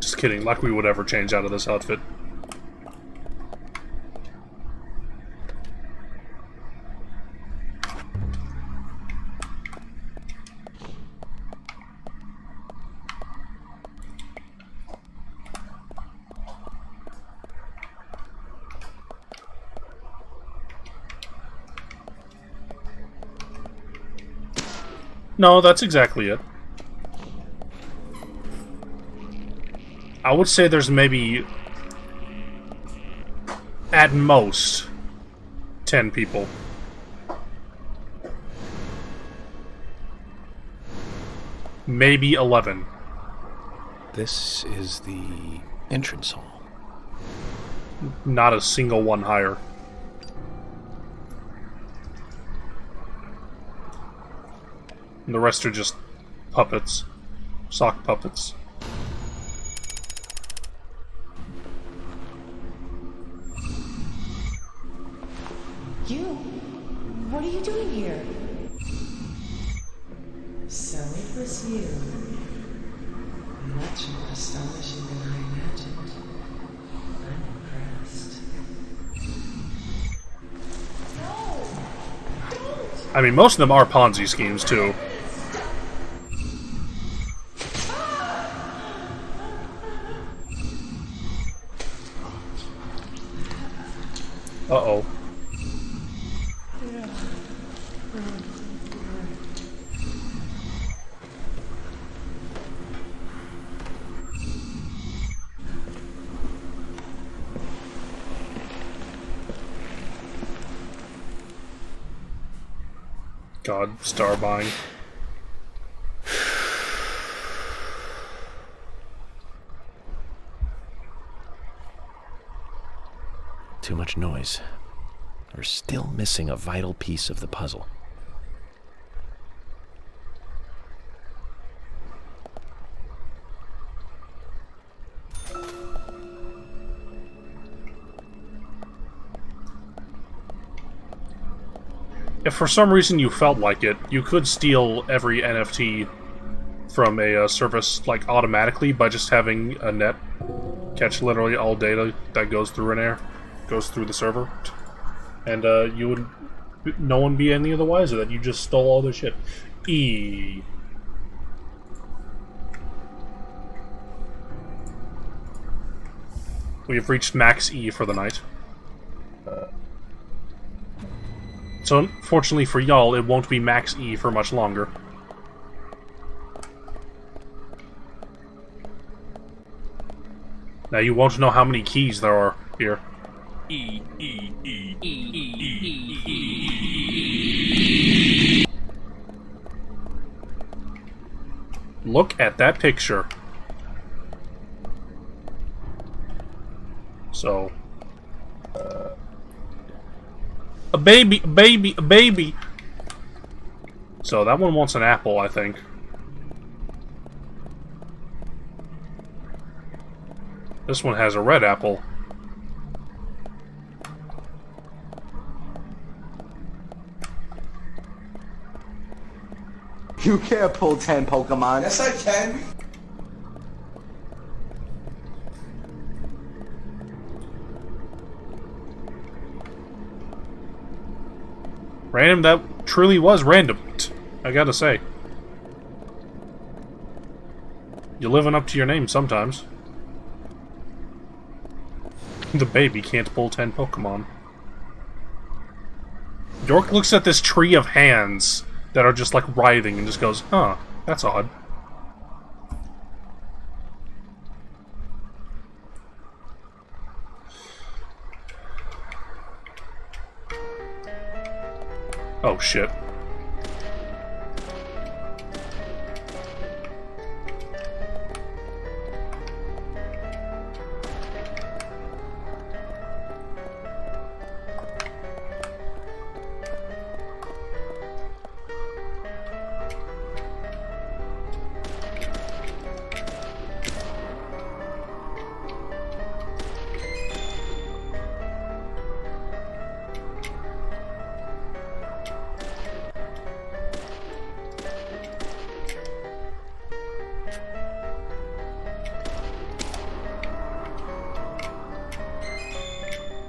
Just kidding, like we would ever change out of this outfit. No, that's exactly it. I would say there's maybe, at most, 10 people. Maybe 11.
This is the entrance hall.
Not a single one higher. And the rest are just puppets. Sock puppets.
What are you doing here? So it was you. Much more astonishing than I imagined. I'm impressed.
I mean, most of them are Ponzi schemes, too. Uh-oh. God, star buying.
Too much noise. We're still missing a vital piece of the puzzle.
If for some reason you felt like it, you could steal every NFT from a service like automatically by just having a net catch literally all data that goes through the server, and you would no one be any the wiser that you just stole all their shit. We have reached max E for the night. So unfortunately for y'all, it won't be max E for much longer. Now you won't know how many keys there are here. Look at that picture. So... A baby, a baby, a baby! So that one wants an apple, I think. This one has a red apple.
You can't pull 10 Pokemon. Yes, I can.
Random, that truly was random, I gotta say. You're living up to your name sometimes. The baby can't pull 10 Pokemon. York looks at this tree of hands that are just like writhing and just goes, huh, that's odd. Oh shit.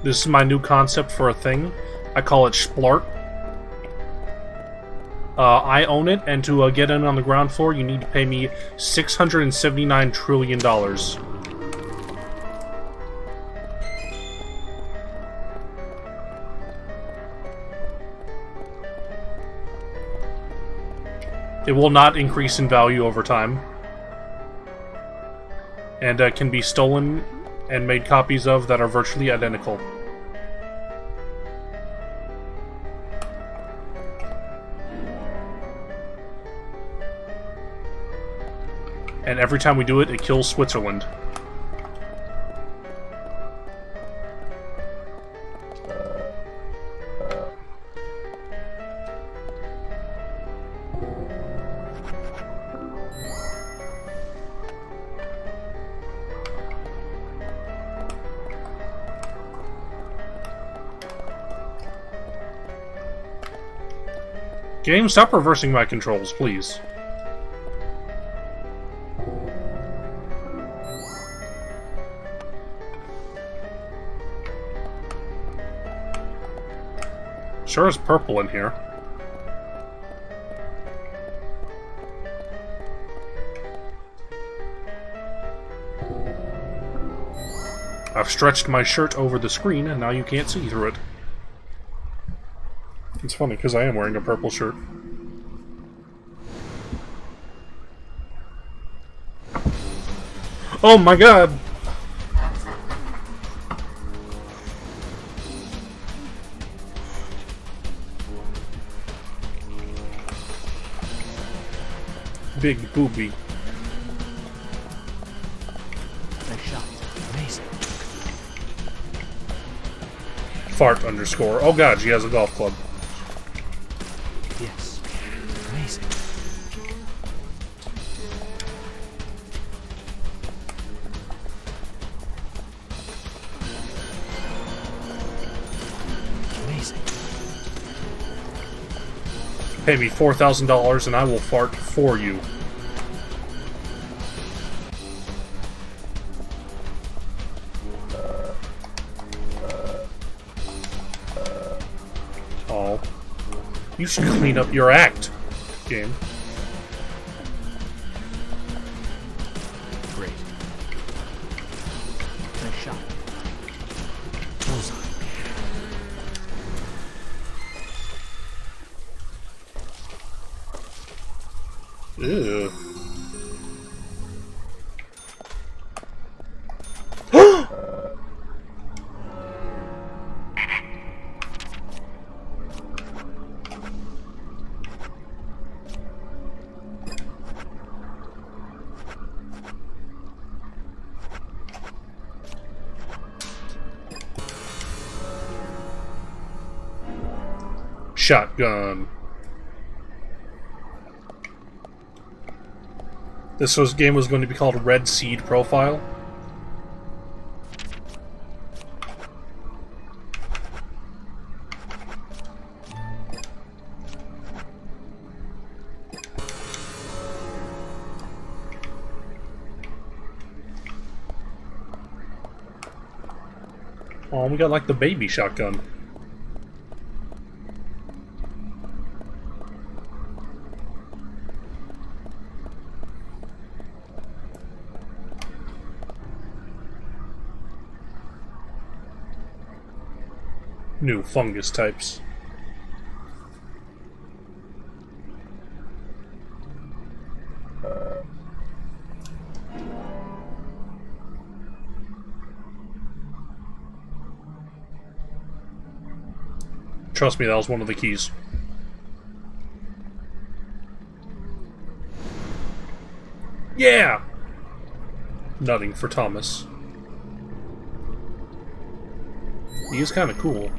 This is my new concept for a thing. I call it Splart. I own it, and to get in on the ground floor, you need to pay me $679 trillion. It will not increase in value over time. And can be stolen and made copies of that are virtually identical. And every time we do it, it kills Switzerland. Game, stop reversing my controls, please. Sure is purple in here. I've stretched my shirt over the screen and now you can't see through it. It's funny because I am wearing a purple shirt. Oh my god! Big booby.
Nice shot. Amazing.
Fart underscore. Oh god, she has a golf club.
Yes. Amazing. Amazing.
Pay me $4,000 and I will fart for you. Oh. You should clean up your act, game.
Great. Nice shot. Bullseye.
Ew. Shotgun. Game was going to be called Red Seed Profile. Oh, we got like the baby shotgun. New fungus types. Trust me, that was one of the keys. Yeah! Nutting for Thomas. He is kind of cool.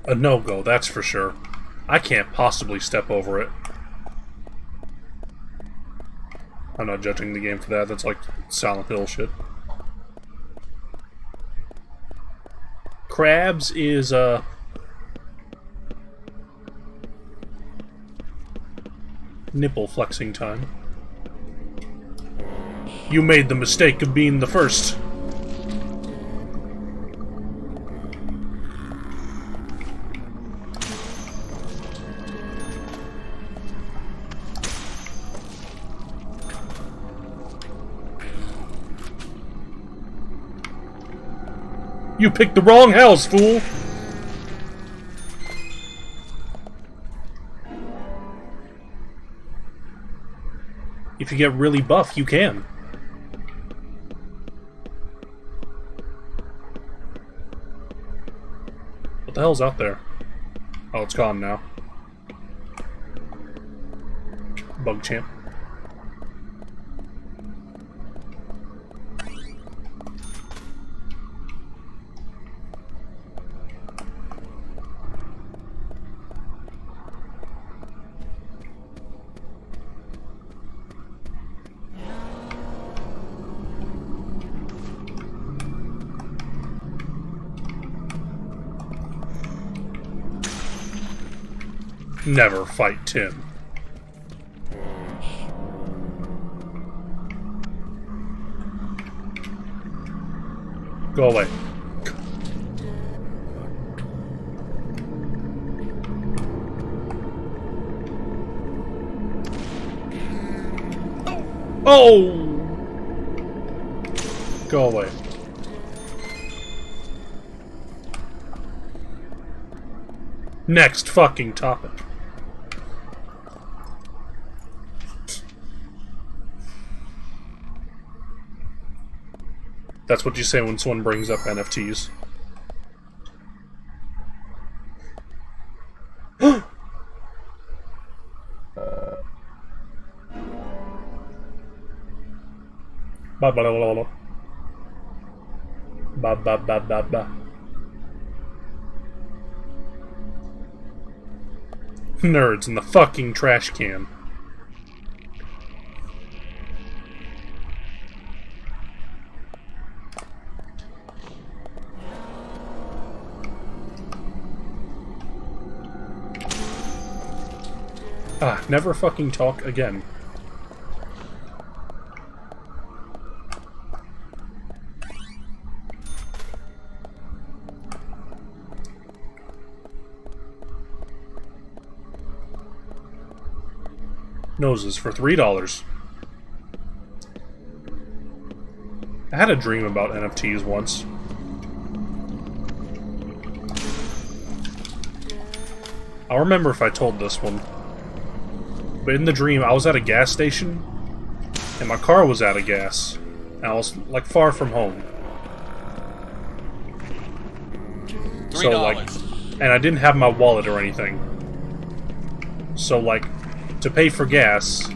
A no-go, that's for sure. I can't possibly step over it. I'm not judging the game for that, that's like Silent Hill shit. Crabs is, nipple flexing time. You made the mistake of being the first. You picked the wrong house, fool! If you get really buff, you can. What the hell's out there? Oh, it's gone now. Bug champ. Never fight Tim. Go away. Oh! Go away. Next fucking topic. That's what you say when someone brings up NFTs. Ba ba la la la. Ba ba ba ba ba. Nerds in the fucking trash can. Ah, never fucking talk again. Noses for $3. I had a dream about NFTs once. I'll remember if I told this one. But in the dream, I was at a gas station, and my car was out of gas. And I was, like, far from home. So, like, and I didn't have my wallet or anything. So, like, to pay for gas...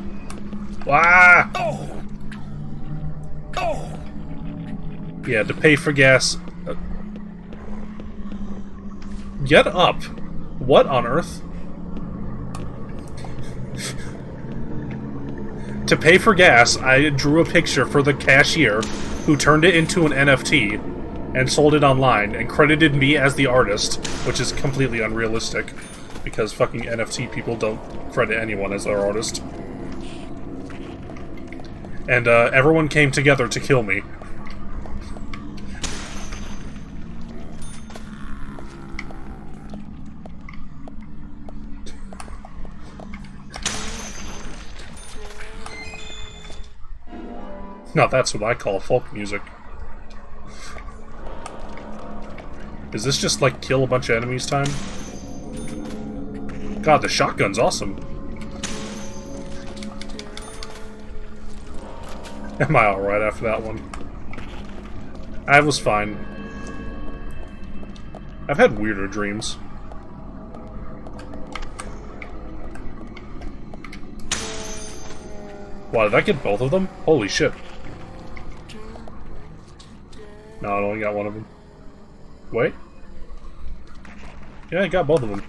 Ah! Yeah, to pay for gas... Get up! What on earth? To pay for gas, I drew a picture for the cashier, who turned it into an NFT, and sold it online, and credited me as the artist, which is completely unrealistic, because fucking NFT people don't credit anyone as their artist. And, everyone came together to kill me. Now that's what I call folk music. Is this just like kill a bunch of enemies time? God, the shotgun's awesome. Am I alright after that one? I was fine. I've had weirder dreams. Wow, did I get both of them? Holy shit. No, I only got one of them. Wait. Yeah, I got both of them.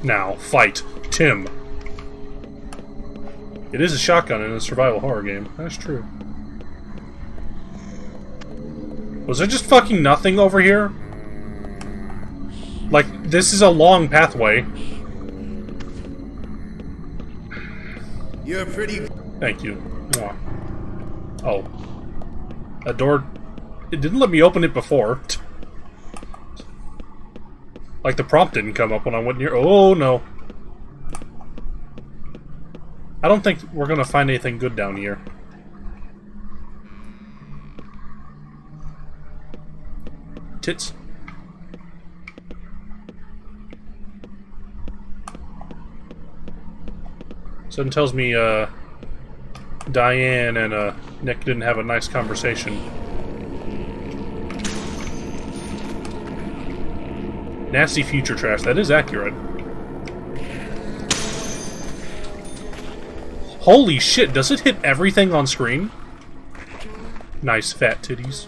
Now, fight. Tim. It is a shotgun in a survival horror game. That's true. Was there just fucking nothing over here? Like, this is a long pathway.
You're pretty...
Thank you. Mwah. Oh. That door... It didn't let me open it before. Like, the prompt didn't come up when I went near... Oh, no. I don't think we're gonna find anything good down here. Tits. Something tells me, Diane and, Nick didn't have a nice conversation. Nasty future trash. That is accurate. Holy shit, does it hit everything on screen? Nice fat titties.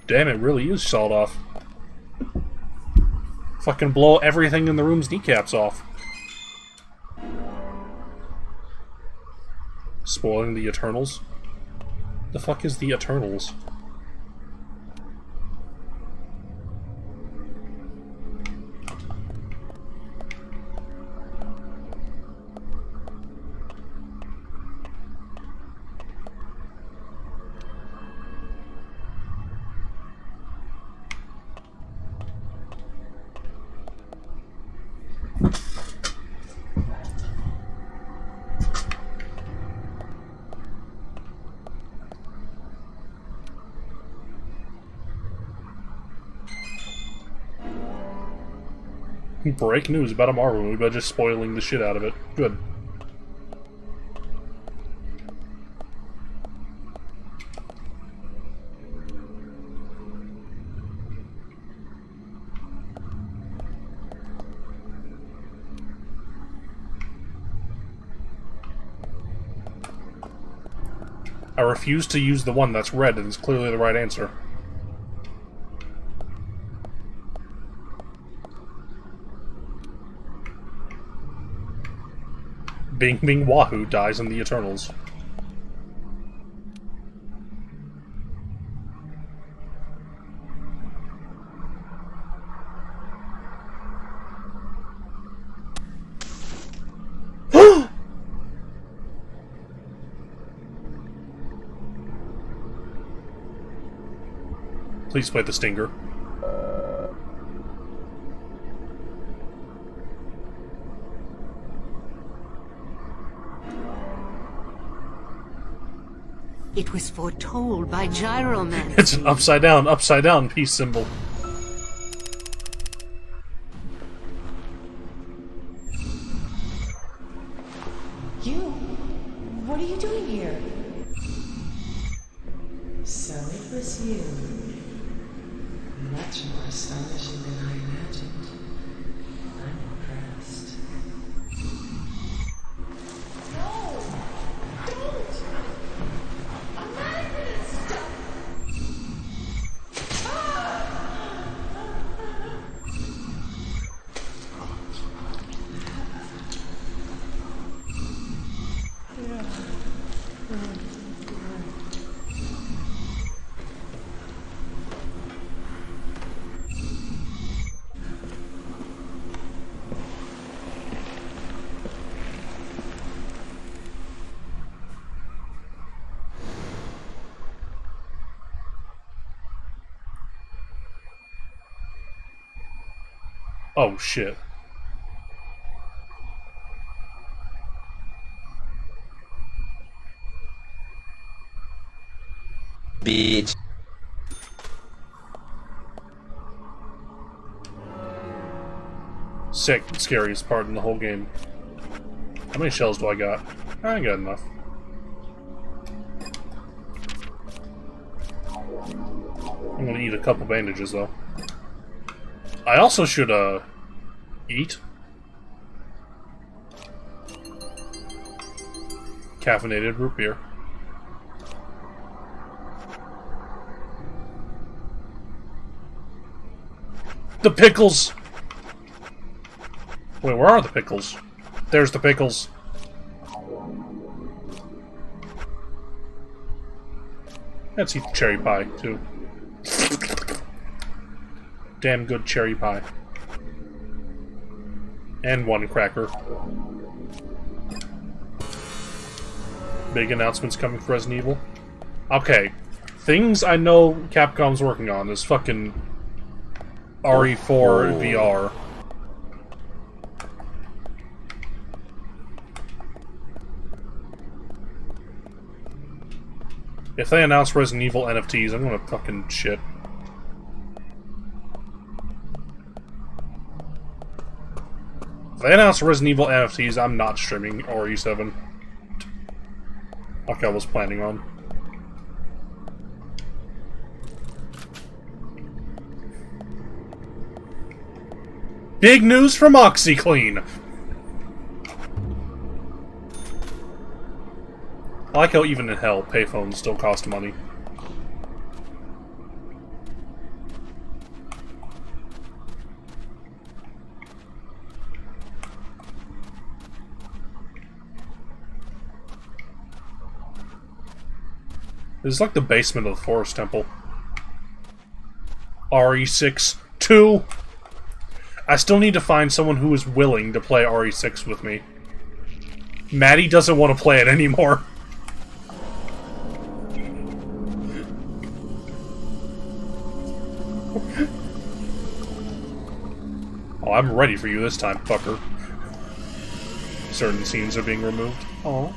Damn, it really is sawed off. Fucking blow everything in the room's kneecaps off. Spoiling the Eternals? The fuck is the Eternals? Break news about a Marvel movie by just spoiling the shit out of it. Good. I refuse to use the one that's red, and it's clearly the right answer. Bing Bing Wahoo dies in the Eternals. Please play the stinger.
It was foretold by Gyromancy.
It's an upside down peace symbol.
You? What are you doing here? So it was you. Much more astonishing than I imagined. I'm impressed. No! Don't! I'm not gonna stop!
Oh shit.
Bitch.
Sick, scariest part in the whole game. How many shells do I got? I got enough. I'm gonna eat a couple bandages though. I also should, eat. Caffeinated root beer. The pickles! Wait, where are the pickles? There's the pickles. Let's eat the cherry pie, too. Damn good cherry pie. And one cracker. Big announcements coming for Resident Evil. Okay. Things I know Capcom's working on is fucking RE4 VR. If they announce Resident Evil NFTs, I'm gonna fucking shit. If they announce Resident Evil NFTs, I'm not streaming RE7. Like I was planning on. Big news from OxyClean! I like how even in hell, payphones still cost money. This is like the basement of the Forest Temple. RE6 2. I still need to find someone who is willing to play RE6 with me. Maddie doesn't want to play it anymore. Oh, I'm ready for you this time, fucker. Certain scenes are being removed. Oh.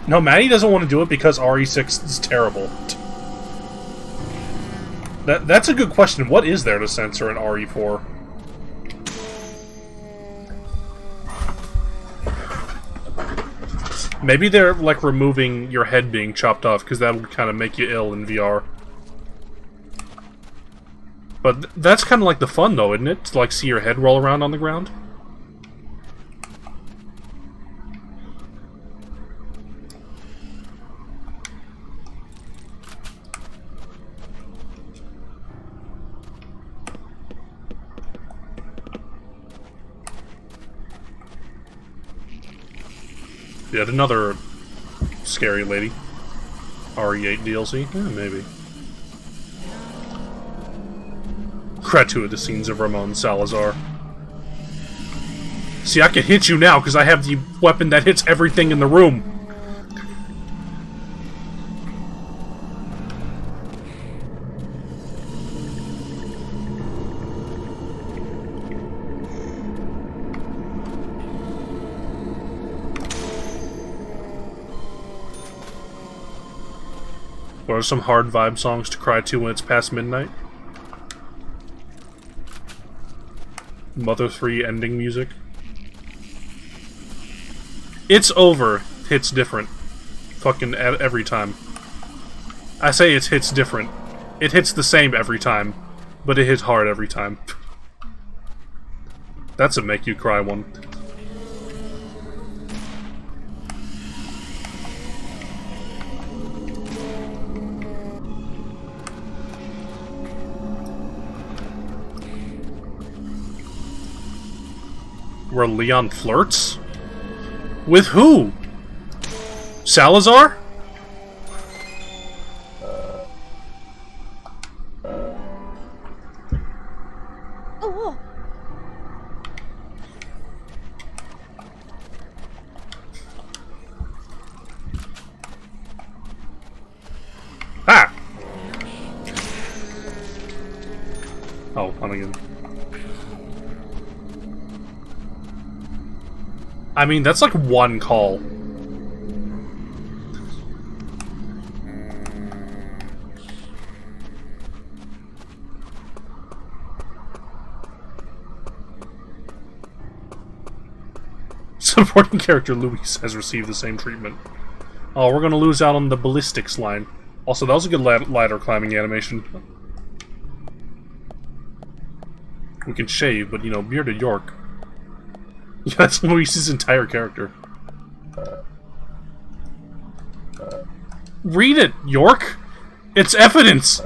No, Maddie doesn't want to do it because RE6 is terrible. That's a good question. What is there to censor in RE4? Maybe they're, like, removing your head being chopped off, because that would kind of make you ill in VR. But that's kind of like the fun, though, isn't it? To, like, see your head roll around on the ground? Yet another scary lady. RE8 DLC? Yeah, maybe. Gratuitous scenes of Ramon Salazar. See, I can hit you now because I have the weapon that hits everything in the room. What are some hard vibe songs to cry to when it's past midnight? Mother 3 ending music. It's Over hits different. Fucking every time. I say it hits different. It hits the same every time, but it hits hard every time. That's a make you cry one. Where Leon flirts? With who? Salazar?
Oh.
Ah! Oh, on again. I mean, that's like one call. Supporting character Luis has received the same treatment. Oh, we're gonna lose out on the ballistics line. Also, that was a good ladder climbing animation. We can shave, but, you know, bearded York. Yeah, that's Luis's entire character. Read it, York! It's evidence!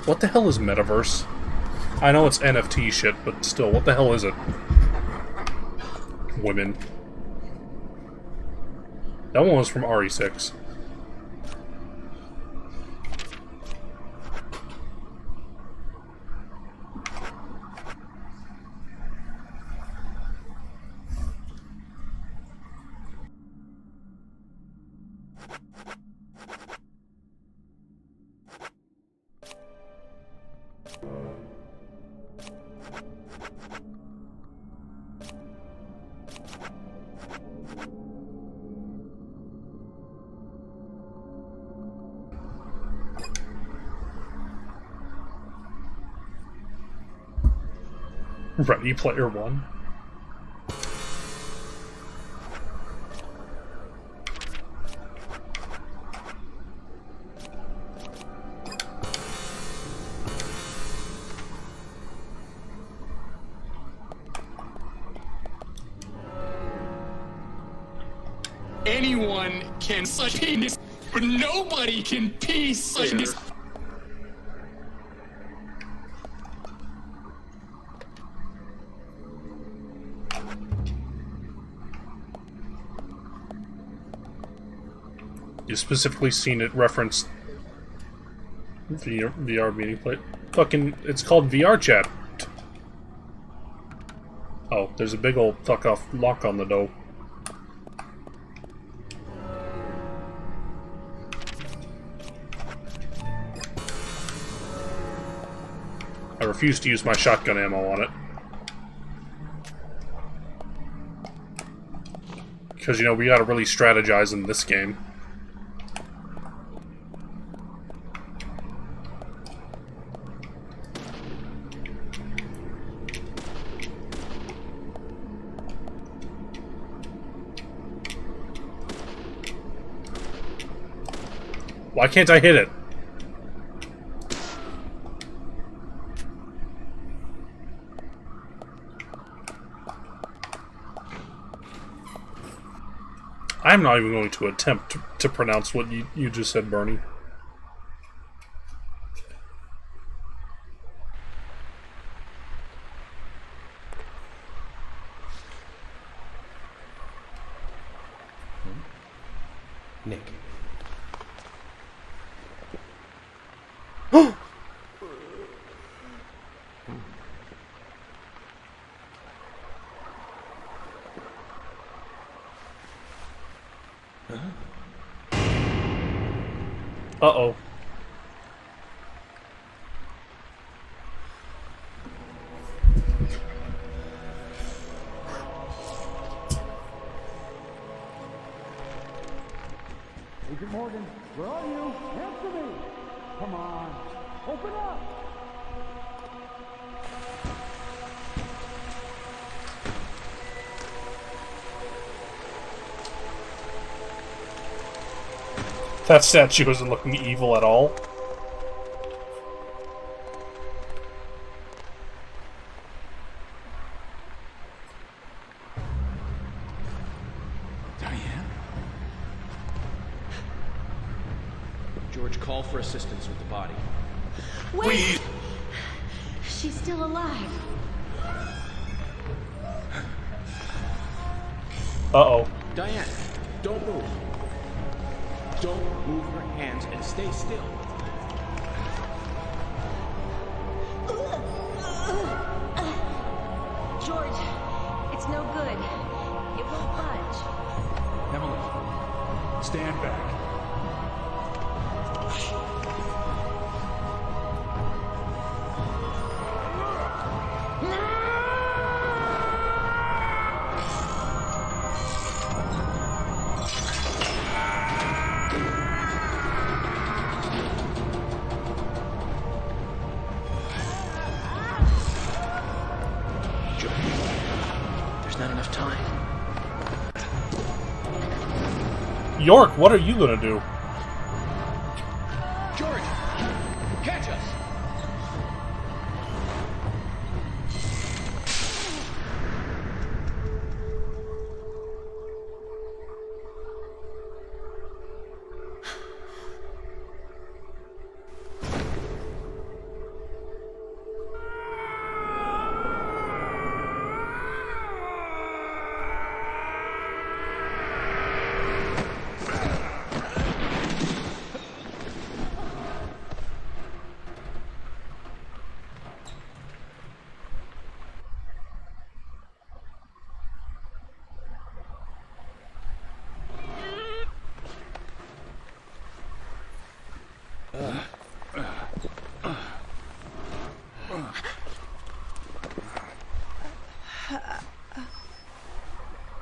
What the hell is Metaverse? I know it's NFT shit, but still, what the hell is it? Women. That one was from RE6. Ready Player One.
Anyone can such penis, but nobody can pee such penis.
You've specifically seen it referenced VR meeting plate. Fucking, it's called VR chat. Oh, there's a big old fuck off lock on the door. I refuse to use my shotgun ammo on it. Because, you know, we gotta really strategize in this game. Why can't I hit it? I'm not even going to attempt to pronounce what you just said, Bernie.
Nick.
Uh-oh.
Agent Morgan, where are you? Answer me! Come on, open up!
That statue isn't looking evil at all.
Diane? George, call for assistance with the body.
Wait! She's still alive.
Uh-oh.
Diane, don't move. Don't move your hands and stay still.
George, it's no good. It won't budge.
Emily, stand back.
There's not enough time.
York, what are you gonna do?
George, catch us!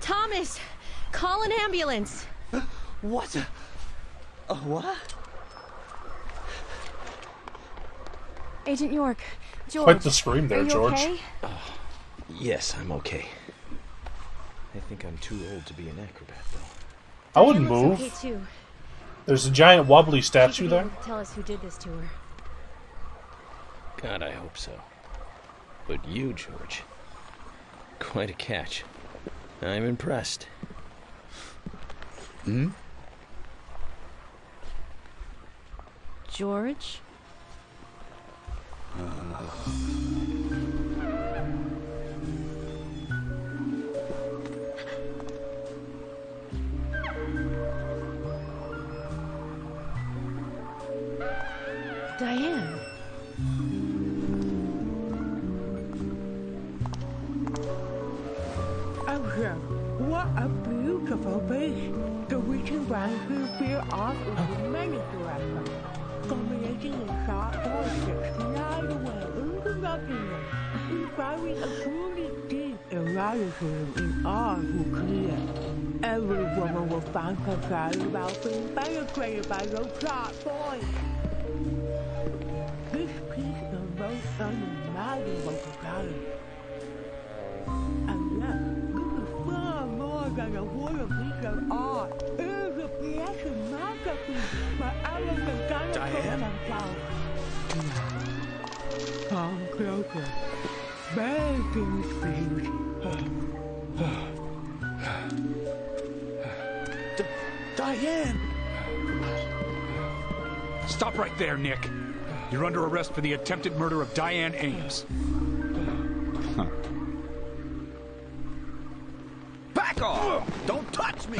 Thomas! Call an ambulance!
What? What?
Agent York, George.
Quite the scream there,
are you
George.
Okay?
Yes, I'm okay. I think I'm too old to be an acrobat, though.
I wouldn't
Diane looks
move.
okay too.
There's a giant wobbly
She
statue
should be
there.
able to tell us who did this to her.
God, I hope so. But you, George, quite a catch. I'm impressed. Hmm?
George? Diane.
Ocean, what a beautiful beach. The reaching branch will veer off into many directions. Culminating in sharp voices glide away interruptingly, inspiring a truly deep eroticism in all who clear. Every woman will fantasize about being penetrated by those sharp boys. This piece is most unimaginable talent. And yet, this is far more than a wooden piece of art. It is a piece of masterpiece by elegant
Diane?
themselves. Come closer. Begging things.
Diane!
Stop right there, Nick. You're under arrest for the attempted murder of Diane Ames.
Back off! Don't touch me!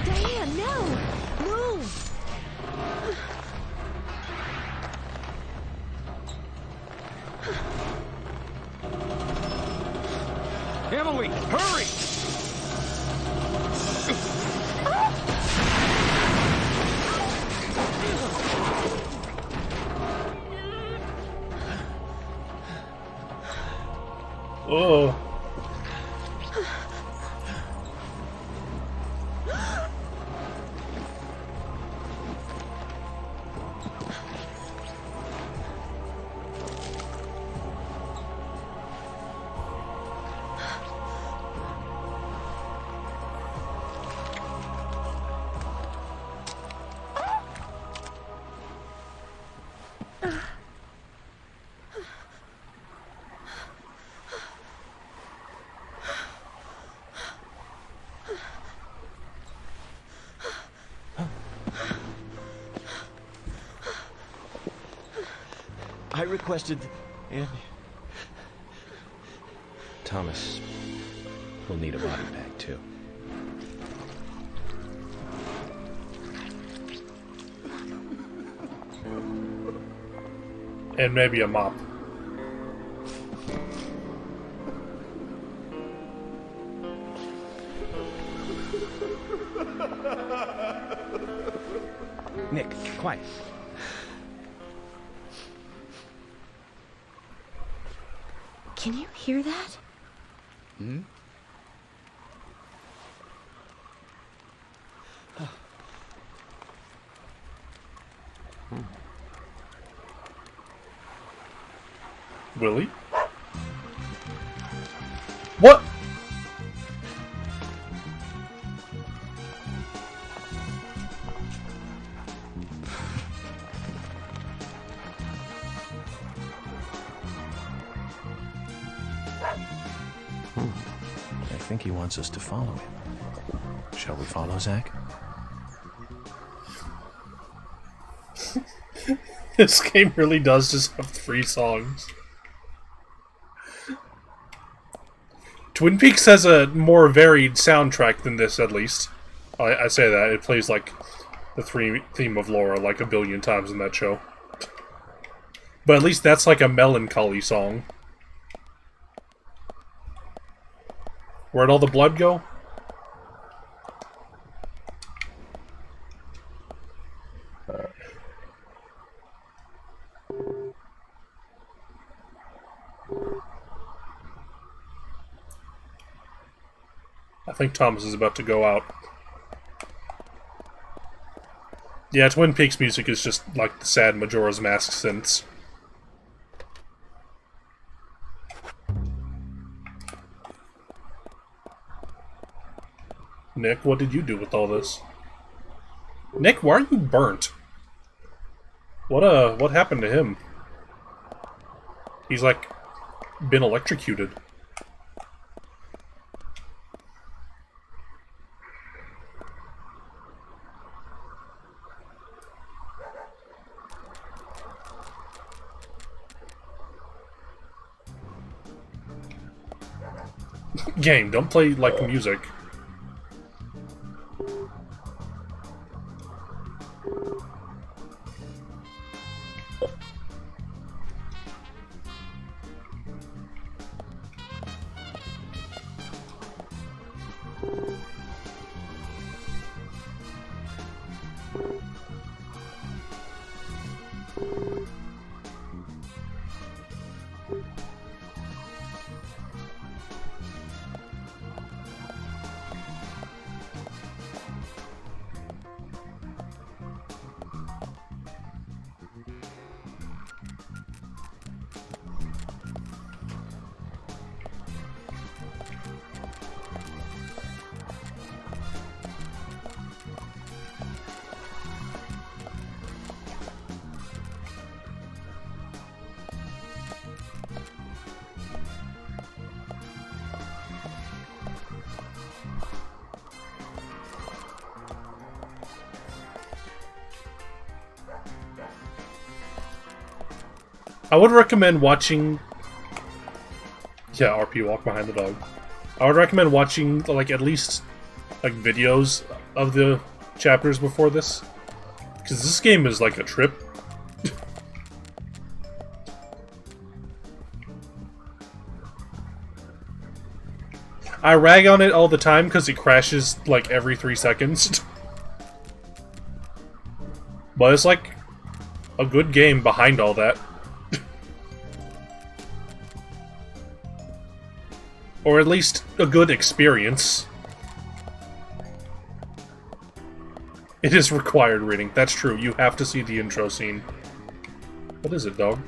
Diane, no! Move!
Emily, hurry!
Oh.
I requested... and... Thomas will need a body bag, too.
And maybe a mop.
Nick, quiet.
Can you hear that?
Hmm?
Willie? What?
I think he wants us to follow him. Shall we follow, Zach?
This game really does just have 3 songs. Twin Peaks has a more varied soundtrack than this, at least. I say that. It plays, like, the theme of Laura, like, a billion times in that show. But at least that's, like, a melancholy song. Where'd all the blood go? I think Thomas is about to go out. Yeah, Twin Peaks music is just like the sad Majora's Mask synths. Nick, what did you do with all this? Nick, why are you burnt? What happened to him? He's like been electrocuted. Game, don't play like music. I would recommend watching... Yeah, RP, walk behind the dog. I would recommend watching, like, at least, like, videos of the chapters before this. Because this game is like a trip. I rag on it all the time because it crashes like every 3 seconds. But it's like a good game behind all that. Or at least a good experience. It is required reading. That's true. You have to see the intro scene. What is it, dog?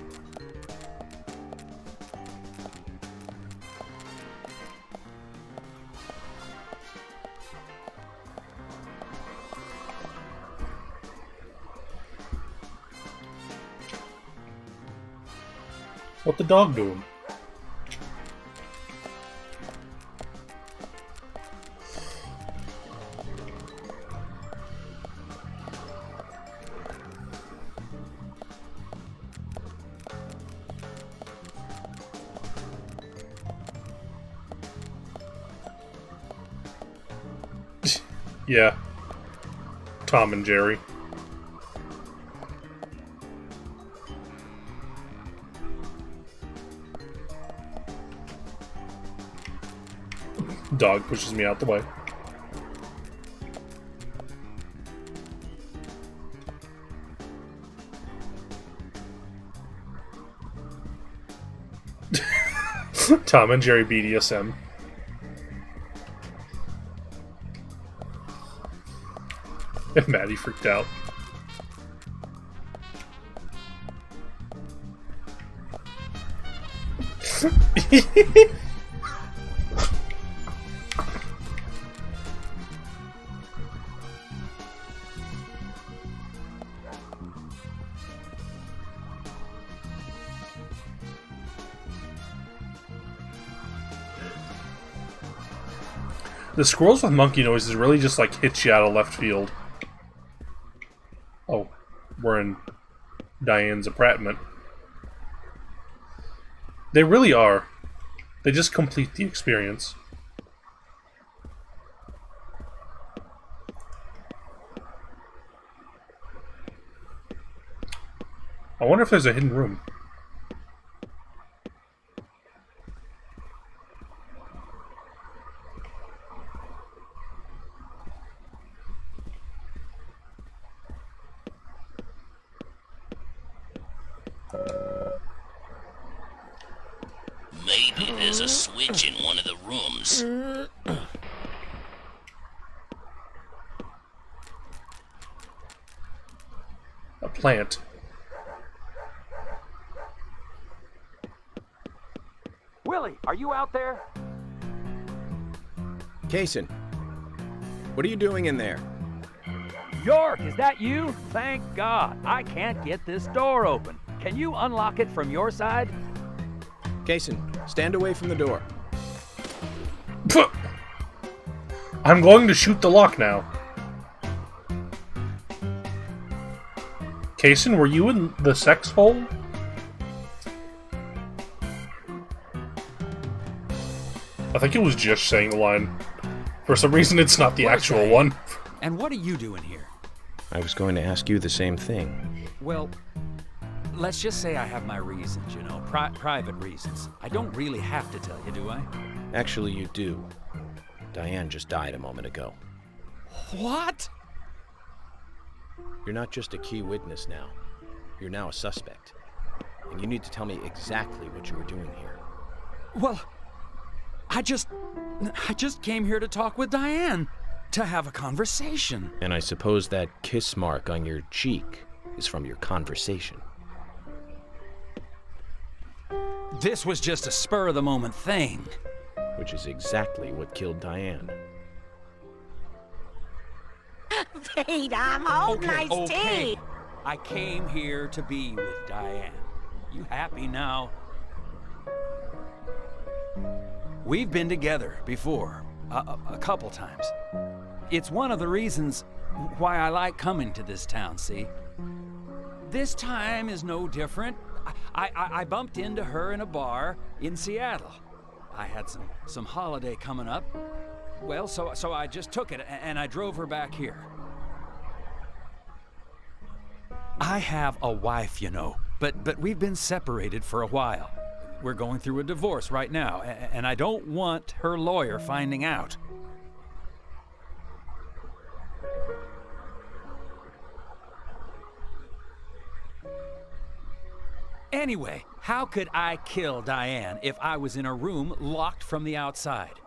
What the dog doing? Yeah. Tom and Jerry. Dog pushes me out the way. Tom and Jerry BDSM. And Maddie freaked out. The squirrels with monkey noises really just like hits you out of left field. Oh, we're in Diane's apartment. They really are. They just complete the experience. I wonder if there's a hidden room.
Maybe there's a switch in one of the rooms.
A plant.
Willie, are you out there?
Kaysen, what are you doing in there?
York, is that you? Thank God. I can't get this door open. Can you unlock it from your side?
Kaysen, stand away from the door.
I'm going to shoot the lock now. Kaysen, were you in the sex hole? I think it was just saying the line. For some reason, it's not the actual one.
And what are you doing here?
I was going to ask you the same thing.
Well, let's just say I have my reasons, you know, private reasons. I don't really have to tell you, do I?
Actually, you do. Diane just died a moment ago.
What?
You're not just a key witness now. You're now a suspect. And you need to tell me exactly what you were doing here.
Well, I just came here to talk with Diane. To have a conversation.
And I suppose that kiss mark on your cheek is from your conversation.
This was just a spur-of-the-moment thing.
Which is exactly what killed Diane.
Wait, I'm holding iced tea.
I came here to be with Diane. You happy now? We've been together before, a couple times. It's one of the reasons why I like coming to this town, see? This time is no different. I bumped into her in a bar in Seattle. I had some holiday coming up. Well, so I just took it and I drove her back here. I have a wife, you know, but we've been separated for a while. We're going through a divorce right now, and I don't want her lawyer finding out. Anyway, how could I kill Diane if I was in a room locked from the outside?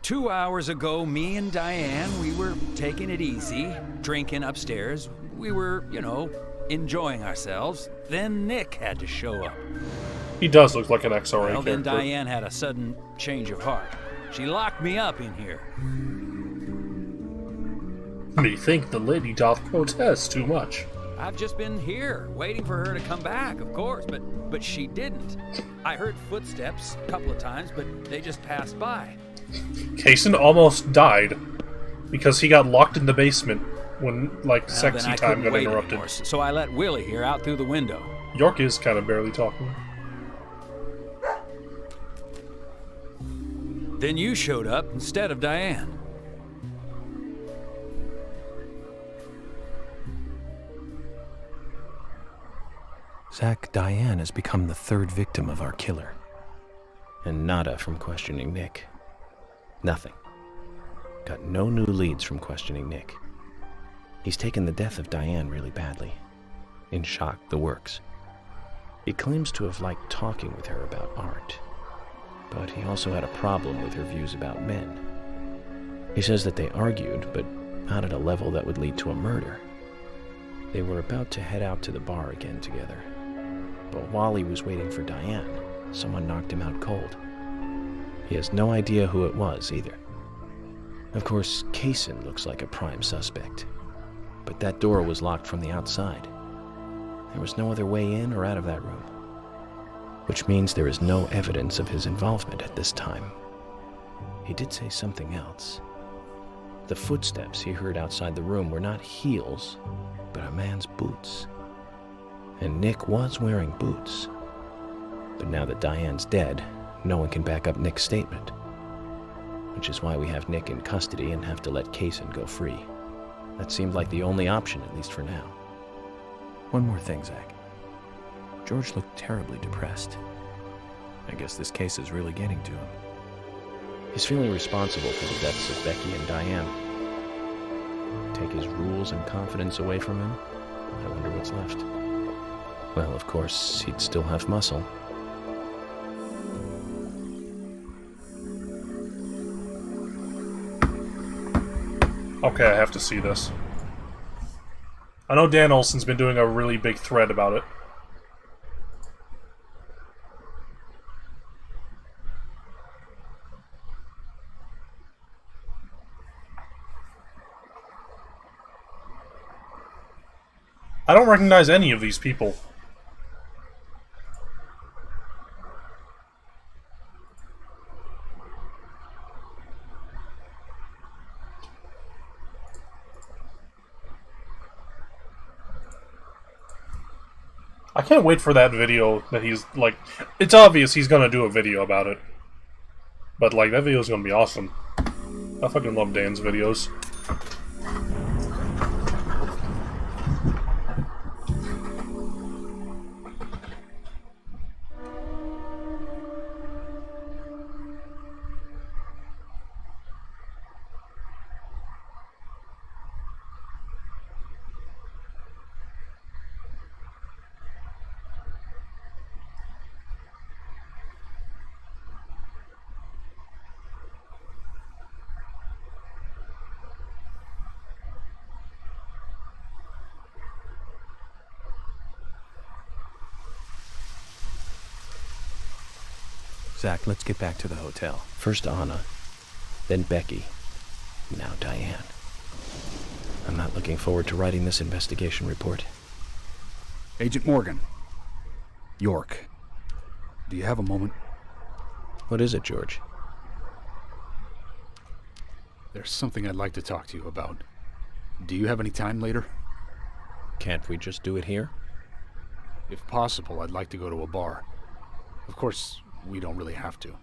2 hours ago, me and Diane, we were taking it easy, drinking upstairs. We were, you know, enjoying ourselves. Then Nick had to show up.
He does look like an XRA
Well, then
character.
Diane had a sudden change of heart. She locked me up in here.
Methinks the lady doth protest too much.
I've just been here, waiting for her to come back, of course, but she didn't. I heard footsteps a couple of times, but they just passed by.
Kaysen almost died because he got locked in the basement when, like, sexy time got interrupted.
Anymore, so I let Willie here out through the window.
York is kind of barely talking.
Then you showed up instead of Diane.
Zach, Diane has become the third victim of our killer. And nada from questioning Nick. Nothing. Got no new leads from questioning Nick. He's taken the death of Diane really badly. In shock, the works. He claims to have liked talking with her about art. But he also had a problem with her views about men. He says that they argued, but not at a level that would lead to a murder. They were about to head out to the bar again together. But while he was waiting for Diane, someone knocked him out cold. He has no idea who it was, either. Of course, Kaysen looks like a prime suspect. But that door was locked from the outside. There was no other way in or out of that room. Which means there is no evidence of his involvement at this time. He did say something else. The footsteps he heard outside the room were not heels, but a man's boots. And Nick was wearing boots. But now that Diane's dead, no one can back up Nick's statement. Which is why we have Nick in custody and have to let Kaysen go free. That seemed like the only option, at least for now. One more thing, Zach. George looked terribly depressed. I guess this case is really getting to him. He's feeling responsible for the deaths of Becky and Diane. Take his rules and confidence away from him? I wonder what's left. Well, of course, he'd still have muscle.
Okay, I have to see this. I know Dan Olsen's been doing a really big thread about it. I don't recognize any of these people. I can't wait for that video that he's, like... It's obvious he's gonna do a video about it. But, like, that video's gonna be awesome. I fucking love Dan's videos.
Zach, let's get back to the hotel. First Anna, then Becky, now Diane. I'm not looking forward to writing this investigation report.
Agent Morgan. York. Do you have a moment?
What is it, George?
There's something I'd like to talk to you about. Do you have any time later?
Can't we just do it here?
If possible, I'd like to go to a bar. Of course, we don't really have to.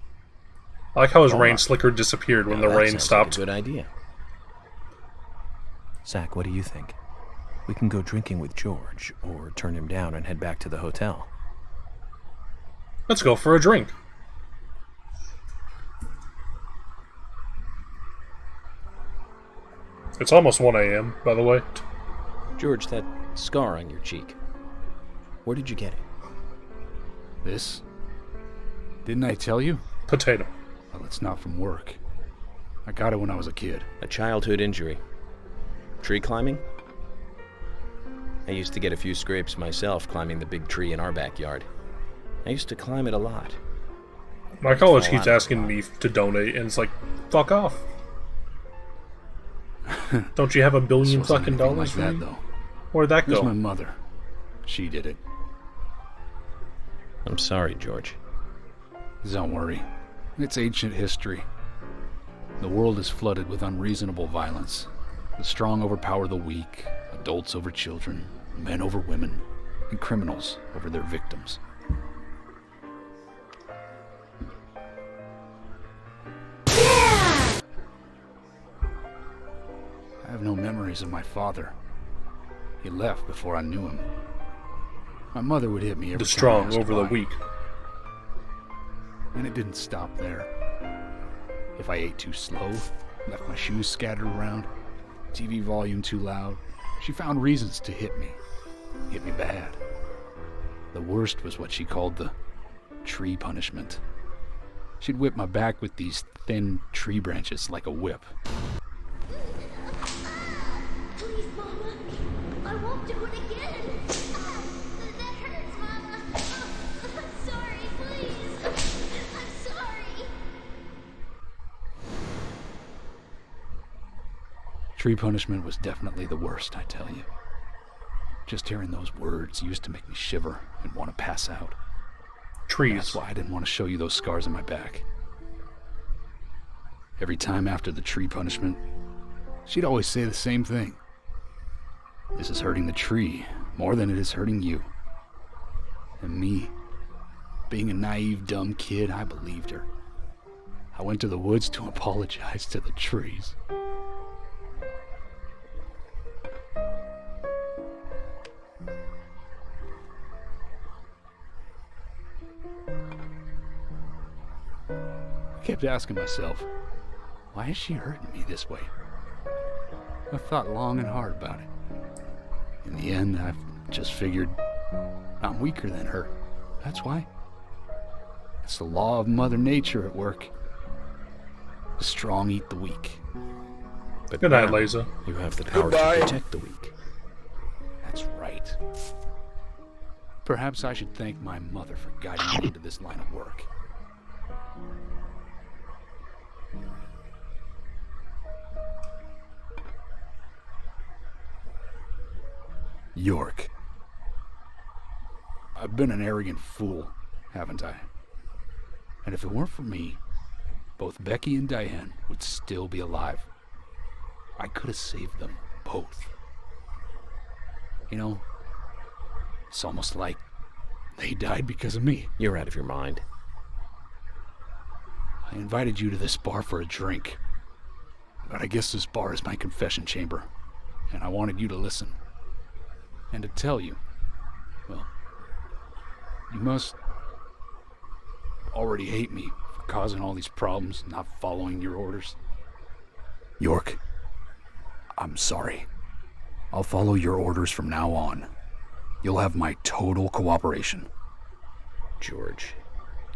I like how his rain slicker disappeared when the rain stopped.
Like a good idea.
Zach, what do you think? We can go drinking with George, or turn him down and head back to the hotel.
Let's go for a drink. It's almost 1 a.m., by the way.
George, that scar on your cheek. Where did you get it?
This? Didn't I tell you?
Potato.
Well, it's not from work. I got it when I was a kid.
A childhood injury. Tree climbing? I used to get a few scrapes myself climbing the big tree in our backyard. I used to climb it a lot.
My college keeps asking me to donate, and it's like, fuck off. Don't you have $1 billion fucking dollars
like that, though.
Where'd that go?
Here's my mother. She did it.
I'm sorry, George.
Don't worry. It's ancient history. The world is flooded with unreasonable violence. The strong overpower the weak, adults over children, men over women, and criminals over their victims. I have no memories of my father. He left before I knew him. My mother would hit me every time.
The strong
I asked
over the
why.
weak.
And it didn't stop there. If I ate too slow, left my shoes scattered around, TV volume too loud, she found reasons to hit me. Hit me bad. The worst was what she called the tree punishment. She'd whip my back with these thin tree branches like a whip.
Please, Mama. I won't do it again. That hurts, Mama. I'm sorry, please. I'm sorry.
Tree punishment was definitely the worst, I tell you. Just hearing those words used to make me shiver and want to pass out.
Trees.
That's why I didn't want to show you those scars on my back. Every time after the tree punishment, she'd always say the same thing. This is hurting the tree more than it is hurting you. And me, being a naive, dumb kid, I believed her. I went to the woods to apologize to the trees. I kept asking myself, why is she hurting me this way? I thought long and hard about it. In the end, I've just figured I'm weaker than her. That's why. It's the law of Mother Nature at work. The strong eat the weak.
But
Good night,
now
Laser.
You have the power to protect the weak.
That's right. Perhaps I should thank my mother for guiding me into this line of work. York. I've been an arrogant fool, haven't I? And if it weren't for me, both Becky and Diane would still be alive. I could have saved them both. You know, it's almost like they died because of me.
You're out of your mind.
I invited you to this bar for a drink. But I guess this bar is my confession chamber, and I wanted you to listen. And to tell you, well, you must already hate me for causing all these problems, not following your orders. York, I'm sorry. I'll follow your orders from now on. You'll have my total cooperation.
George,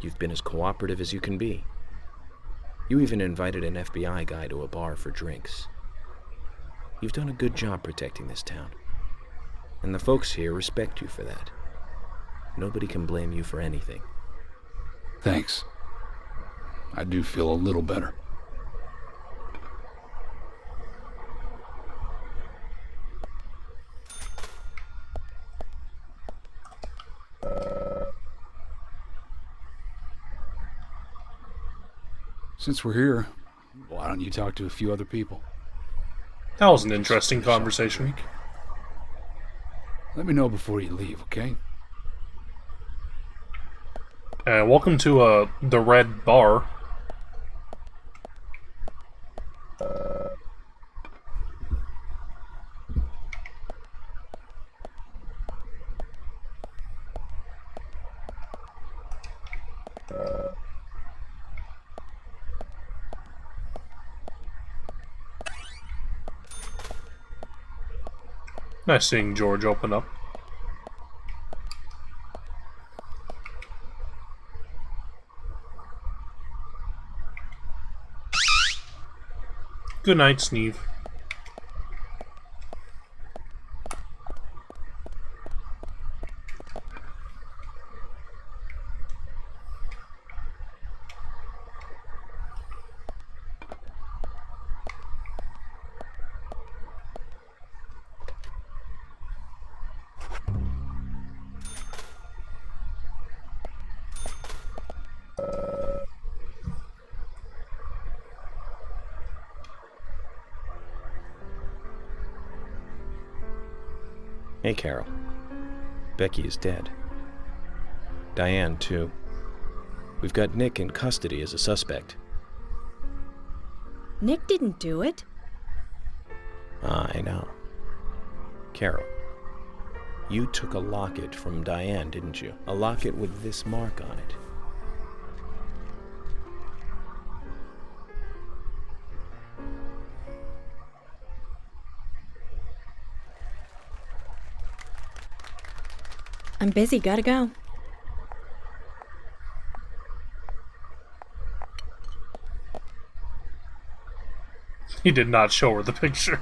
you've been as cooperative as you can be. You even invited an FBI guy to a bar for drinks. You've done a good job protecting this town. And the folks here respect you for that. Nobody can blame you for anything.
Thanks. I do feel a little better. Since we're here, why don't you talk to a few other people?
That was an interesting conversation.
Let me know before you leave, okay?
And welcome to the Red Bar. Nice seeing George open up. Good night, Sneeve.
Hey, Carol. Becky is dead. Diane, too. We've got Nick in custody as a suspect.
Nick didn't do it.
I know. Carol, you took a locket from Diane, didn't you? A locket with this mark on it.
I'm busy, gotta go.
He did not show her the picture.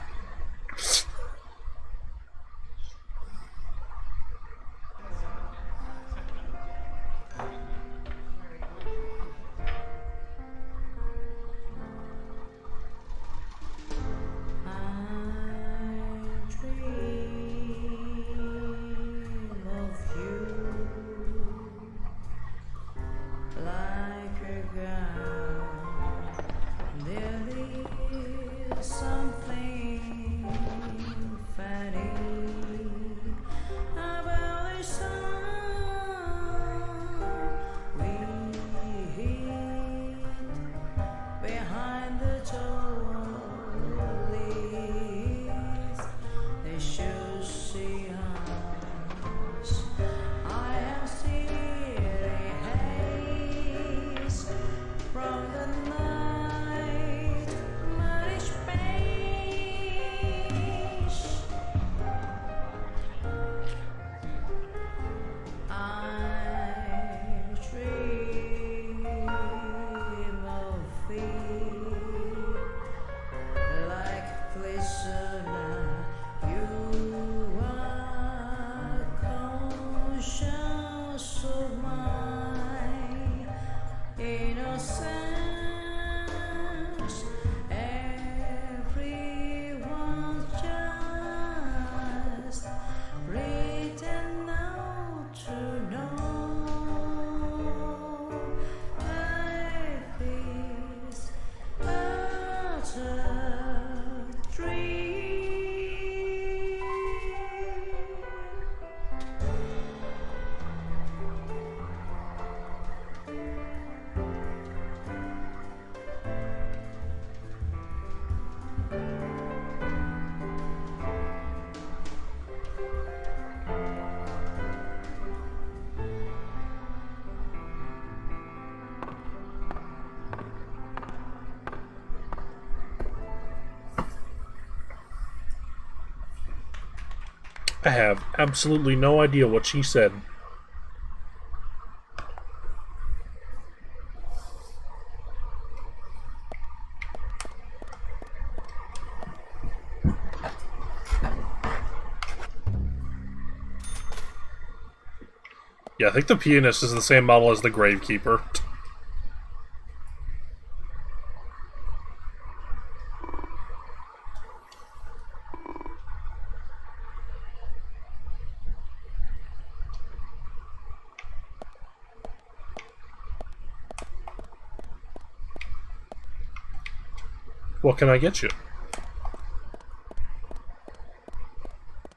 I have absolutely no idea what she said. Yeah, I think the pianist is the same model as the gravekeeper. What can I get you?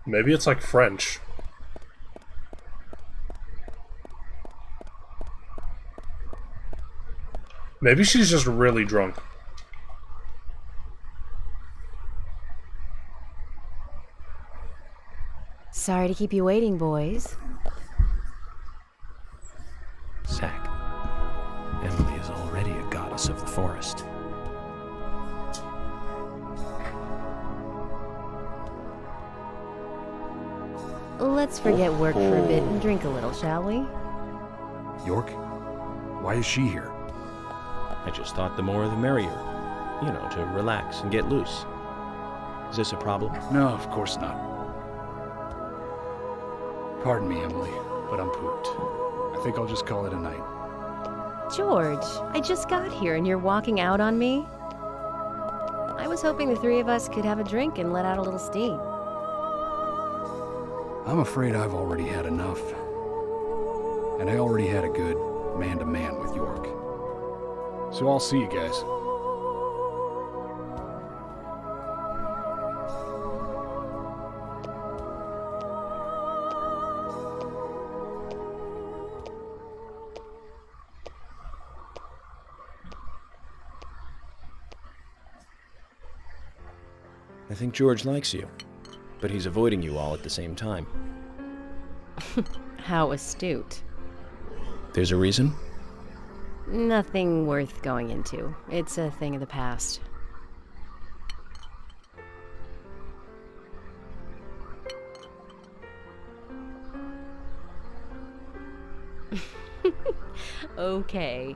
Maybe it's like French. Maybe she's just really drunk.
Sorry to keep you waiting, boys.
Zack, Emily is already a goddess of the forest.
Let's forget work for a bit and drink a little, shall we?
York? Why is she here?
I just thought the more the merrier. You know, to relax and get loose. Is this a problem?
No, of course not. Pardon me, Emily, but I'm pooped. I think I'll just call it a night.
George, I just got here and you're walking out on me? I was hoping the three of us could have a drink and let out a little steam.
I'm afraid I've already had enough. And I already had a good man-to-man with York. So I'll see you guys.
I think George likes you, but he's avoiding you all at the same time.
How astute.
There's a reason?
Nothing worth going into. It's a thing of the past. Okay.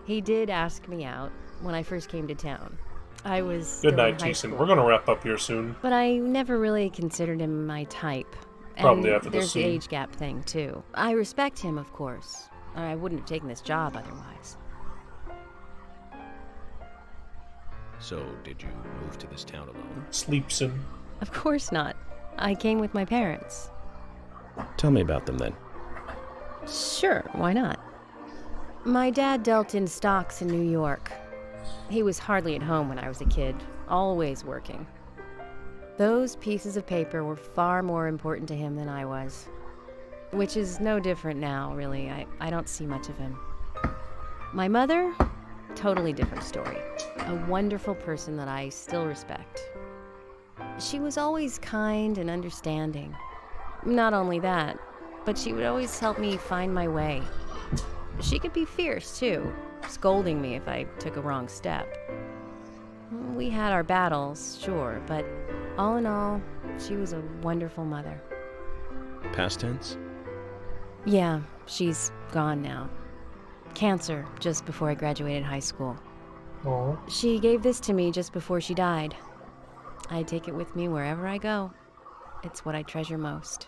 He did ask me out when I first came to town. I was still
Good night,
in high
Teason.
school,
We're gonna wrap up here soon.
but I never really considered him my type.
Probably
And
after this
there's the
scene.
age gap thing, too. I respect him, of course, or I wouldn't have taken this job otherwise.
So, did you move to this town alone?
Sleeps in.
Of course not. I came with my parents.
Tell me about them then.
Sure, why not? My dad dealt in stocks in New York. He was hardly at home when I was a kid, always working. Those pieces of paper were far more important to him than I was. Which is no different now, really. I don't see much of him. My mother? Totally different story. A wonderful person that I still respect. She was always kind and understanding. Not only that, but she would always help me find my way. She could be fierce, too, scolding me if I took a wrong step. We had our battles, sure, but all in all, she was a wonderful mother.
Past tense?
Yeah, she's gone now. Cancer, just before I graduated high school.
Aww.
She gave this to me just before she died. I take it with me wherever I go. It's what I treasure most.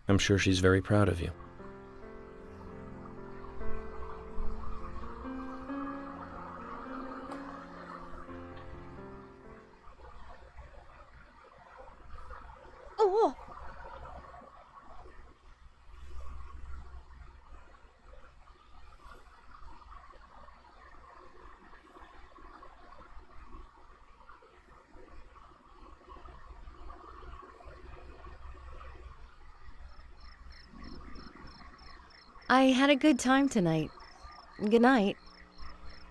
I'm sure she's very proud of you.
Oh! I had a good time tonight. Good night.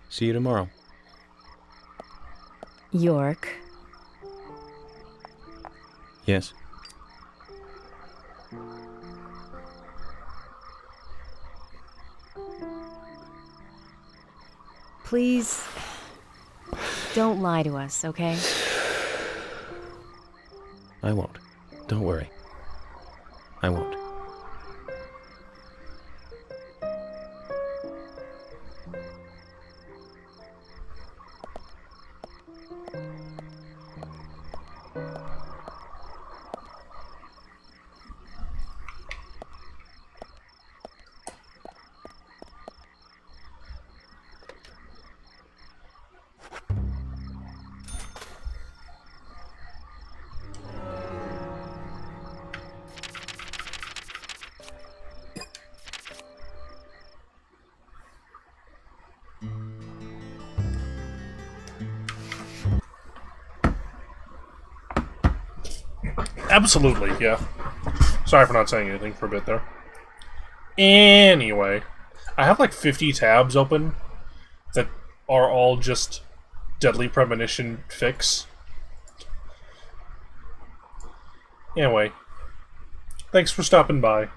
See you tomorrow.
York.
Yes?
Please, don't lie to us, okay?
I won't. Don't worry. I won't.
Absolutely, yeah. Sorry for not saying anything for a bit there. Anyway, I have like 50 tabs open that are all just Deadly Premonition fix. Anyway, thanks for stopping by.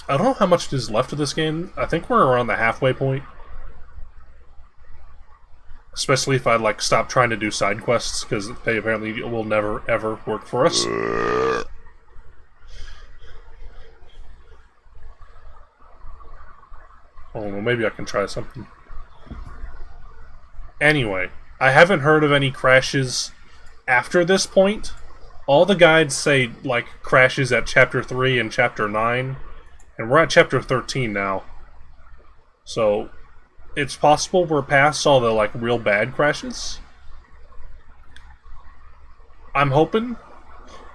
I don't know how much is left of this game. I think we're around the halfway point. Especially if I like stop trying to do side quests, because they apparently will never ever work for us. Oh, well, maybe I can try something. Anyway, I haven't heard of any crashes after this point. All the guides say, like, crashes at Chapter 3 and Chapter 9, and we're at Chapter 13 now. So, it's possible we're past all the, like, real bad crashes. I'm hoping.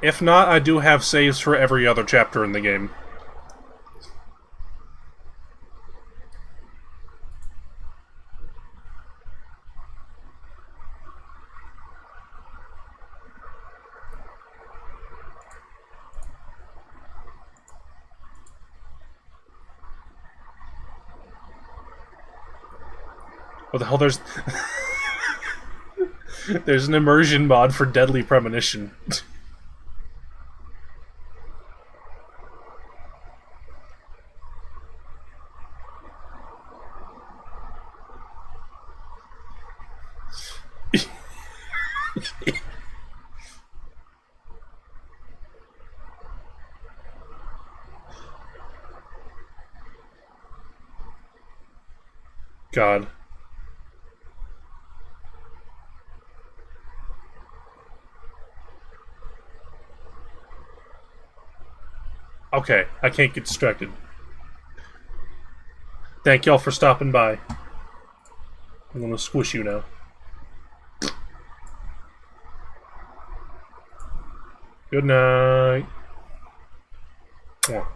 If not, I do have saves for every other chapter in the game. What the hell, there's... There's an immersion mod for Deadly Premonition. God. Okay, I can't get distracted. Thank y'all for stopping by. I'm gonna squish you now. Good night. Mwah.